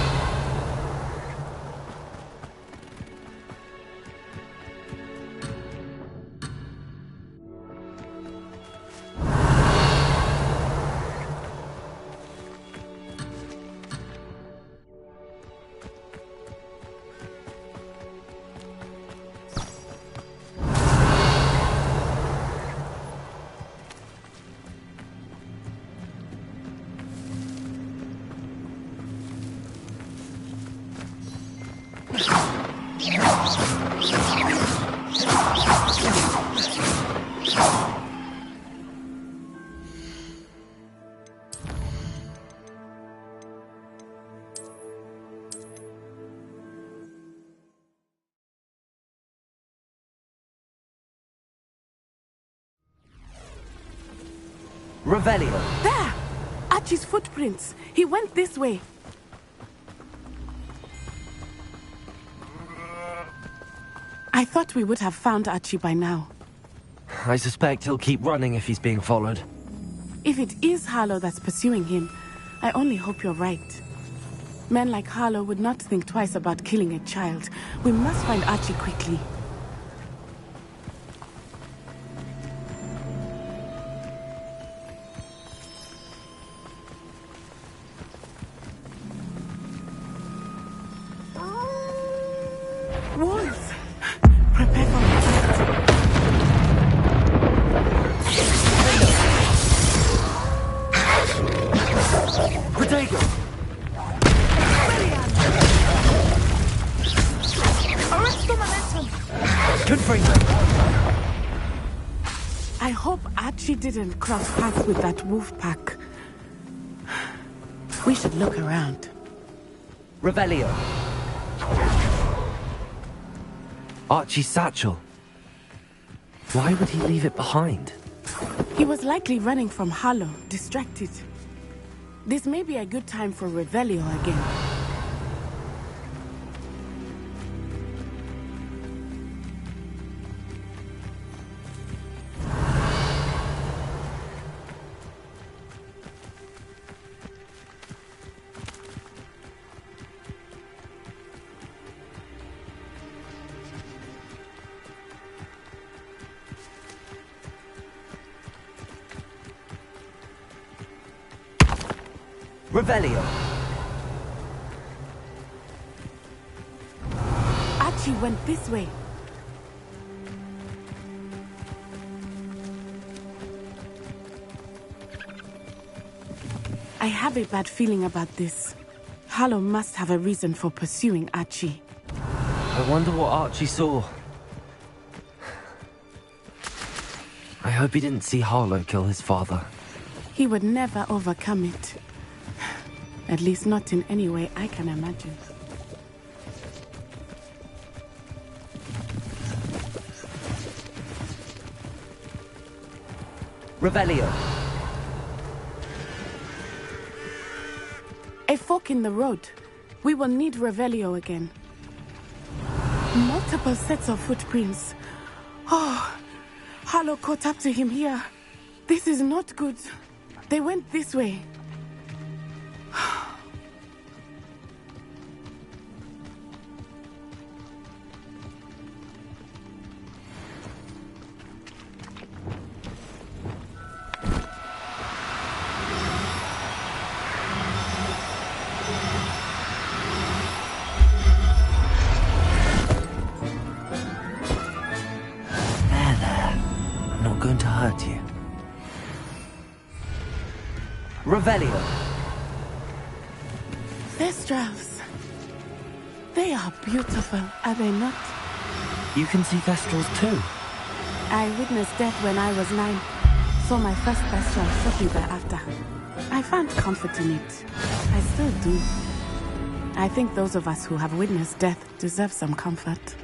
Revelio. There! Archie's footprints. He went this way. I thought we would have found Archie by now. I suspect he'll keep running if he's being followed. If it is Harlow that's pursuing him, I only hope you're right. Men like Harlow would not think twice about killing a child. We must find Archie quickly. Wolves! Prepare for I hope Archie didn't cross paths with that wolf pack. We should look around. Revelio. Archie's satchel. Why would he leave it behind? He was likely running from Harlow, distracted. This may be a good time for Revelio again. Revelio. Archie went this way. I have a bad feeling about this. Harlow must have a reason for pursuing Archie. I wonder what Archie saw. I hope he didn't see Harlow kill his father. He would never overcome it. At least not in any way I can imagine. Revelio. A fork in the road. We will need Revelio again. Multiple sets of footprints. Oh, Harlow caught up to him here. This is not good. They went this way. Revelio. Thestrals. They are beautiful, are they not? You can see Thestrals too. I witnessed death when I was 9. Saw my first Thestral shortly thereafter. I found comfort in it. I still do. I think those of us who have witnessed death deserve some comfort.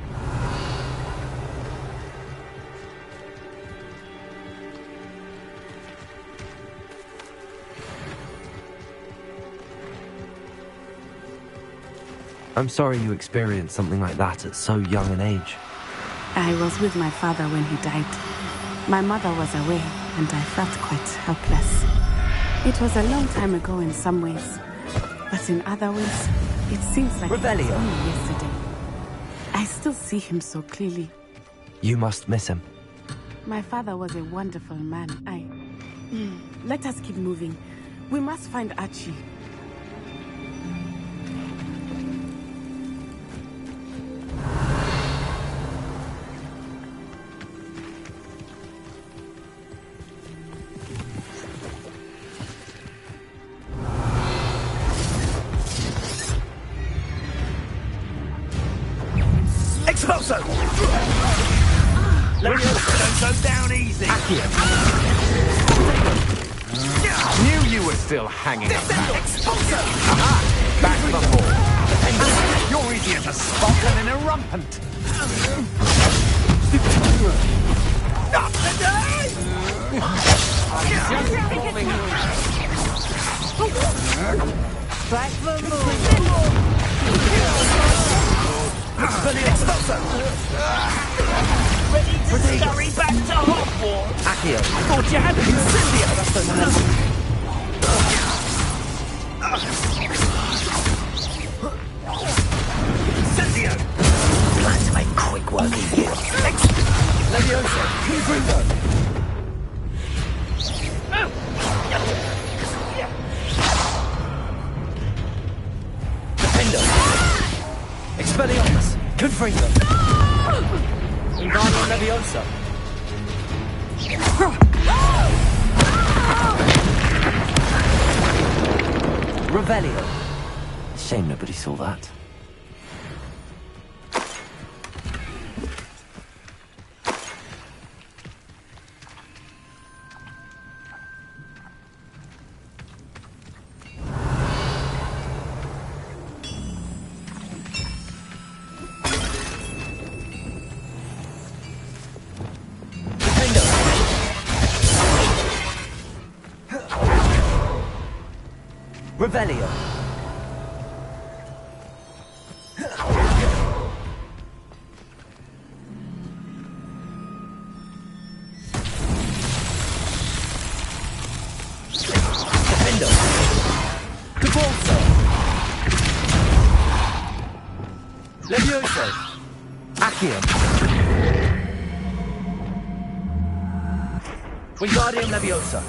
I'm sorry you experienced something like that at so young an age. I was with my father when he died. My mother was away, and I felt quite helpless. It was a long time ago in some ways, but in other ways, it seems like it was only yesterday. I still see him so clearly. You must miss him. My father was a wonderful man. Let us keep moving. We must find Archie. Expulso! Don't go down easy! Knew you were still hanging about. Expulso! Back the ball. You're easier to spot than an irrumpant. Not today! Back the ball! Expulso! Ready to scurry back to Hogwart! Accio. I thought you had Incendio! Incendio! Plan to make quick work of you. Leviosa. Confringo. Defender. Expelliarmus. Confringo. Ingarno Leviosa. Revelio. Shame nobody saw that. Revelio. Defendo. Devolso. Levioso. Accium. Wingardium Leviosa.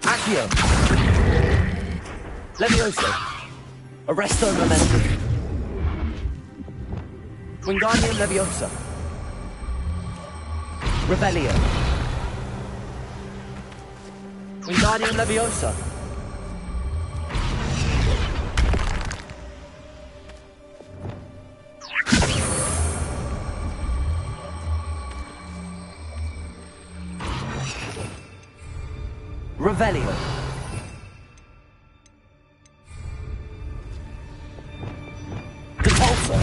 Accio. Levioso. Arresto Momentum. Wingardium Leviosa. Revelio. Wingardium Leviosa. Revelio. Depulso.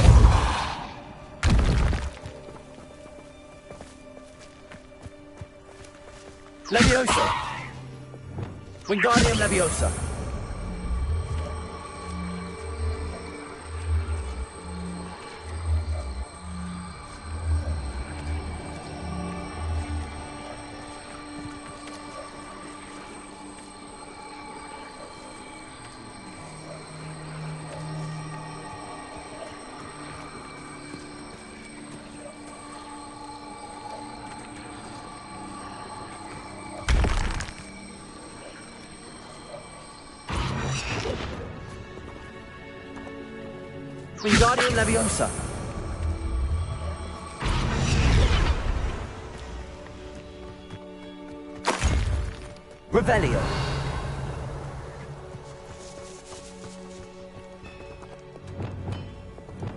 Levioso. Wingardium Leviosa. Wingardium Leviosa. Revelio.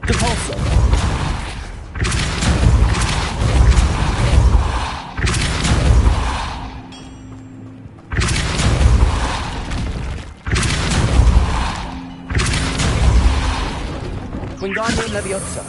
Depulso. Wingardium Leviosa.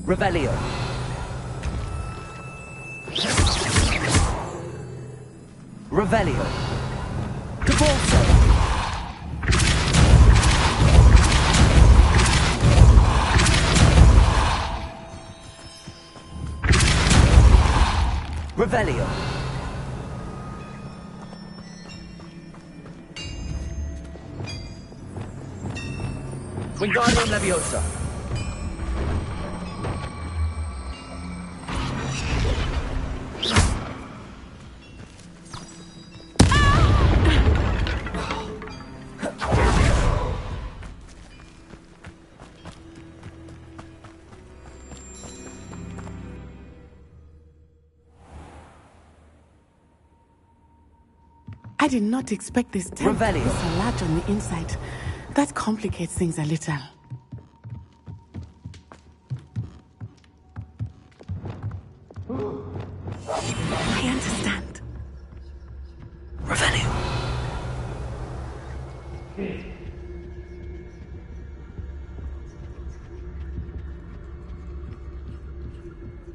Revelio. Revelio. Depulso. Revelio. Wingardium Leviosa. I did not expect this tent to be Revelio. so large on the inside. That complicates things a little. I understand. Revelio.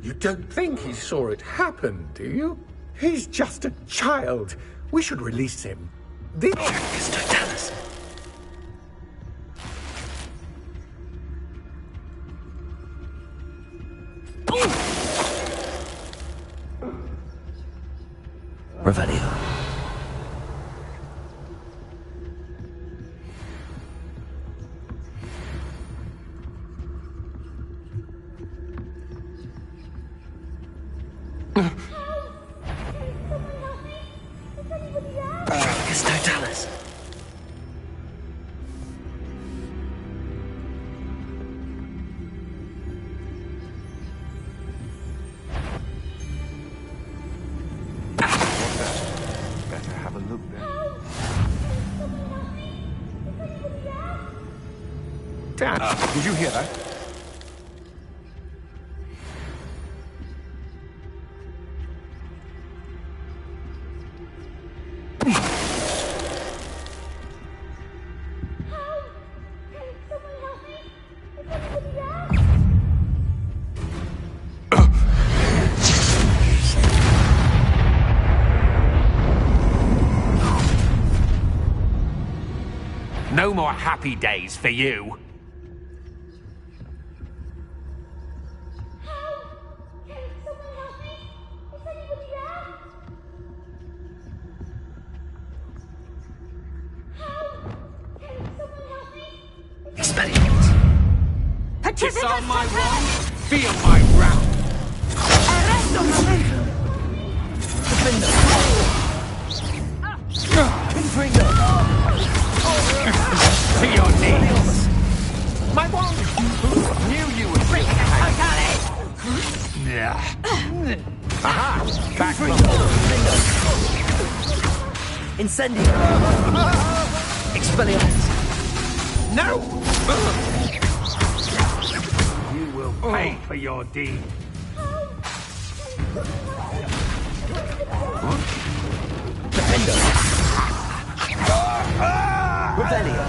You don't think he saw it happen, do you? He's just a child. We should release him. This is Totalis. Revelio. Dad, did you hear that? No more happy days for you. Disarm my wand, feel my wrath. To your knees. My wand! Knew you would bring it. Aha! Back from Incendio! Expelliarmus! No! You will pay for your deed. Defender! Revelio!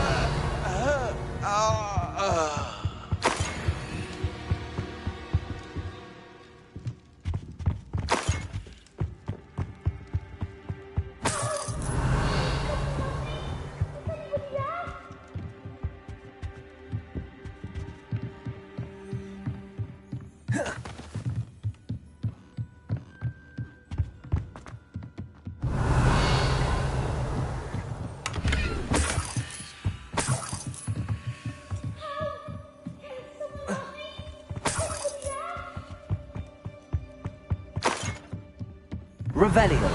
Revelio.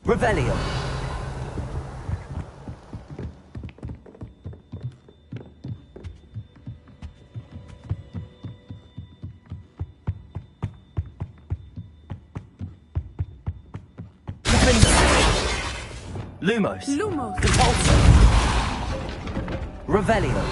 Revelio. Lumos. Lumos. Convulso. Revelio.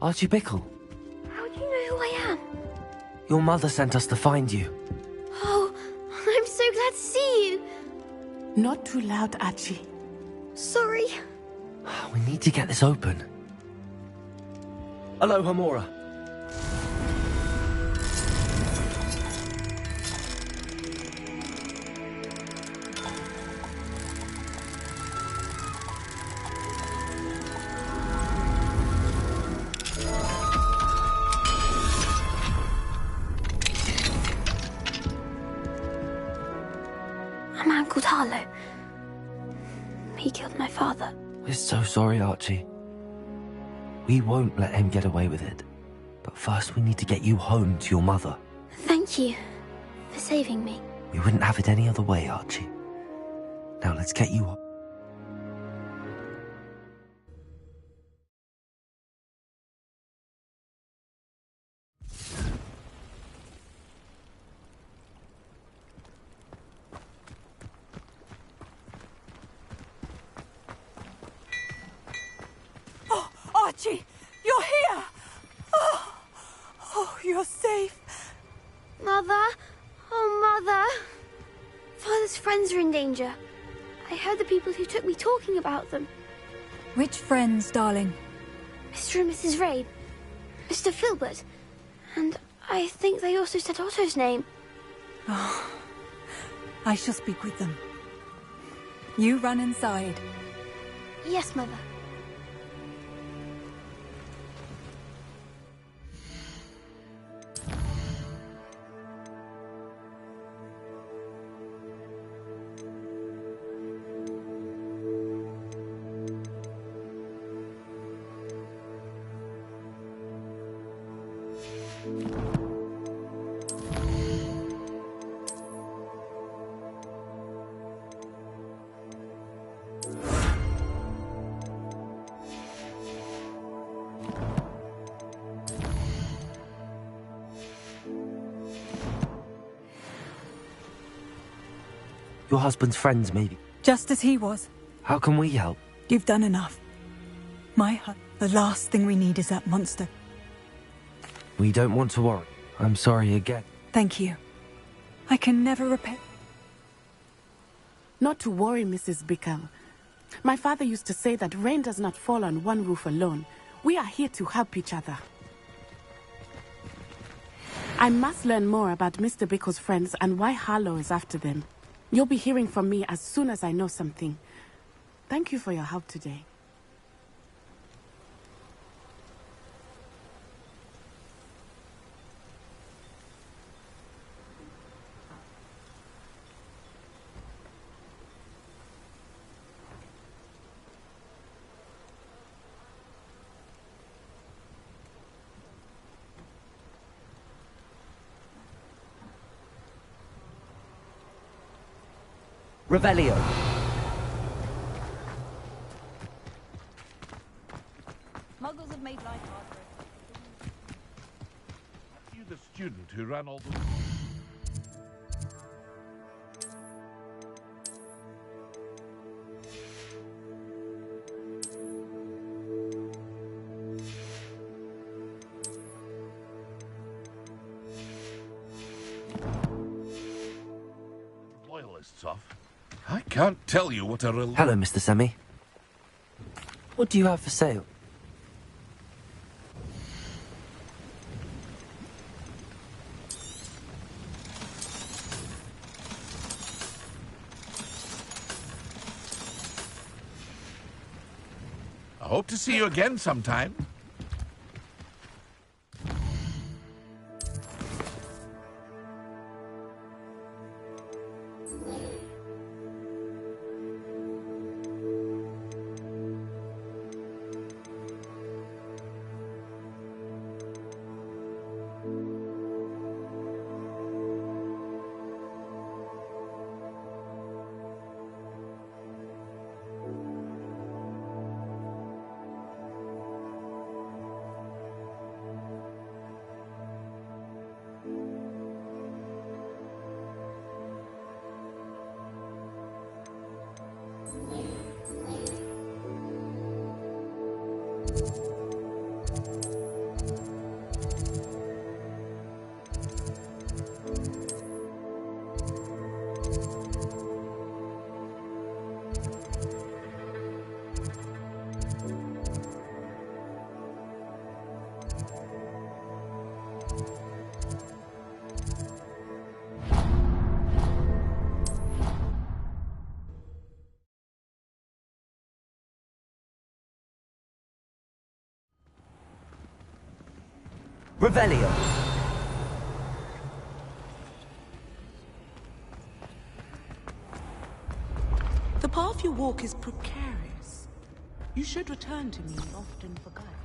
Archie Bickle. How do you know who I am? Your mother sent us to find you. Oh, I'm so glad to see you. Not too loud, Archie. Sorry. We need to get this open. Hello, Hamora. A man called Harlow. He killed my father. We're so sorry, Archie. We won't let him get away with it. But first we need to get you home to your mother. Thank you for saving me. We wouldn't have it any other way, Archie. Now let's get you home. Oh, Archie, you're here! Mother! Oh, Mother! Father's friends are in danger. I heard the people who took me talking about them. Which friends, darling? Mr. and Mrs. Ray, Mr. Filbert, and I think they also said Otto's name. Oh, I shall speak with them. You run inside. Yes, Mother. Your husband's friends, maybe. Just as he was. How can we help? You've done enough. The last thing we need is that monster. We don't want to worry. I'm sorry again. Thank you. I can never repay... Not to worry, Mrs. Bickle. My father used to say that rain does not fall on one roof alone. We are here to help each other. I must learn more about Mr. Bickle's friends and why Harlow is after them. You'll be hearing from me as soon as I know something. Thank you for your help today. Revelio. Muggles have made life hard for us. Are you the student who ran all the... Loyalists off? I can't tell you what a Hello, Mr. Semi. What do you have for sale? I hope to see you again sometime. Revelio. The path you walk is precarious. You should return to me often for guidance.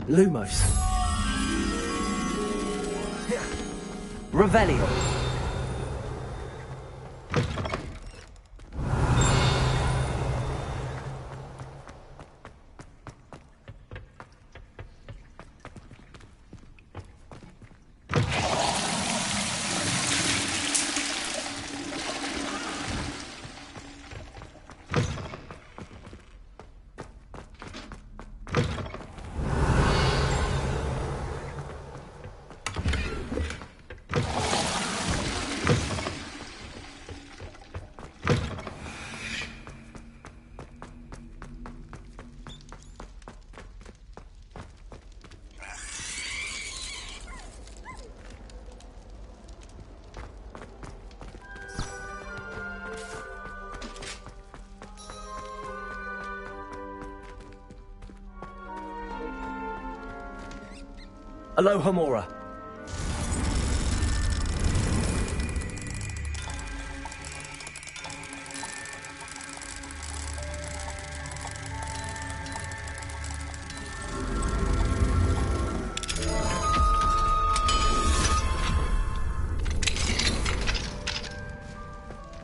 Lumos. Revelio. Aloha Mora.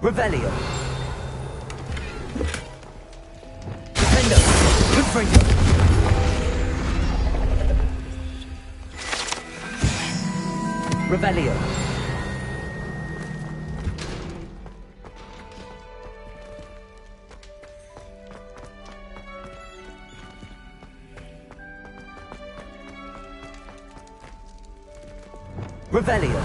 Revelio. Defendo. Confringo. Revelio. Revelio.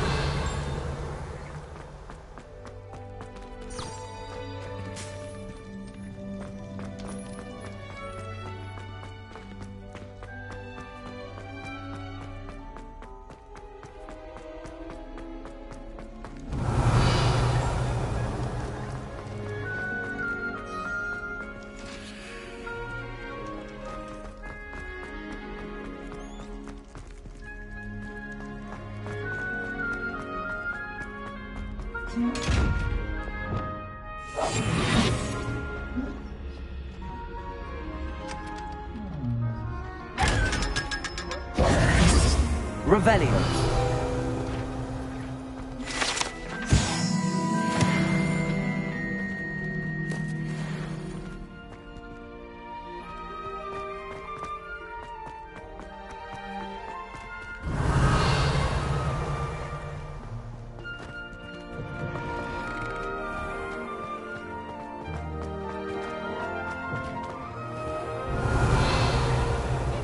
Revelio.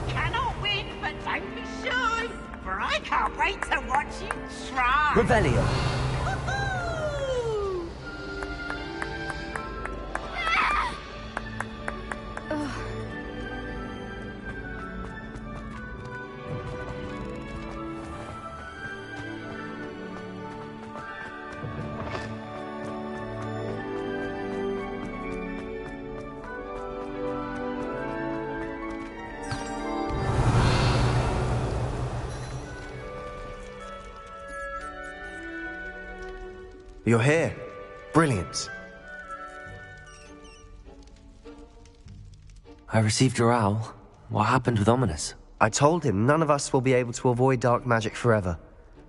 Cannot win, but don't be shy, for I can't wait to watch you try. Revelio. You're here. Brilliant. I received your owl. What happened with Ominous? I told him none of us will be able to avoid dark magic forever.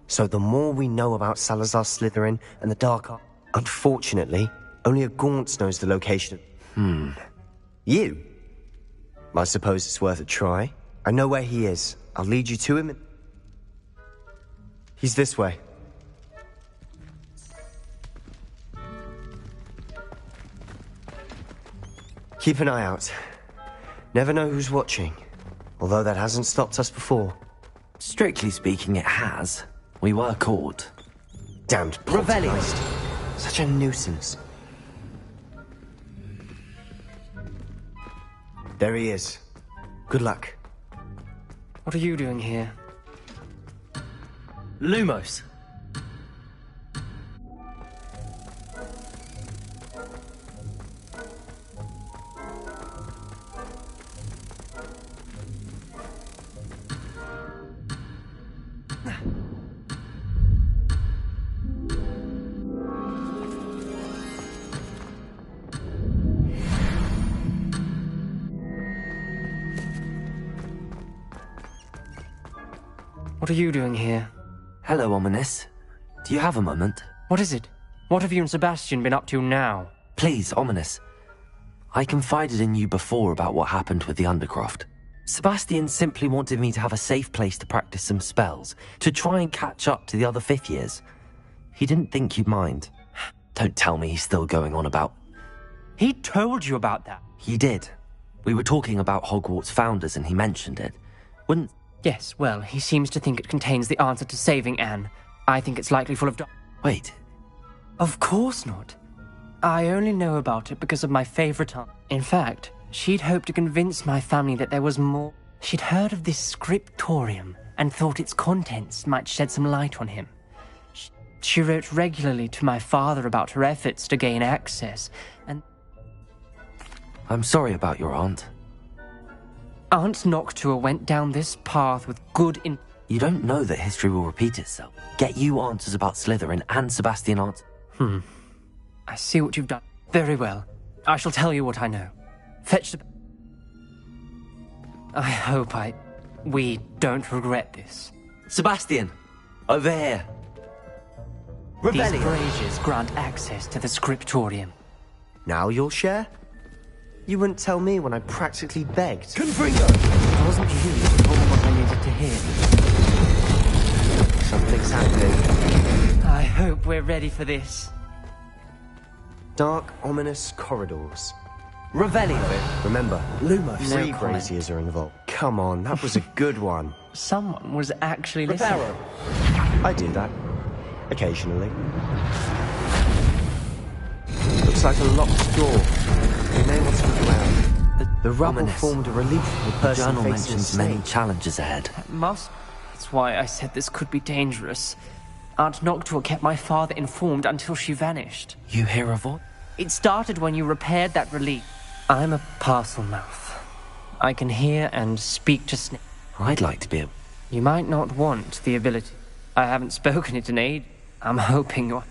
So the more we know about Salazar Slytherin and the Dark Art... Unfortunately, only a Gaunt knows the location. You? I suppose it's worth a try. I know where he is. I'll lead you to him. He's this way. Keep an eye out. Never know who's watching. Although that hasn't stopped us before. Strictly speaking, it has. We were caught. Damned poltergeist. Such a nuisance. There he is. Good luck. What are you doing here? Lumos. What are you doing here? Hello, Ominous. Do you have a moment? What is it? What have you and Sebastian been up to now? Please, Ominous. I confided in you before about what happened with the Undercroft. Sebastian simply wanted me to have a safe place to practice some spells, to try and catch up to the other 5th years. He didn't think you'd mind. Don't tell me he's still going on about... He told you about that? He did. We were talking about Hogwarts founders and he mentioned it. Wouldn't... Yes, well, he seems to think it contains the answer to saving Anne. I think it's likely full of... Wait. Of course not. I only know about it because of my favorite aunt. In fact, she'd hoped to convince my family that there was more. She'd heard of this scriptorium and thought its contents might shed some light on him. She wrote regularly to my father about her efforts to gain access, and... I'm sorry about your aunt. Aunt Noctua went down this path with good in... You don't know that history will repeat itself. Get you answers about Slytherin and Sebastian answers. I see what you've done. Very well. I shall tell you what I know. Fetch the... I hope we don't regret this. Sebastian! Over here! These braziers grant access to the scriptorium. Now you'll share? You wouldn't tell me when I practically begged. Confringo! It wasn't you who told me what I needed to hear. Something's happening. I hope we're ready for this. Dark, ominous corridors. Revelio. Remember, Lumos. 3 No braziers are involved. Come on, that was a good one. Someone was actually listening. I do that. Occasionally. Looks like a locked door. You may want to look around. The rubble Ominous. formed a relief for the The person journal facing mentions the many stage. challenges ahead. That's why I said this could be dangerous. Aunt Noctua kept my father informed until she vanished. You hear a voice? It started when you repaired that relief. I'm a parcel mouth. I can hear and speak to snakes. I'd like to be able... You might not want the ability. I haven't spoken it in age. I'm hoping you're...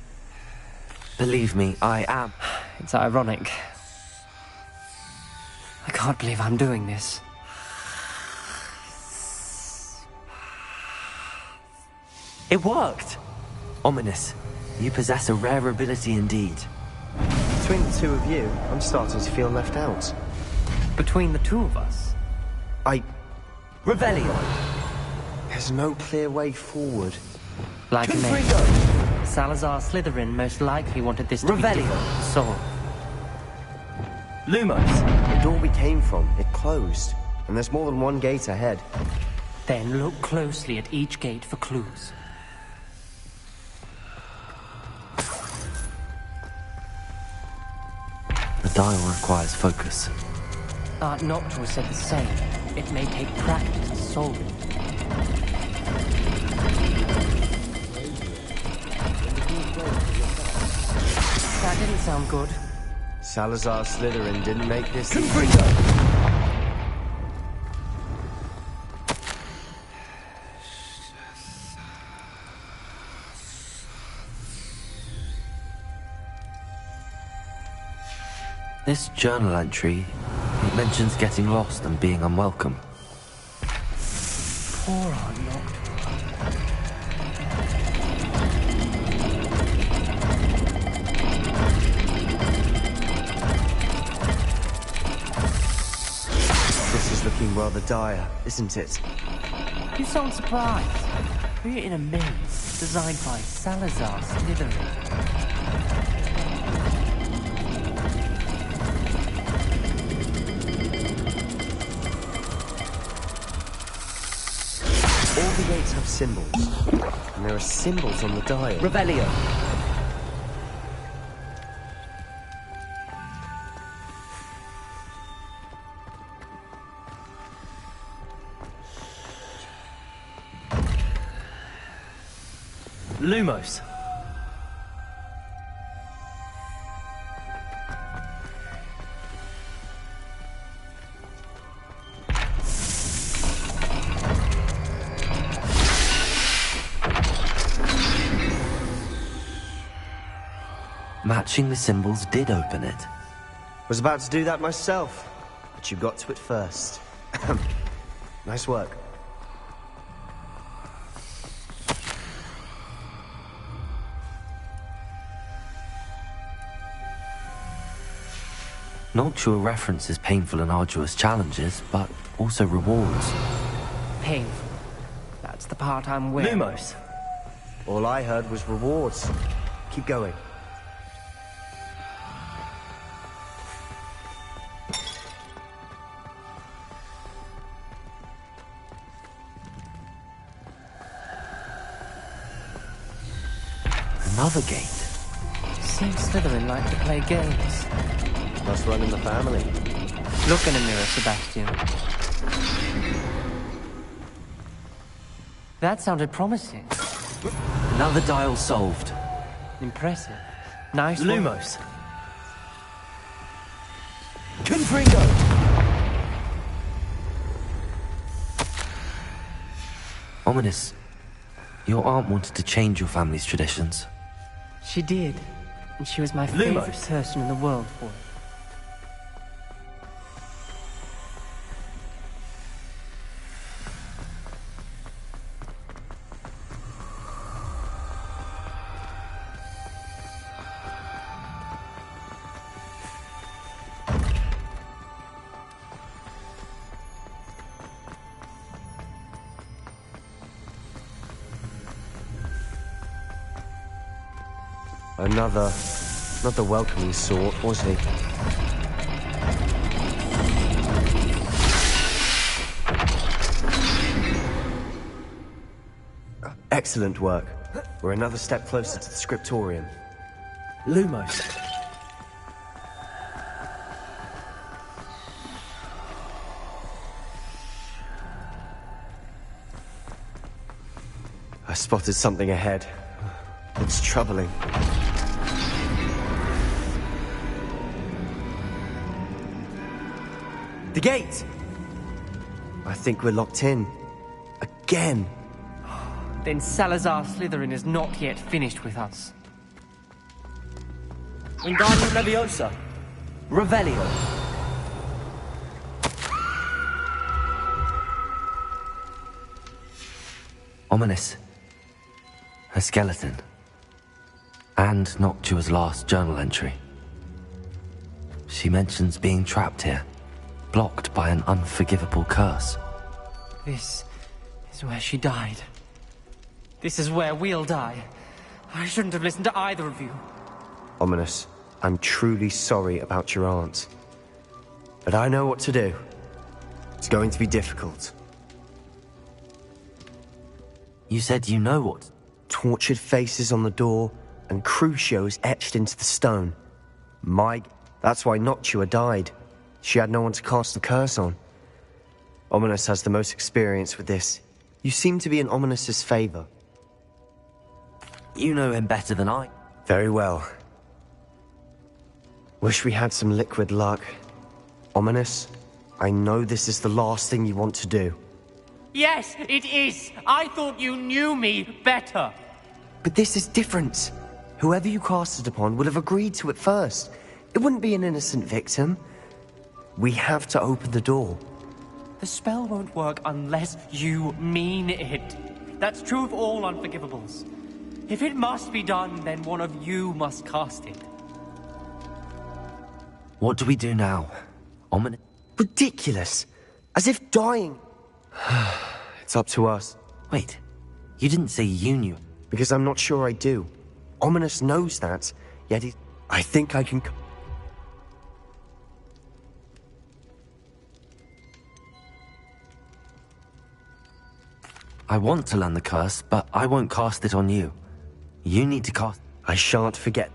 Believe me, I am. It's ironic. I can't believe I'm doing this. It worked! Ominous, you possess a rare ability indeed. Between the 2 of you, I'm starting to feel left out. Between the 2 of us? Revelio! There's no clear way forward. Like a man. Salazar Slytherin most likely wanted this to Revelio. be different. So, Lumos! The door we came from, it closed. And there's more than one gate ahead. then look closely at each gate for clues. The dial requires focus. Aunt Noctua said the same. It may take practice to solve it. That didn't sound good. Salazar Slytherin didn't make this... This journal entry, it mentions getting lost and being unwelcome. Poor Aunt Noctua. This is looking rather dire, isn't it? You sound surprised. We're in a maze designed by Salazar Slytherin. All the gates have symbols, and there are symbols on the dial. Revelio. Lumos. Matching the symbols did open it. Was about to do that myself, but you got to it first. Nice work. Noctua references painful and arduous challenges, but also rewards. Painful. That's the part I'm with. Lumos. All I heard was rewards. Keep going. Another gate. Seems Slytherin like to play games. Must run in the family. Look in a mirror, Sebastian. That sounded promising. Another dial solved. Impressive. Nice Lumos. Confringo! Ominous. Your aunt wanted to change your family's traditions. She did. And she was my favorite person in the world for it. Not the welcoming sort, was he? Excellent work. We're another step closer to the scriptorium. Lumos. I spotted something ahead. It's troubling. The gate! I think we're locked in. Again. Then Salazar Slytherin is not yet finished with us. Wingardium Leviosa. Revelio. Ominous. A skeleton. And Noctua's last journal entry. She mentions being trapped here, blocked by an unforgivable curse. This is where she died. This is where we'll die. I shouldn't have listened to either of you. Ominous, I'm truly sorry about your aunt. But I know what to do. It's going to be difficult. You said you know what? Tortured faces on the door and crucios etched into the stone. That's why Noctua died. She had no one to cast the curse on. Ominous has the most experience with this. You seem to be in Ominous's favor. You know him better than I. Very well. Wish we had some liquid luck. Ominous, I know this is the last thing you want to do. Yes, it is. I thought you knew me better. But this is different. Whoever you cast it upon would have agreed to it first. It wouldn't be an innocent victim. We have to open the door. The spell won't work unless you mean it. That's true of all unforgivables. If it must be done, then one of you must cast it. What do we do now? Ominous? Ridiculous. As if dying... It's up to us. Wait, you didn't say you knew. Because I'm not sure I do. Ominous knows that, yet I think I can... I want to learn the curse, but I won't cast it on you. You need to cast... I shan't forget.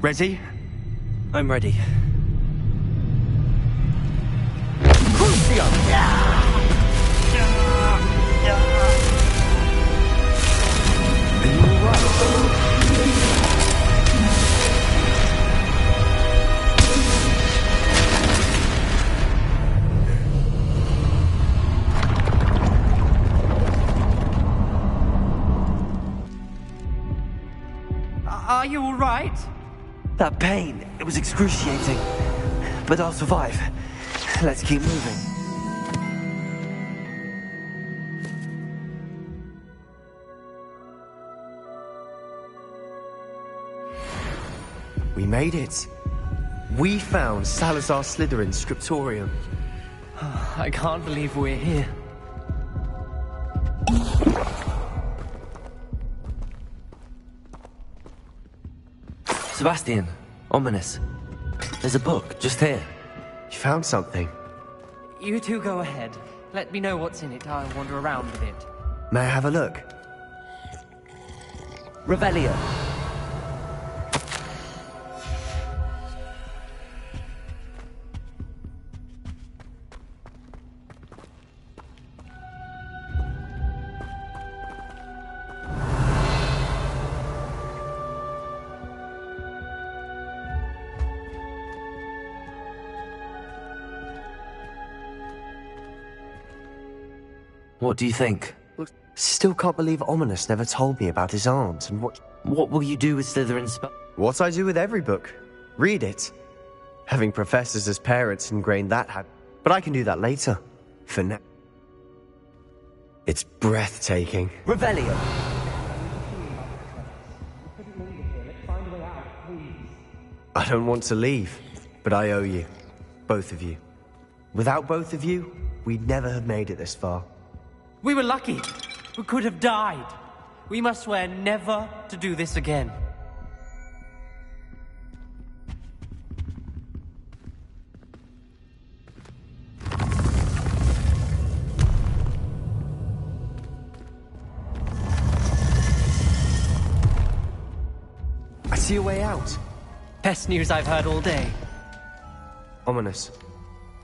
Ready? I'm ready. Are you all right? That pain, it was excruciating. But I'll survive. Let's keep moving. We made it. We found Salazar Slytherin's scriptorium. I can't believe we're here. Sebastian, ominous. There's a book just here. You found something? You two go ahead. Let me know what's in it. I'll wander around a bit. May I have a look? Revelio. What do you think? Still can't believe Ominous never told me about his aunt and what... What will you do with Slytherin's spell? What I do with every book. Read it. Having professors as parents ingrained that habit. But I can do that later. For now. It's breathtaking. Revelio. I don't want to leave, but I owe you. Both of you. Without both of you, we'd never have made it this far. We were lucky. We could have died. We must swear never to do this again. I see a way out. Best news I've heard all day. Ominous.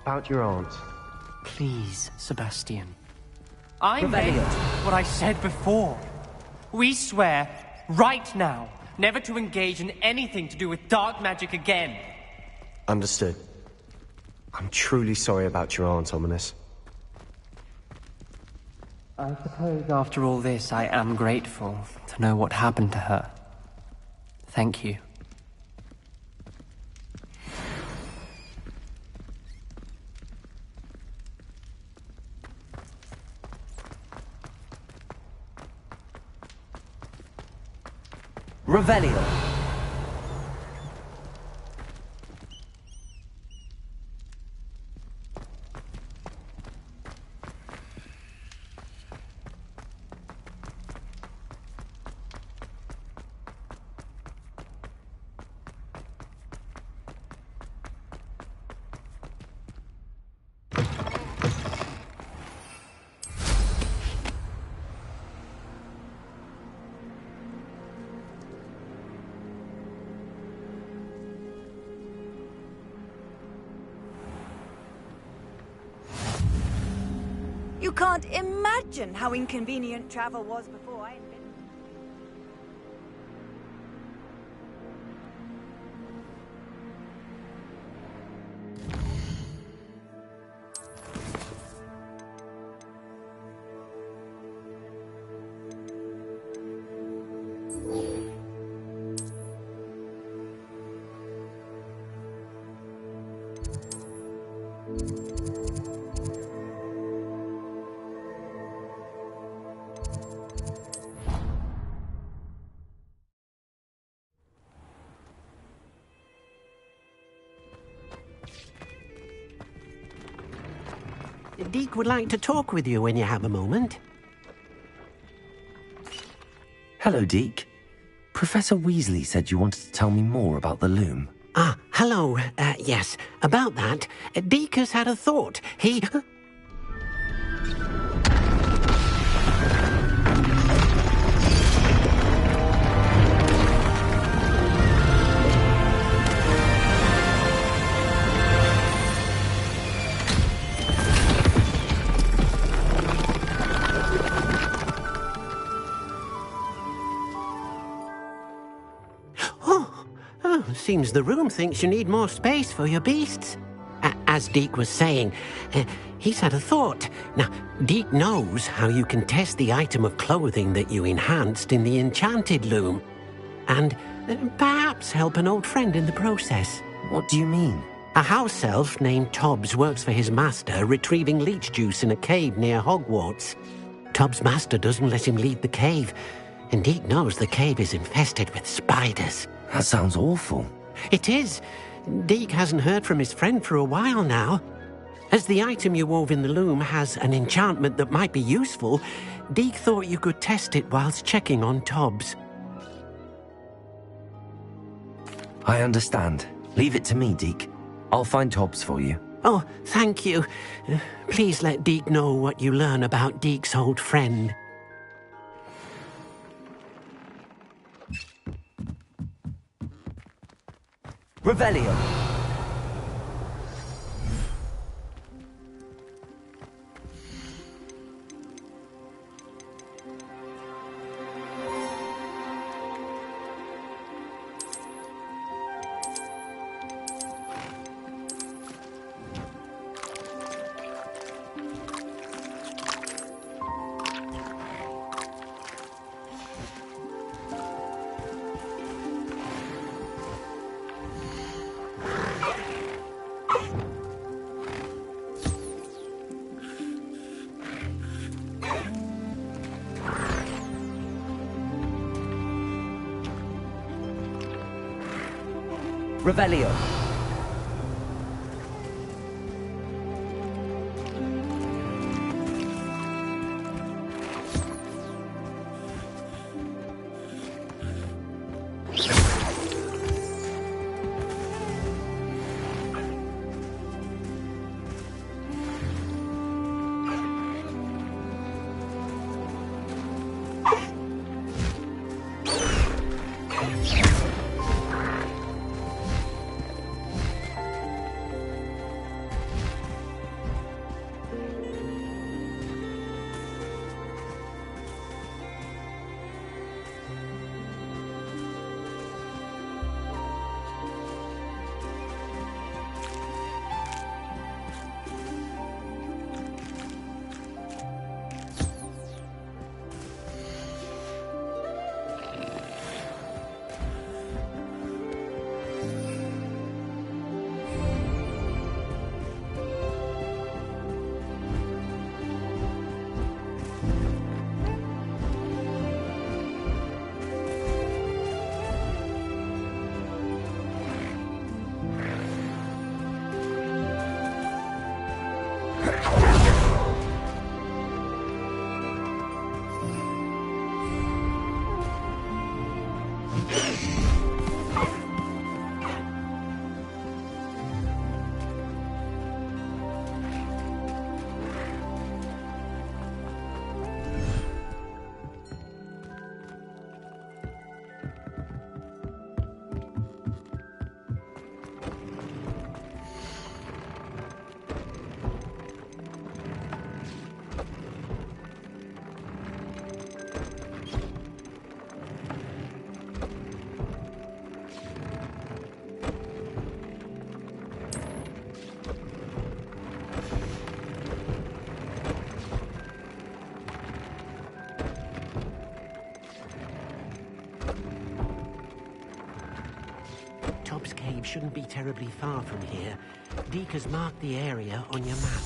About your aunt. Please, Sebastian. I meant what I said before. We swear, right now, never to engage in anything to do with dark magic again. Understood. I'm truly sorry about your aunt, Ominous. I suppose after all this, I am grateful to know what happened to her. Thank you. Revelio. You can't imagine how inconvenient travel was before I... Deek would like to talk with you when you have a moment. Hello, Deek. Professor Weasley said you wanted to tell me more about the loom. Ah, hello. Yes, about that. Deek has had a thought. He... Seems the room thinks you need more space for your beasts. As Deek was saying, he's had a thought. Now, Deek knows how you can test the item of clothing that you enhanced in the enchanted loom. And Perhaps help an old friend in the process. What do you mean? A house elf named Tobbs works for his master, retrieving leech juice in a cave near Hogwarts. Tobbs' master doesn't let him leave the cave, and Deke knows the cave is infested with spiders. That sounds awful. It is. Deke hasn't heard from his friend for a while now. As the item you wove in the loom has an enchantment that might be useful, Deke thought you could test it whilst checking on Tobbs. I understand. Leave it to me, Deke. I'll find Tobbs for you. Oh, thank you. Please let Deke know what you learn about Deke's old friend. Revelio. Revelio. Tobbs Cave shouldn't be terribly far from here. Deke has marked the area on your map.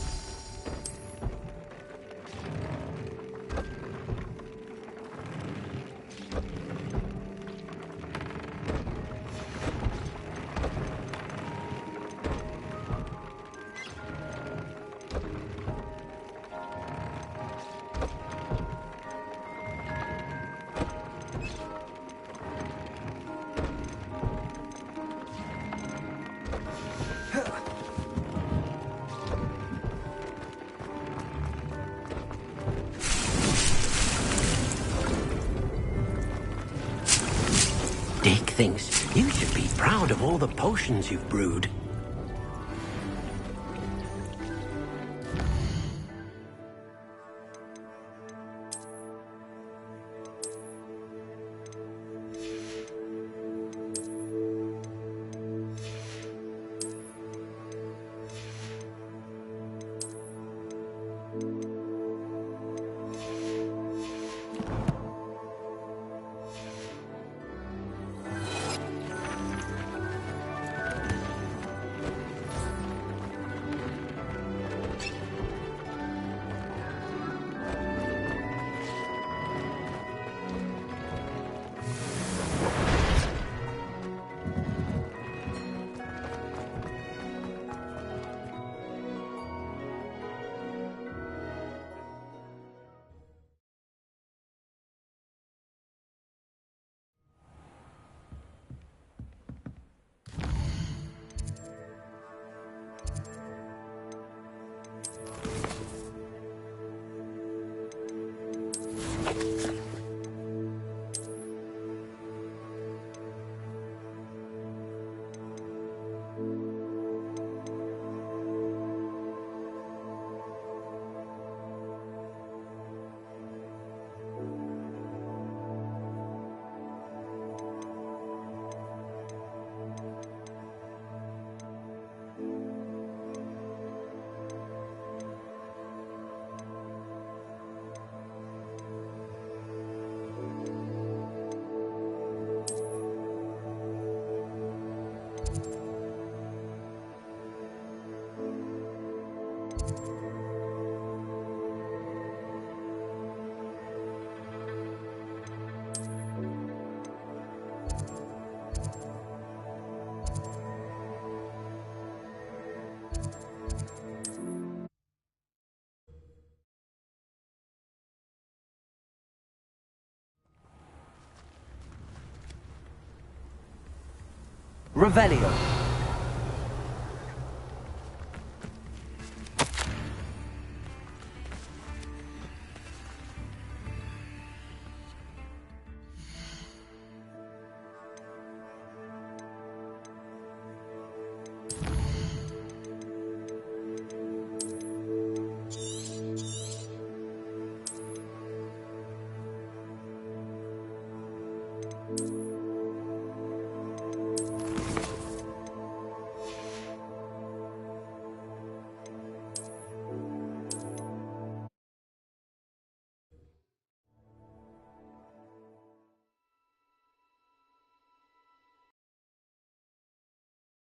Deke thinks you should be proud of all the potions you've brewed. Revelio.